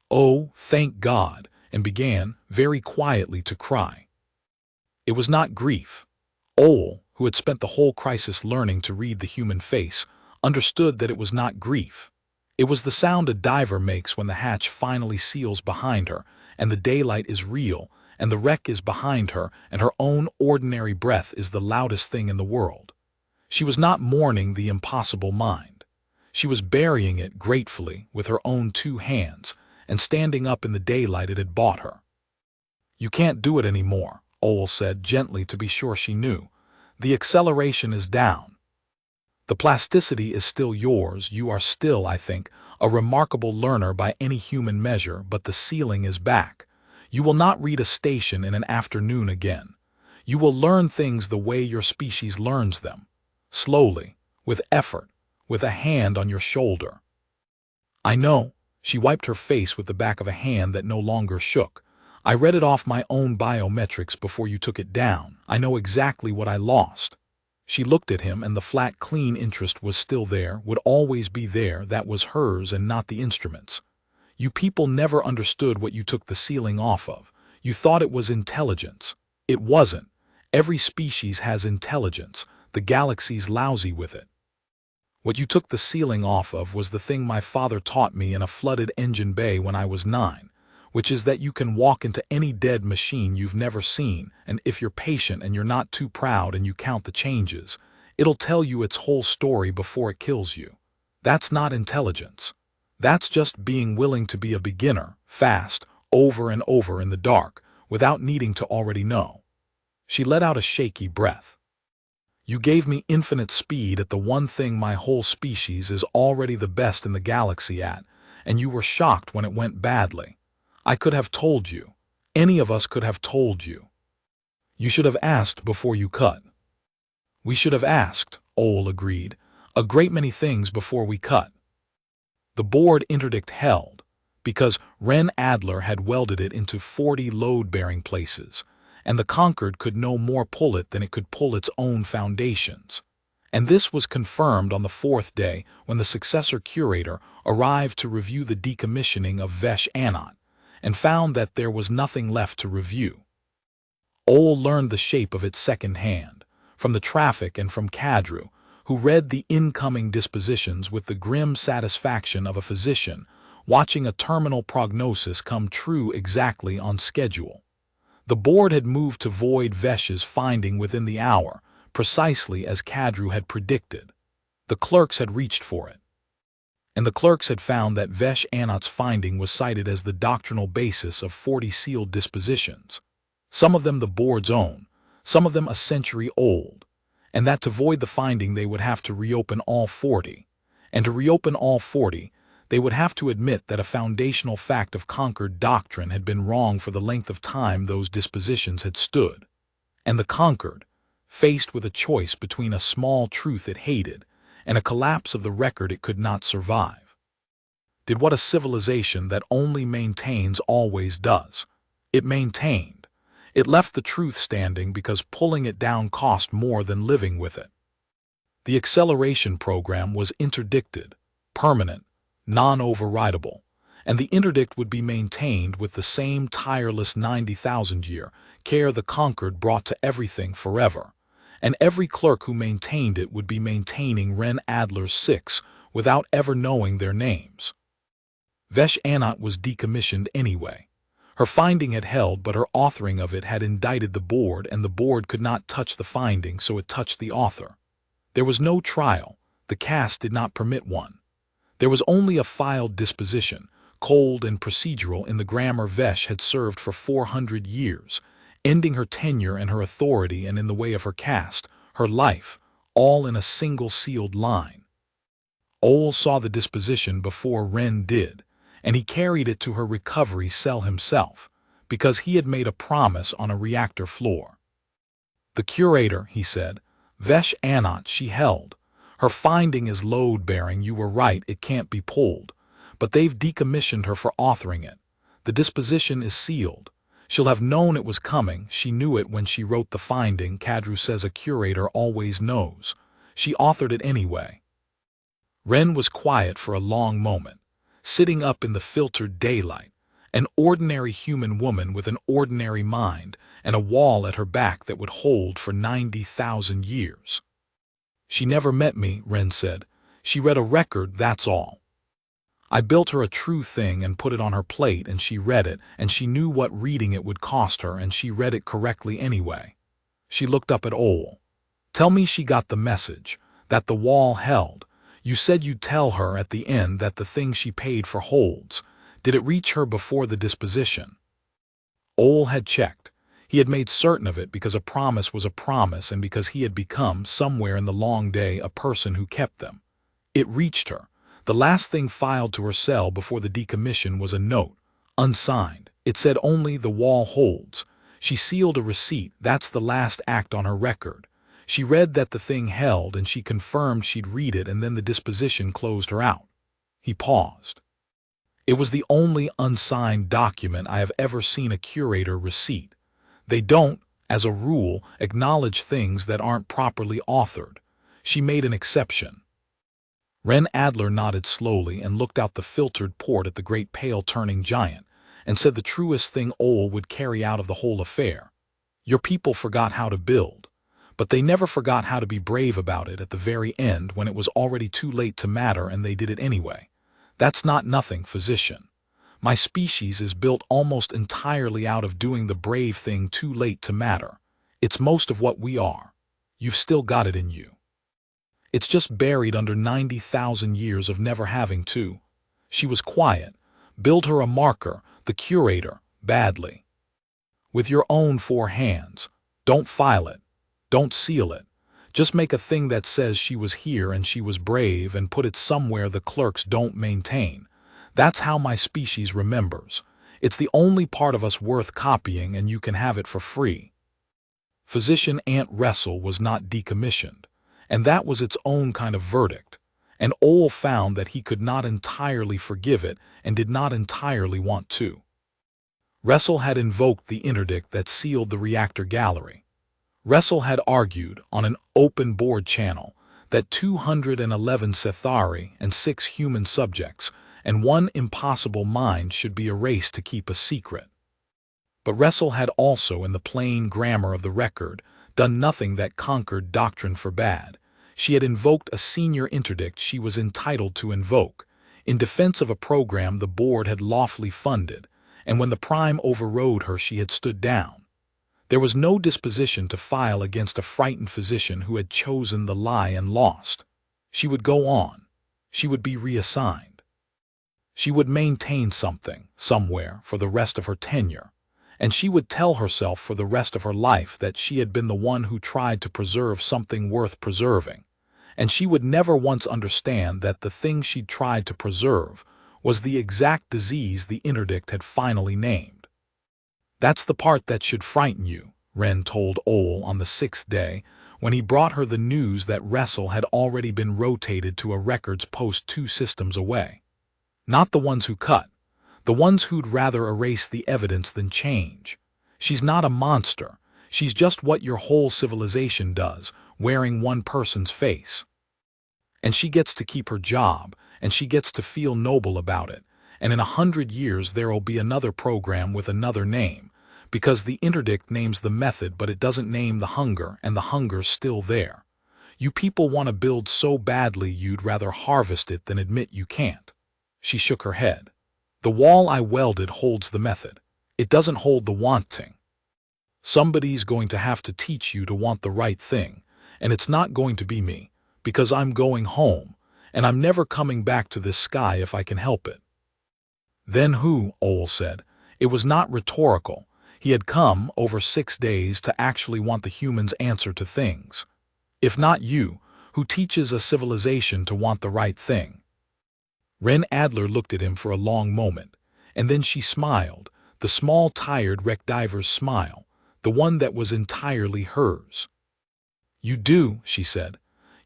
"Oh, thank God," and began, very quietly, to cry. It was not grief. Ole, who had spent the whole crisis learning to read the human face, understood that it was not grief. It was the sound a diver makes when the hatch finally seals behind her, and the daylight is real, and the wreck is behind her, and her own ordinary breath is the loudest thing in the world. She was not mourning the impossible mind. She was burying it gratefully with her own 2 hands, and standing up in the daylight it had bought her. "You can't do it anymore," Ole said gently to be sure she knew. "The acceleration is down. The plasticity is still yours. You are still, I think, a remarkable learner by any human measure, but the ceiling is back. You will not read a station in an afternoon again. You will learn things the way your species learns them, slowly, with effort, with a hand on your shoulder." "I know." She wiped her face with the back of a hand that no longer shook. "I read it off my own biometrics before you took it down. I know exactly what I lost." She looked at him, and the flat, clean interest was still there, would always be there. That was hers and not the instrument's. "You people never understood what you took the ceiling off of. You thought it was intelligence. It wasn't. Every species has intelligence. The galaxy's lousy with it. What you took the ceiling off of was the thing my father taught me in a flooded engine bay when I was 9, which is that you can walk into any dead machine you've never seen, and if you're patient and you're not too proud and you count the changes, it'll tell you its whole story before it kills you. That's not intelligence. That's just being willing to be a beginner, fast, over and over in the dark, without needing to already know. She let out a shaky breath. You gave me infinite speed at the one thing my whole species is already the best in the galaxy at, and you were shocked when it went badly. I could have told you. Any of us could have told you. You should have asked before you cut. We should have asked, Ole agreed, a great many things before we cut. The board interdict held, because Ren Adler had welded it into 40 load-bearing places, and the Concord could no more pull it than it could pull its own foundations. And this was confirmed on the fourth day when the successor curator arrived to review the decommissioning of Vesh Anat, and found that there was nothing left to review. Ole learned the shape of it second-hand, from the traffic and from Kadru, who read the incoming dispositions with the grim satisfaction of a physician watching a terminal prognosis come true exactly on schedule. The board had moved to void Vesh's finding within the hour, precisely as Kadru had predicted. The clerks had reached for it. And the clerks had found that Vesh Anat's finding was cited as the doctrinal basis of 40 sealed dispositions, some of them the board's own, some of them a century old, and that to void the finding they would have to reopen all 40, and to reopen all 40, they would have to admit that a foundational fact of Concord doctrine had been wrong for the length of time those dispositions had stood. And the Concord, faced with a choice between a small truth it hated and a collapse of the record it could not survive, did what a civilization that only maintains always does. It maintained. It left the truth standing because pulling it down cost more than living with it. The acceleration program was interdicted, permanent, non-overridable, and the interdict would be maintained with the same tireless 90,000-year care the Concord brought to everything forever, and every clerk who maintained it would be maintaining Ren Adler's 6 without ever knowing their names. Vesh Anat was decommissioned anyway. Her finding had held, but her authoring of it had indicted the board, and the board could not touch the finding, so it touched the author. There was no trial. The caste did not permit one. There was only a filed disposition, cold and procedural in the grammar Vesh had served for 400 years, ending her tenure and her authority, and in the way of her caste, her life, all in a single sealed line. Ole saw the disposition before Ren did, and he carried it to her recovery cell himself, because he had made a promise on a reactor floor. The curator, he said, Vesh Anat she held. Her finding is load-bearing, you were right, it can't be pulled. But they've decommissioned her for authoring it. The disposition is sealed. She'll have known it was coming, she knew it when she wrote the finding. Kadru says a curator always knows. She authored it anyway. Ren was quiet for a long moment, sitting up in the filtered daylight, an ordinary human woman with an ordinary mind and a wall at her back that would hold for 90,000 years. She never met me, Ren said. She read a record, that's all. I built her a true thing and put it on her plate, and she read it, and she knew what reading it would cost her, and she read it correctly anyway. She looked up at Ole. Tell me she got the message, that the wall held. You said you'd tell her at the end that the thing she paid for holds. Did it reach her before the disposition? Ole had checked. He had made certain of it because a promise was a promise, and because he had become, somewhere in the long day, a person who kept them. It reached her. The last thing filed to her cell before the decommission was a note, unsigned. It said only the wall holds. She sealed a receipt, that's the last act on her record. She read that the thing held, and she confirmed she'd read it, and then the disposition closed her out. He paused. It was the only unsigned document I have ever seen a curator receipt. They don't, as a rule, acknowledge things that aren't properly authored. She made an exception. Ren Adler nodded slowly and looked out the filtered port at the great pale-turning giant, and said the truest thing Ole would carry out of the whole affair. Your people forgot how to build, but they never forgot how to be brave about it at the very end when it was already too late to matter, and they did it anyway. That's not nothing, physician. My species is built almost entirely out of doing the brave thing too late to matter. It's most of what we are. You've still got it in you. It's just buried under 90,000 years of never having to. She was quiet. Build her a marker, the curator, badly. With your own 4 hands. Don't file it. Don't seal it. Just make a thing that says she was here and she was brave and put it somewhere the clerks don't maintain. That's how my species remembers. It's the only part of us worth copying, and you can have it for free. Physician Aunt Wrestle was not decommissioned, and that was its own kind of verdict. And Ole found that he could not entirely forgive it and did not entirely want to. Wrestle had invoked the interdict that sealed the reactor gallery. Wrestle had argued on an open board channel that 211 Sethari and 6 human subjects and 1 impossible mind should be erased to keep a secret. But Wrestle had also, in the plain grammar of the record, done nothing that conquered doctrine for bad. She had invoked a senior interdict she was entitled to invoke, in defense of a program the board had lawfully funded, and when the prime overrode her she had stood down. There was no disposition to file against a frightened physician who had chosen the lie and lost. She would go on. She would be reassigned. She would maintain something, somewhere, for the rest of her tenure, and she would tell herself for the rest of her life that she had been the one who tried to preserve something worth preserving, and she would never once understand that the thing she'd tried to preserve was the exact disease the interdict had finally named. That's the part that should frighten you, Wren told Ole on the 6th day, when he brought her the news that Wrestle had already been rotated to a records post 2 systems away. Not the ones who cut, the ones who'd rather erase the evidence than change. She's not a monster. She's just what your whole civilization does, wearing one person's face. And she gets to keep her job, and she gets to feel noble about it, and in 100 years there'll be another program with another name, because the interdict names the method but it doesn't name the hunger, and the hunger's still there. You people want to build so badly you'd rather harvest it than admit you can't. She shook her head. The wall I welded holds the method. It doesn't hold the wanting. Somebody's going to have to teach you to want the right thing, and it's not going to be me, because I'm going home, and I'm never coming back to this sky if I can help it. Then who? Ole said. It was not rhetorical. He had come, over 6 days, to actually want the humans' answer to things. If not you, who teaches a civilization to want the right thing? Wren Adler looked at him for a long moment, and then she smiled, the small, tired wreck diver's smile, the one that was entirely hers. You do, she said.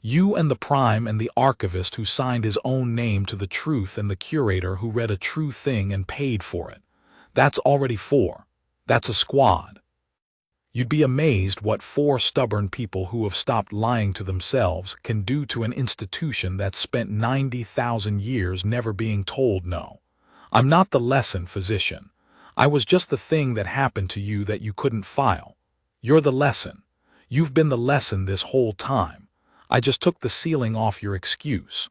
You and the prime and the archivist who signed his own name to the truth and the curator who read a true thing and paid for it. That's already 4. That's a squad. You'd be amazed what 4 stubborn people who have stopped lying to themselves can do to an institution that's spent 90,000 years never being told no. I'm not the lesson, physician. I was just the thing that happened to you that you couldn't file. You're the lesson. You've been the lesson this whole time. I just took the sealing off your excuse.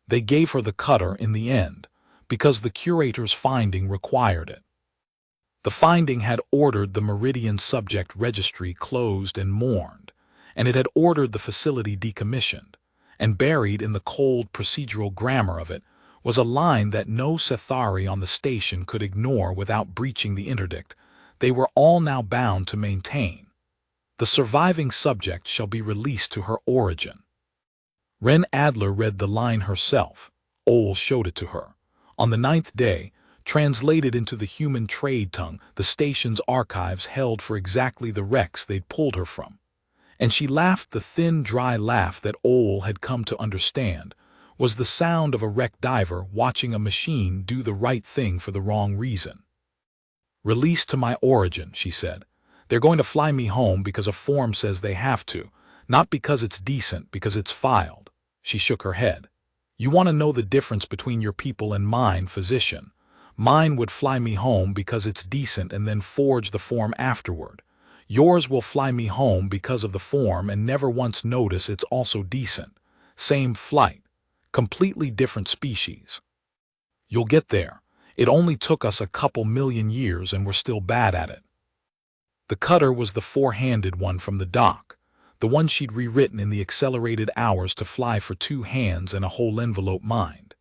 They gave her the cutter in the end, because the curator's finding required it. The finding had ordered the Meridian Subject Registry closed and mourned, and it had ordered the facility decommissioned, and buried in the cold procedural grammar of it was a line that no Sethari on the station could ignore without breaching the interdict. They were all now bound to maintain. The surviving subject shall be released to her origin. Wren Adler read the line herself. Ole showed it to her. On the 9th day, translated into the human trade tongue, the station's archives held for exactly the wrecks they'd pulled her from. And she laughed the thin, dry laugh that Ole had come to understand was the sound of a wreck diver watching a machine do the right thing for the wrong reason. Released to my origin, she said. They're going to fly me home because a form says they have to, not because it's decent, because it's filed. She shook her head. You want to know the difference between your people and mine, physician? Mine would fly me home because it's decent and then forge the form afterward. Yours will fly me home because of the form and never once notice it's also decent. Same flight. Completely different species. You'll get there. It only took us a couple million years and we're still bad at it. The cutter was the four-handed one from the dock, the one she'd rewritten in the accelerated hours to fly for 2 hands and a whole envelope mind.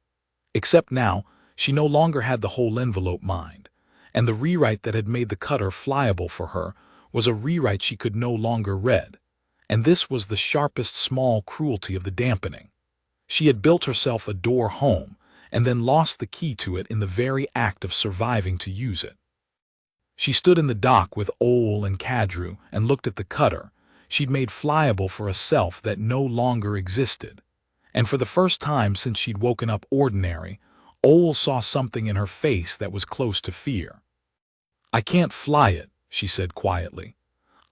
Except now, she no longer had the whole envelope mind, and the rewrite that had made the cutter flyable for her was a rewrite she could no longer read, and this was the sharpest small cruelty of the dampening. She had built herself a door home, and then lost the key to it in the very act of surviving to use it. She stood in the dock with Ole and Kadru and looked at the cutter she'd made flyable for a self that no longer existed. And for the first time since she'd woken up ordinary, Ole saw something in her face that was close to fear. "I can't fly it," she said quietly.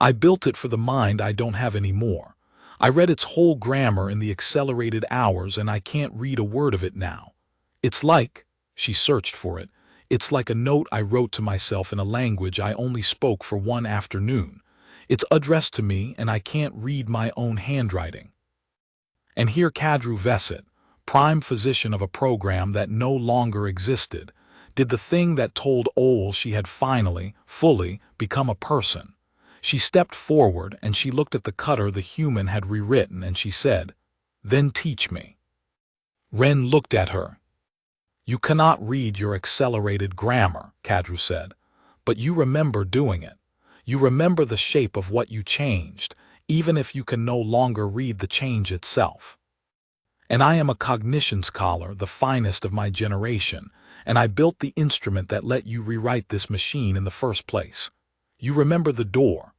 "I built it for the mind I don't have anymore. I read its whole grammar in the accelerated hours and I can't read a word of it now. It's like," she searched for it, "it's like a note I wrote to myself in a language I only spoke for one afternoon. It's addressed to me and I can't read my own handwriting." And here Kadru Veset, prime physician of a program that no longer existed, did the thing that told Ole she had finally, fully, become a person. She stepped forward and she looked at the cutter the human had rewritten and she said, "Then teach me." Ren looked at her. "You cannot read your accelerated grammar," Kadru said, "but you remember doing it. You remember the shape of what you changed, even if you can no longer read the change itself. And I am a cognition scholar, the finest of my generation, and I built the instrument that let you rewrite this machine in the first place. You remember the door.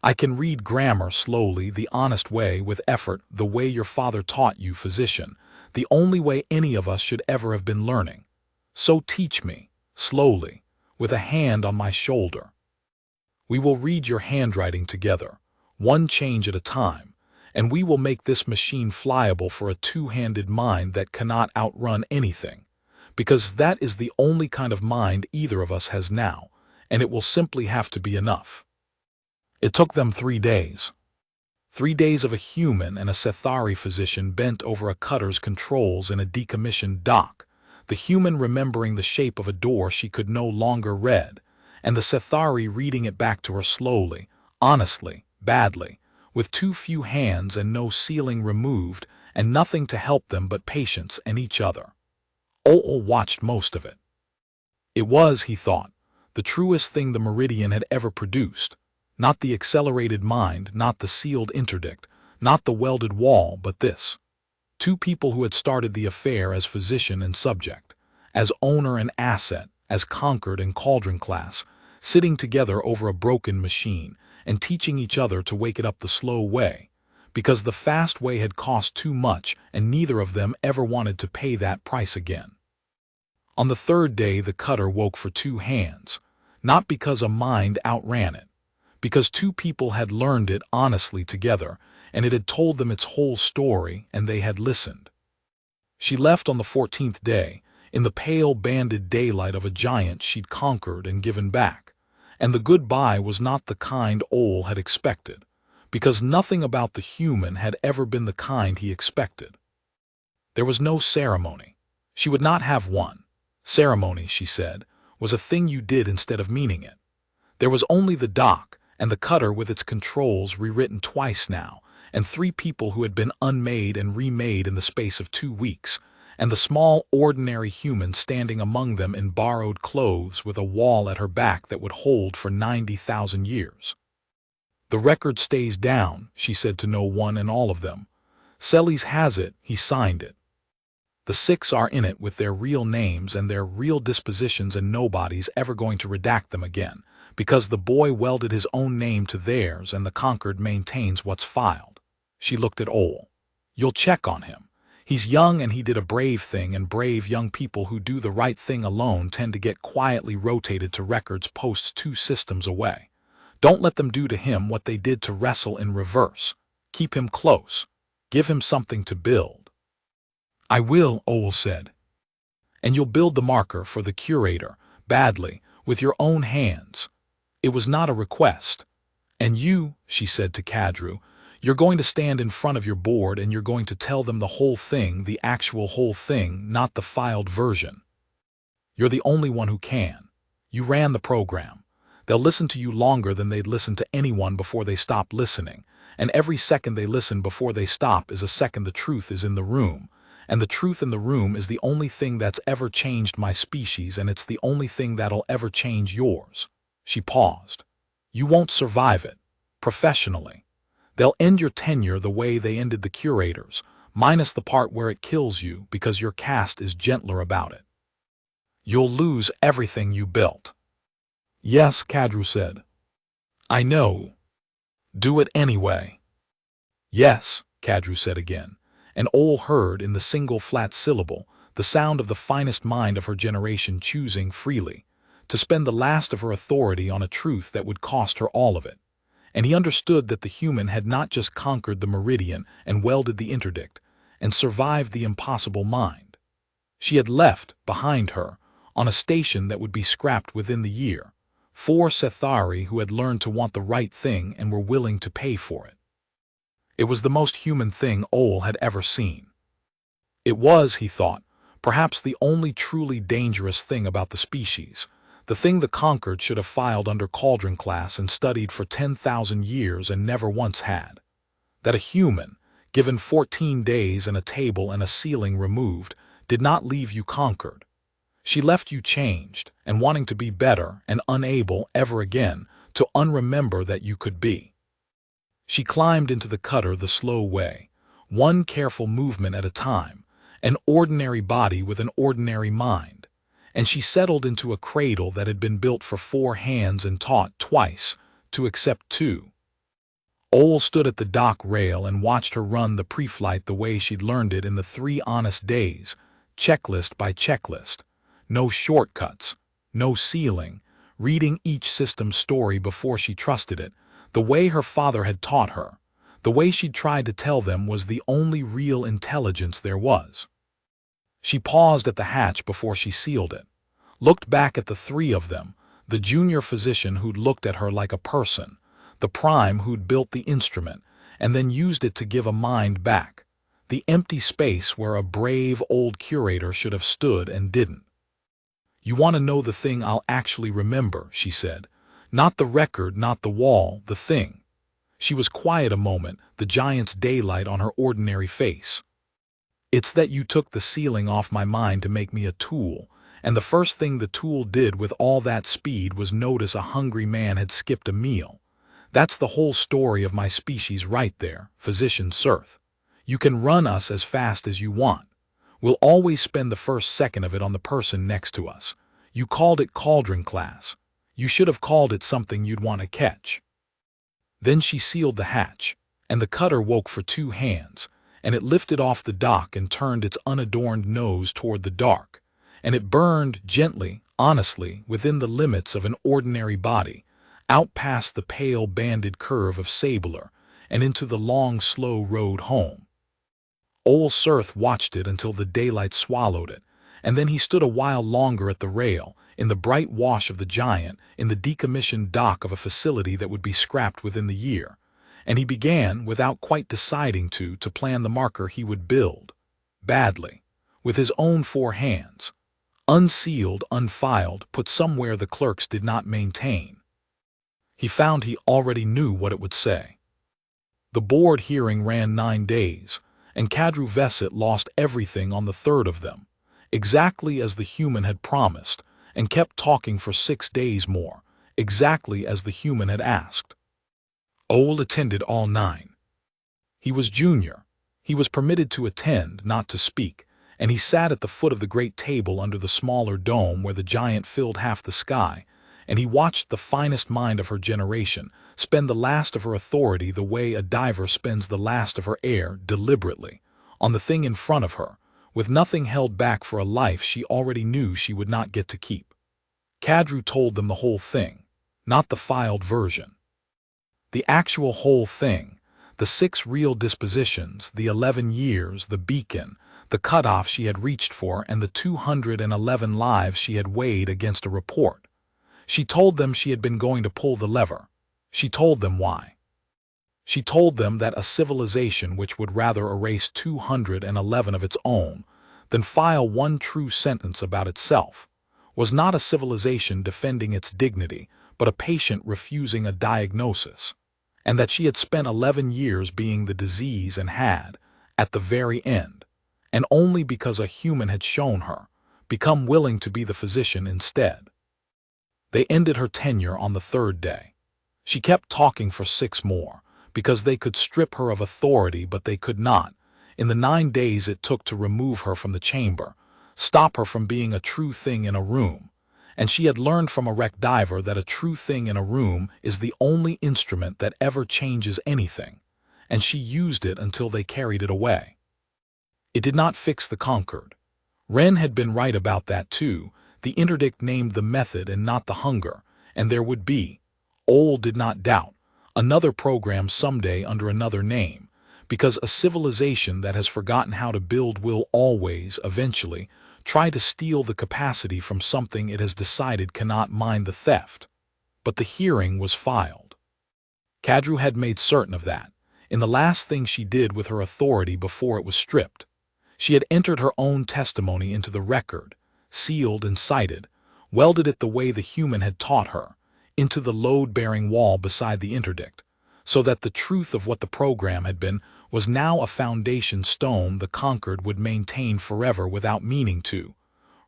I can read grammar slowly, the honest way, with effort, the way your father taught you, physician, the only way any of us should ever have been learning. So teach me, slowly, with a hand on my shoulder. We will read your handwriting together, one change at a time, and we will make this machine flyable for a two-handed mind that cannot outrun anything, because that is the only kind of mind either of us has now, and it will simply have to be enough." It took them 3 days. 3 days of a human and a Sethari physician bent over a cutter's controls in a decommissioned dock, the human remembering the shape of a door she could no longer read, and the Sethari reading it back to her slowly, honestly, badly, with too few hands and no ceiling removed and nothing to help them but patience and each other. Ole watched most of it. It was, he thought, the truest thing the Meridian had ever produced. Not the accelerated mind, not the sealed interdict, not the welded wall, but this. 2 people who had started the affair as physician and subject, as owner and asset, as conquered and cauldron class, sitting together over a broken machine and teaching each other to wake it up the slow way, because the fast way had cost too much and neither of them ever wanted to pay that price again. On the 3rd day the cutter woke for 2 hands, not because a mind outran it, because 2 people had learned it honestly together and it had told them its whole story and they had listened. She left on the 14th day, in the pale banded daylight of a giant she'd conquered and given back, and the goodbye was not the kind Ole had expected, because nothing about the human had ever been the kind he expected. There was no ceremony. She would not have one. Ceremony, she said, was a thing you did instead of meaning it. There was only the dock and the cutter with its controls rewritten twice now, and 3 people who had been unmade and remade in the space of 2 weeks, and the small, ordinary human standing among them in borrowed clothes with a wall at her back that would hold for 90,000 years. "The record stays down," she said to no one and all of them. "Celis has it, he signed it. The 6 are in it with their real names and their real dispositions and nobody's ever going to redact them again, because the boy welded his own name to theirs and the conquered maintains what's filed." She looked at Ole. "You'll check on him. He's young and he did a brave thing, and brave young people who do the right thing alone tend to get quietly rotated to records posts 2 systems away. Don't let them do to him what they did to Wrestle in reverse. Keep him close. Give him something to build." "I will," Ole said. "And you'll build the marker for the curator, badly, with your own hands." It was not a request. "And you," she said to Kadru, "you're going to stand in front of your board and you're going to tell them the whole thing, the actual whole thing, not the filed version." You're the only one who can. You ran the program. They'll listen to you longer than they'd listen to anyone before they stop listening, and every second they listen before they stop is a second the truth is in the room, and the truth in the room is the only thing that's ever changed my species, and it's the only thing that'll ever change yours." She paused. "You won't survive it. Professionally. They'll end your tenure the way they ended the curators, minus the part where it kills you because your caste is gentler about it. You'll lose everything you built." "Yes," Kadru said. "I know. Do it anyway." "Yes," Kadru said again, and Ole heard in the single flat syllable the sound of the finest mind of her generation choosing freely to spend the last of her authority on a truth that would cost her all of it. And he understood that the human had not just conquered the meridian and welded the interdict and survived the impossible mind. She had left, behind her, on a station that would be scrapped within the year, 4 Sethari who had learned to want the right thing and were willing to pay for it. It was the most human thing Ole had ever seen. It was, he thought, perhaps the only truly dangerous thing about the species, the thing the conquered should have filed under Cauldron class and studied for 10,000 years and never once had. That a human, given 14 days and a table and a ceiling removed, did not leave you conquered. She left you changed and wanting to be better and unable ever again to unremember that you could be. She climbed into the cutter the slow way, one careful movement at a time, an ordinary body with an ordinary mind, and she settled into a cradle that had been built for 4 hands and taught twice to accept 2. Ole stood at the dock rail and watched her run the pre-flight the way she'd learned it in the 3 honest days, checklist by checklist. No shortcuts, no ceiling, reading each system's story before she trusted it, the way her father had taught her, the way she'd tried to tell them was the only real intelligence there was. She paused at the hatch before she sealed it, looked back at the 3 of them, the junior physician who'd looked at her like a person, the prime who'd built the instrument, and then used it to give a mind back, the empty space where a brave old curator should have stood and didn't. "You want to know the thing I'll actually remember," she said. "Not the record, not the wall, the thing." She was quiet a moment, the giant's daylight on her ordinary face. "It's that you took the ceiling off my mind to make me a tool, and the first thing the tool did with all that speed was notice a hungry man had skipped a meal. That's the whole story of my species right there, Physician Sirth. You can run us as fast as you want. We'll always spend the first second of it on the person next to us. You called it Cauldron class. You should have called it something you'd want to catch." Then she sealed the hatch, and the cutter woke for 2 hands, and it lifted off the dock and turned its unadorned nose toward the dark, and it burned gently, honestly, within the limits of an ordinary body, out past the pale banded curve of Sabler, and into the long, slow road home. Ole Sirth watched it until the daylight swallowed it, and then he stood a while longer at the rail, in the bright wash of the giant, in the decommissioned dock of a facility that would be scrapped within the year, and he began, without quite deciding to plan the marker he would build, badly, with his own 4 hands, unsealed, unfiled, put somewhere the clerks did not maintain. He found he already knew what it would say. The board hearing ran 9 days, and Kadru Veset lost everything on the 3rd of them, exactly as the human had promised, and kept talking for 6 days more, exactly as the human had asked. Ole attended all 9. He was junior. He was permitted to attend, not to speak, and he sat at the foot of the great table under the smaller dome where the giant filled half the sky, and he watched the finest mind of her generation spend the last of her authority the way a diver spends the last of her air, deliberately, on the thing in front of her, with nothing held back for a life she already knew she would not get to keep. Kadru told them the whole thing, not the filed version. The actual whole thing, the 6 real dispositions, the 11 years, the beacon, the cutoff she had reached for, and the 211 lives she had weighed against a report. She told them she had been going to pull the lever. She told them why. She told them that a civilization which would rather erase 211 of its own than file one true sentence about itself was not a civilization defending its dignity, but a patient refusing a diagnosis, and that she had spent 11 years being the disease and had, at the very end, and only because a human had shown her, become willing to be the physician instead. They ended her tenure on the third day. She kept talking for 6 more, because they could strip her of authority, but they could not, in the 9 days it took to remove her from the chamber, stop her from being a true thing in a room. And she had learned from a wreck diver that a true thing in a room is the only instrument that ever changes anything, and she used it until they carried it away. It did not fix the conquered. Wren had been right about that too. The interdict named the method and not the hunger, and there would be, Ole did not doubt, another program someday under another name, because a civilization that has forgotten how to build will always, eventually, try to steal the capacity from something it has decided cannot mind the theft. But the hearing was filed. Kadru had made certain of that, in the last thing she did with her authority before it was stripped. She had entered her own testimony into the record, sealed and cited, welded it the way the human had taught her, into the load-bearing wall beside the interdict, so that the truth of what the program had been was now a foundation stone the conquered would maintain forever without meaning to,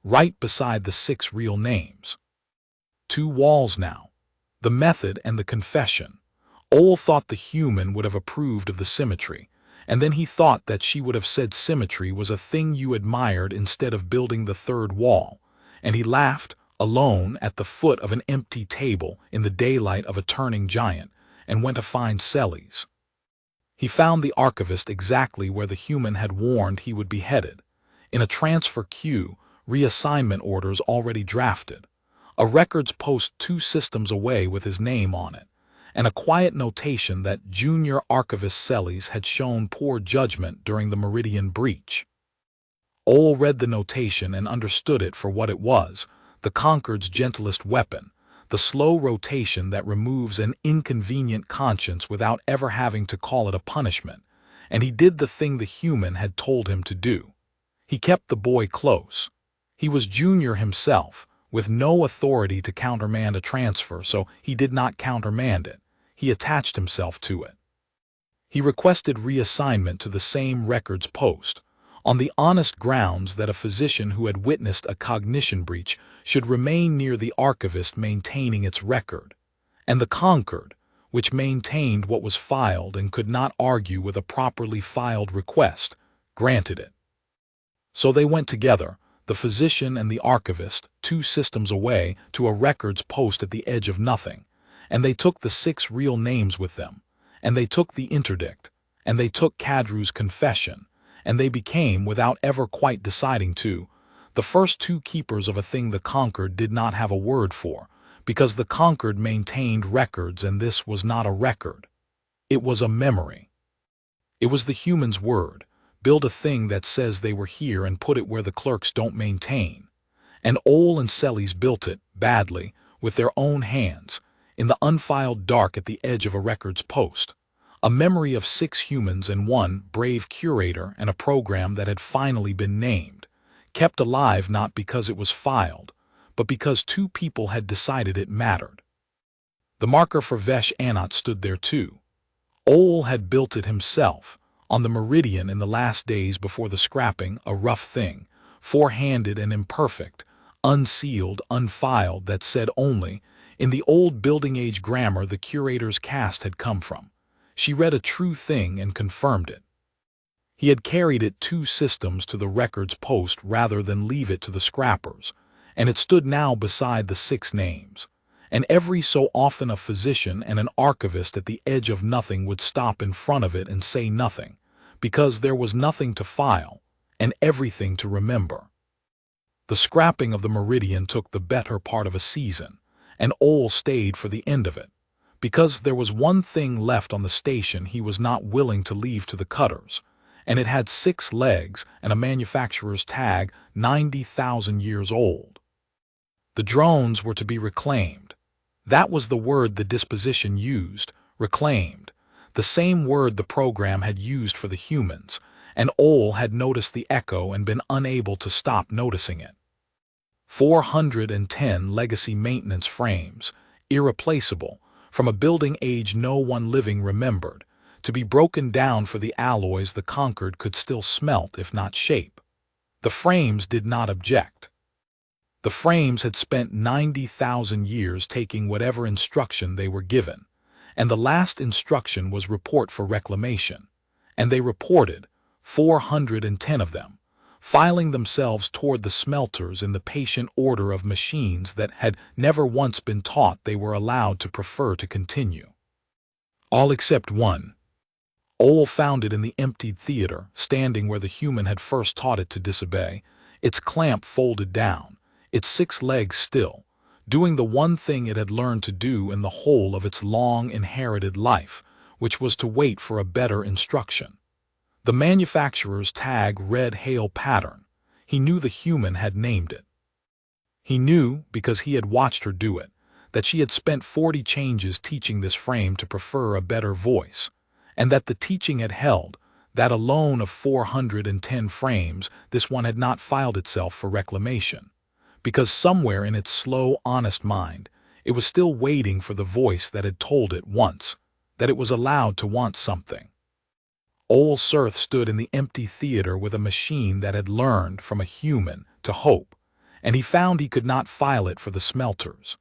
right beside the 6 real names. 2 walls now, the method and the confession. Ole thought the human would have approved of the symmetry, and then he thought that she would have said symmetry was a thing you admired instead of building the 3rd wall, and he laughed, alone at the foot of an empty table in the daylight of a turning giant, and went to find Sellies. He found the archivist exactly where the human had warned he would be headed, in a transfer queue, reassignment orders already drafted, a records post 2 systems away with his name on it, and a quiet notation that Junior Archivist Sellies had shown poor judgment during the Meridian breach. Ole read the notation and understood it for what it was, the conquered's gentlest weapon, the slow rotation that removes an inconvenient conscience without ever having to call it a punishment, and he did the thing the human had told him to do. He kept the boy close. He was Junior himself, with no authority to countermand a transfer, so he did not countermand it. He attached himself to it. He requested reassignment to the same records post, on the honest grounds that a physician who had witnessed a cognition breach should remain near the archivist maintaining its record, and the conquered, which maintained what was filed and could not argue with a properly filed request, granted it. So they went together, the physician and the archivist, 2 systems away, to a records post at the edge of nothing, and they took the 6 real names with them, and they took the interdict, and they took Kadru's confession, and they became, without ever quite deciding to, the first 2 keepers of a thing the conquered did not have a word for, because the conquered maintained records and this was not a record. It was a memory. It was the human's word, build a thing that says they were here and put it where the clerks don't maintain. And Ole and Sellies built it, badly, with their own hands, in the unfiled dark at the edge of a records post. A memory of 6 humans and 1 brave curator and a program that had finally been named, kept alive not because it was filed, but because 2 people had decided it mattered. The marker for Vesh Anat stood there too. Ole had built it himself, on the Meridian in the last days before the scrapping, a rough thing, 4-handed and imperfect, unsealed, unfiled, that said only, in the old building age grammar the curator's cast had come from. She read a true thing and confirmed it. He had carried it 2 systems to the records post rather than leave it to the scrappers, and it stood now beside the 6 names. And every so often a physician and an archivist at the edge of nothing would stop in front of it and say nothing, because there was nothing to file, and everything to remember. The scrapping of the Meridian took the better part of a season, and Ole stayed for the end of it, because there was one thing left on the station he was not willing to leave to the cutters, and it had 6 legs and a manufacturer's tag 90,000 years old. The drones were to be reclaimed. That was the word the disposition used, reclaimed, the same word the program had used for the humans, and Ole had noticed the echo and been unable to stop noticing it. 410 legacy maintenance frames, irreplaceable, from a building age no one living remembered, to be broken down for the alloys the conquered could still smelt if not shape. The frames did not object. The frames had spent 90,000 years taking whatever instruction they were given, and the last instruction was report for reclamation, and they reported, 410 of them, filing themselves toward the smelters in the patient order of machines that had never once been taught they were allowed to prefer to continue. All except one. Ole found it in the emptied theater, standing where the human had first taught it to disobey, its clamp folded down, its 6 legs still, doing the one thing it had learned to do in the whole of its long inherited life, which was to wait for a better instruction. The manufacturer's tag read Hail Pattern. He knew the human had named it. He knew, because he had watched her do it, that she had spent 40 changes teaching this frame to prefer a better voice, and that the teaching had held, that alone of 410 frames this one had not filed itself for reclamation, because somewhere in its slow, honest mind, it was still waiting for the voice that had told it once, that it was allowed to want something. Ole Sirth stood in the empty theater with a machine that had learned from a human to hope, and he found he could not file it for the smelters.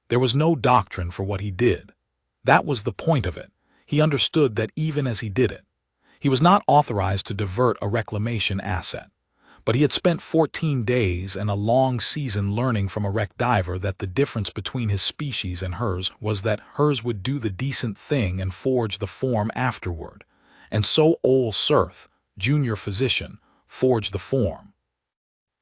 There was no doctrine for what he did. That was the point of it. He understood that even as he did it, he was not authorized to divert a reclamation asset, but he had spent 14 days and a long season learning from a wreck diver that the difference between his species and hers was that hers would do the decent thing and forge the form afterward. And so Ole Sirth, junior physician, forged the form.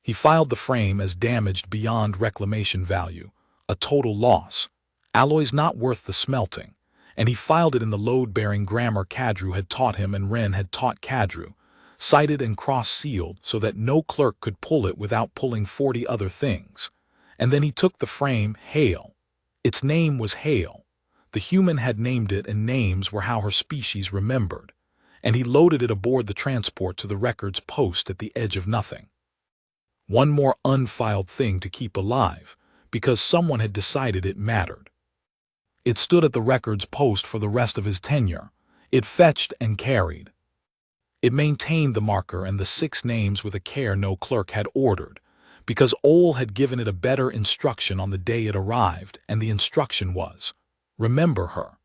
He filed the frame as damaged beyond reclamation value, a total loss, alloys not worth the smelting, and he filed it in the load-bearing grammar Kadru had taught him and Wren had taught Kadru, cited and cross-sealed so that no clerk could pull it without pulling 40 other things. And then he took the frame, Hail. Its name was Hail. The human had named it, and names were how her species remembered, and he loaded it aboard the transport to the records post at the edge of nothing. One more unfiled thing to keep alive, because someone had decided it mattered. It stood at the records post for the rest of his tenure. It fetched and carried. It maintained the marker and the 6 names with a care no clerk had ordered, because Ole had given it a better instruction on the day it arrived, and the instruction was, remember her.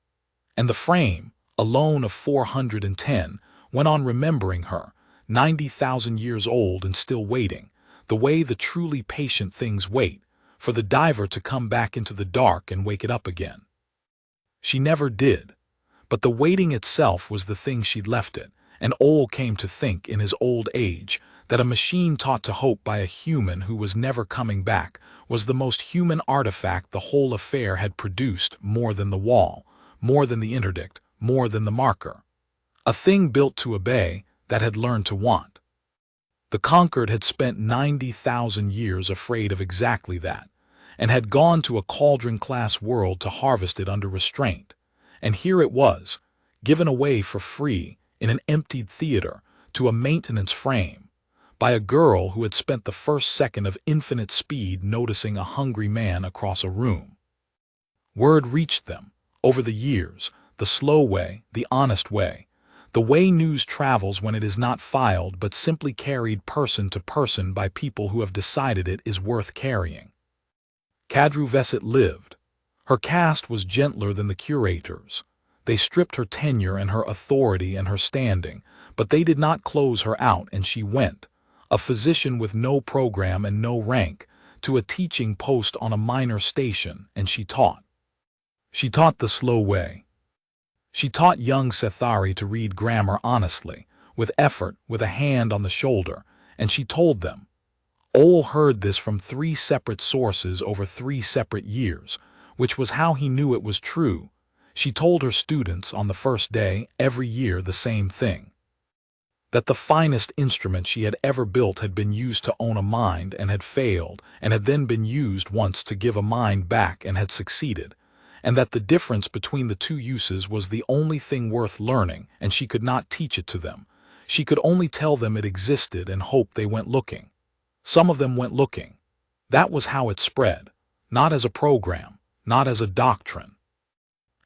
And the frame, alone of 410, went on remembering her, 90,000 years old and still waiting, the way the truly patient things wait, for the diver to come back into the dark and wake it up again. She never did, but the waiting itself was the thing she'd left it, and Ole came to think in his old age that a machine taught to hope by a human who was never coming back was the most human artifact the whole affair had produced, more than the wall, more than the interdict, more than the marker. A thing built to obey that had learned to want. The conquered had spent 90,000 years afraid of exactly that, and had gone to a cauldron-class world to harvest it under restraint. And here it was, given away for free, in an emptied theater, to a maintenance frame, by a girl who had spent the first second of infinite speed noticing a hungry man across a room. Word reached them, over the years, the slow way, the honest way, the way news travels when it is not filed but simply carried person to person by people who have decided it is worth carrying. Kadru Vesset lived. Her caste was gentler than the curators. They stripped her tenure and her authority and her standing, but they did not close her out, and she went, a physician with no program and no rank, to a teaching post on a minor station, and she taught. She taught the slow way. She taught young Sethari to read grammar honestly, with effort, with a hand on the shoulder, and she told them. Ole heard this from 3 separate sources over 3 separate years, which was how he knew it was true. She told her students on the first day, every year, the same thing. That the finest instrument she had ever built had been used to own a mind and had failed, and had then been used once to give a mind back and had succeeded, and that the difference between the 2 uses was the only thing worth learning, and she could not teach it to them. She could only tell them it existed and hope they went looking. Some of them went looking. That was how it spread, not as a program, not as a doctrine.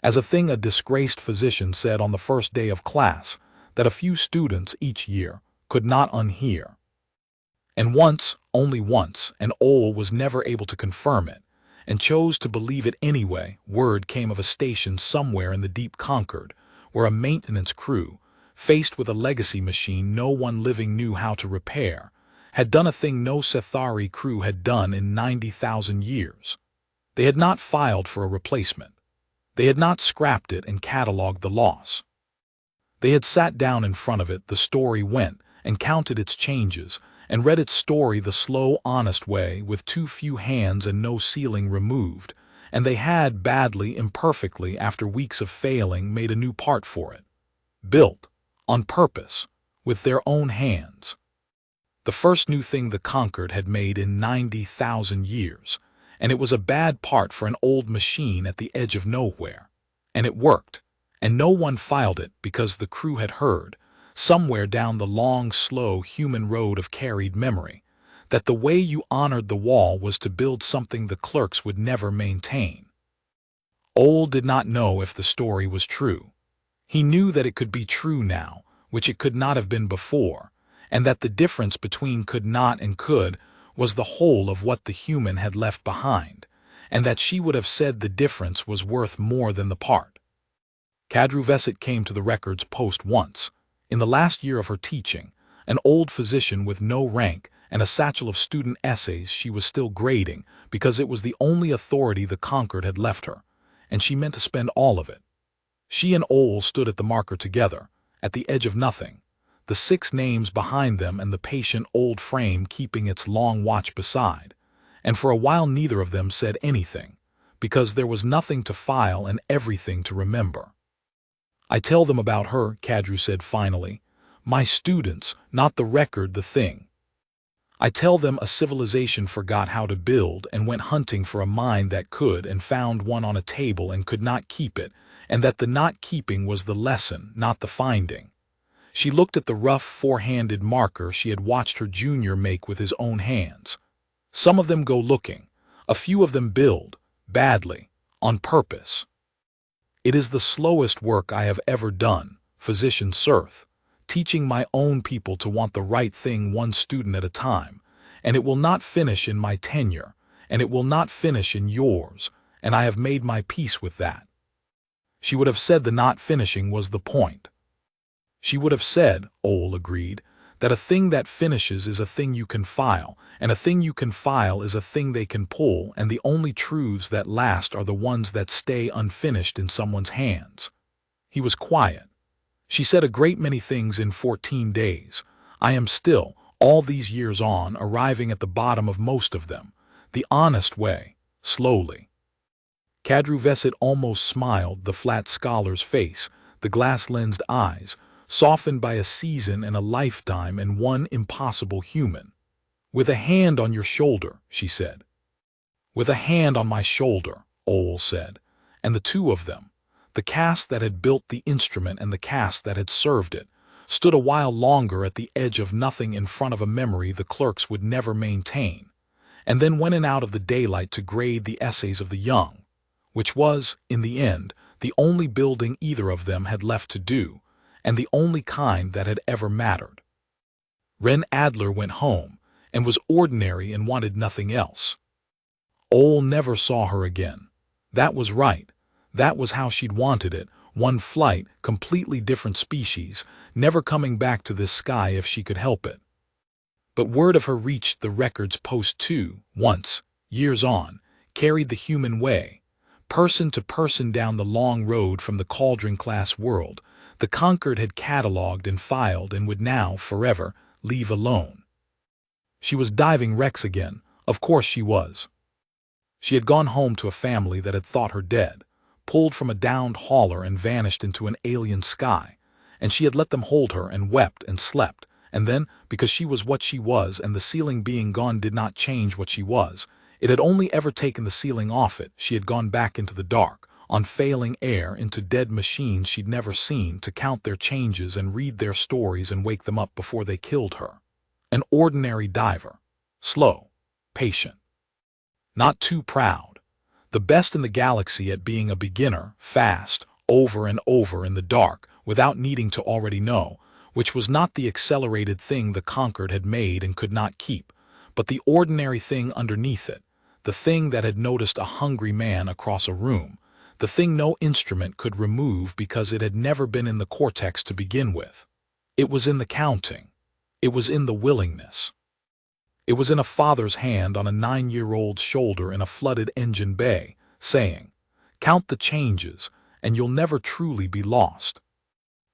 As a thing a disgraced physician said on the first day of class that a few students each year could not unhear. And once, only once, and Ole was never able to confirm it, and chose to believe it anyway. Word came of a station somewhere in the deep Concord, where a maintenance crew, faced with a legacy machine no one living knew how to repair, had done a thing no Cethari crew had done in 90,000 years. They had not filed for a replacement. They had not scrapped it and catalogued the loss. They had sat down in front of it, the story went, and counted its changes, and read its story the slow, honest way, with too few hands and no ceiling removed, and they had, badly, imperfectly, after weeks of failing, made a new part for it. Built, on purpose, with their own hands. The first new thing the Concord had made in 90,000 years, and it was a bad part for an old machine at the edge of nowhere. And it worked, and no one filed it because the crew had heard, somewhere down the long, slow human road of carried memory, that the way you honored the wall was to build something the clerks would never maintain. Ole did not know if the story was true. He knew that it could be true now, which it could not have been before, and that the difference between could not and could was the whole of what the human had left behind, and that she would have said the difference was worth more than the part. Kadruvesit came to the records post once, in the last year of her teaching, an old physician with no rank and a satchel of student essays she was still grading because it was the only authority the Concord had left her, and she meant to spend all of it. She and Ole stood at the marker together, at the edge of nothing, the 6 names behind them and the patient old frame keeping its long watch beside, and for a while neither of them said anything, because there was nothing to file and everything to remember. I tell them about her, Kadru said finally. My students, not the record, the thing. I tell them a civilization forgot how to build and went hunting for a mind that could and found one on a table and could not keep it, and that the not keeping was the lesson, not the finding. She looked at the rough 4-handed marker she had watched her junior make with his own hands. Some of them go looking, a few of them build, badly, on purpose. It is the slowest work I have ever done, Physician Sirth, teaching my own people to want the right thing one student at a time, and it will not finish in my tenure, and it will not finish in yours, and I have made my peace with that. She would have said the not finishing was the point. She would have said, Ole agreed, that a thing that finishes is a thing you can file, and a thing you can file is a thing they can pull, and the only truths that last are the ones that stay unfinished in someone's hands. He was quiet. She said a great many things in 14 days. I am still, all these years on, arriving at the bottom of most of them, the honest way, slowly. Kadruvesit almost smiled, the flat scholar's face, the glass-lensed eyes, softened by a season and a lifetime and one impossible human. With a hand on your shoulder, she said. With a hand on my shoulder, Ole said, and the two of them, the caste that had built the instrument and the caste that had served it, stood a while longer at the edge of nothing in front of a memory the clerks would never maintain, and then went in out of the daylight to grade the essays of the young, which was, in the end, the only building either of them had left to do, and the only kind that had ever mattered. Ren Adler went home, and was ordinary and wanted nothing else. Ole never saw her again. That was right. That was how she'd wanted it, one flight, completely different species, never coming back to this sky if she could help it. But word of her reached the records post too, once, years on, carried the human way, person to person down the long road from the cauldron-class world. The Concord had catalogued and filed and would now, forever, leave alone. She was diving wrecks again, of course she was. She had gone home to a family that had thought her dead, pulled from a downed hauler and vanished into an alien sky, and she had let them hold her and wept and slept, and then, because she was what she was and the ceiling being gone did not change what she was, it had only ever taken the ceiling off it, she had gone back into the dark, on failing air, into dead machines she'd never seen, to count their changes and read their stories and wake them up before they killed her. An ordinary diver. Slow. Patient. not too proud. The best in the galaxy at being a beginner, fast, over and over in the dark, without needing to already know, which was not the accelerated thing the conquered had made and could not keep, but the ordinary thing underneath it, the thing that had noticed a hungry man across a room, the thing no instrument could remove because it had never been in the cortex to begin with. It was in the counting. It was in the willingness. It was in a father's hand on a 9-year-old's shoulder in a flooded engine bay, saying, "Count the changes, and you'll never truly be lost."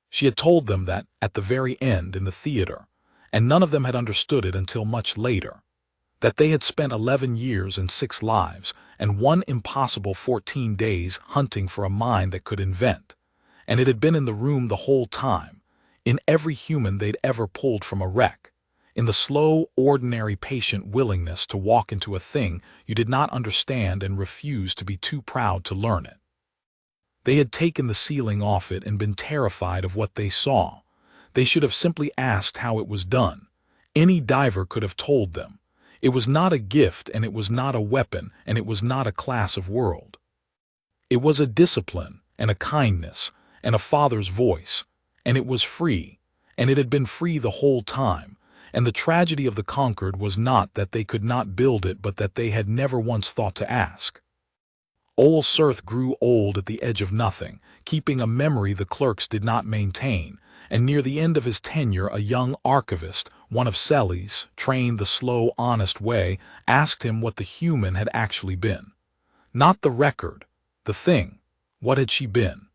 She had told them that at the very end in the theater, and none of them had understood it until much later, that they had spent 11 years and 6 lives and one impossible 14 days hunting for a mind that could invent, and it had been in the room the whole time, in every human they'd ever pulled from a wreck, in the slow, ordinary, patient willingness to walk into a thing you did not understand and refuse to be too proud to learn it. They had taken the ceiling off it and been terrified of what they saw. They should have simply asked how it was done. Any diver could have told them. It was not a gift, and it was not a weapon, and it was not a class of world. It was a discipline, and a kindness, and a father's voice, and it was free, and it had been free the whole time, and the tragedy of the conquered was not that they could not build it but that they had never once thought to ask. Old Sirth grew old at the edge of nothing, keeping a memory the clerks did not maintain, and near the end of his tenure a young archivist, one of Selly's, trained the slow, honest way, asked him what the human had actually been. Not the record, the thing. What had she been?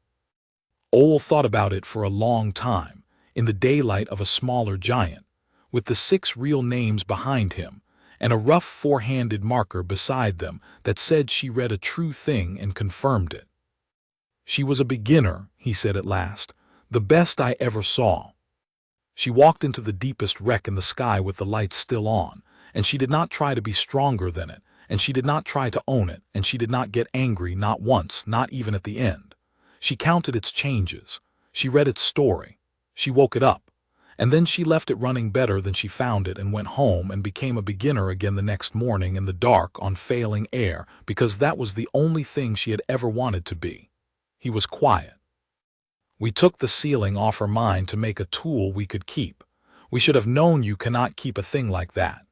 Ole thought about it for a long time, in the daylight of a smaller giant, with the 6 real names behind him, and a rough 4-handed marker beside them that said she read a true thing and confirmed it. She was a beginner, he said at last, the best I ever saw. She walked into the deepest wreck in the sky with the lights still on, and she did not try to be stronger than it, and she did not try to own it, and she did not get angry, not once, not even at the end. She counted its changes. She read its story. She woke it up. And then she left it running better than she found it and went home and became a beginner again the next morning in the dark on failing air, because that was the only thing she had ever wanted to be. He was quiet. We took the ceiling off her mind to make a tool we could keep. We should have known you cannot keep a thing like that.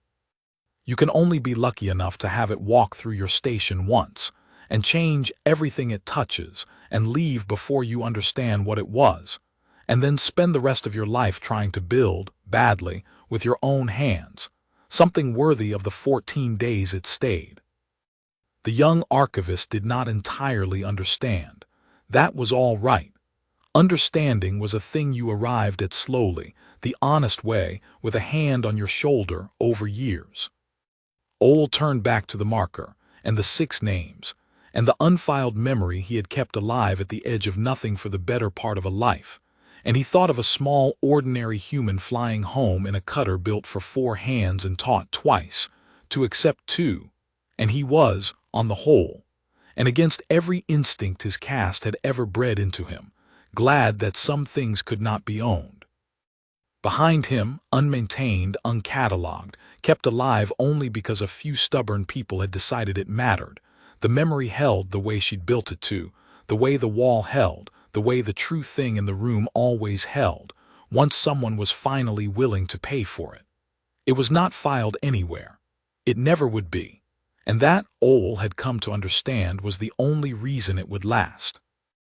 You can only be lucky enough to have it walk through your station once, and change everything it touches, and leave before you understand what it was, and then spend the rest of your life trying to build, badly, with your own hands, something worthy of the 14 days it stayed. The young archivist did not entirely understand. That was all right. Understanding was a thing you arrived at slowly, the honest way, with a hand on your shoulder, over years. Ole turned back to the marker, and the 6 names, and the unfiled memory he had kept alive at the edge of nothing for the better part of a life, and he thought of a small, ordinary human flying home in a cutter built for 4 hands and taught twice, to accept 2, and he was, on the whole, and against every instinct his caste had ever bred into him, glad that some things could not be owned. Behind him, unmaintained, uncatalogued, kept alive only because a few stubborn people had decided it mattered, the memory held the way she'd built it to, the way the wall held, the way the true thing in the room always held, once someone was finally willing to pay for it. It was not filed anywhere. It never would be. And that Ole had come to understand was the only reason it would last.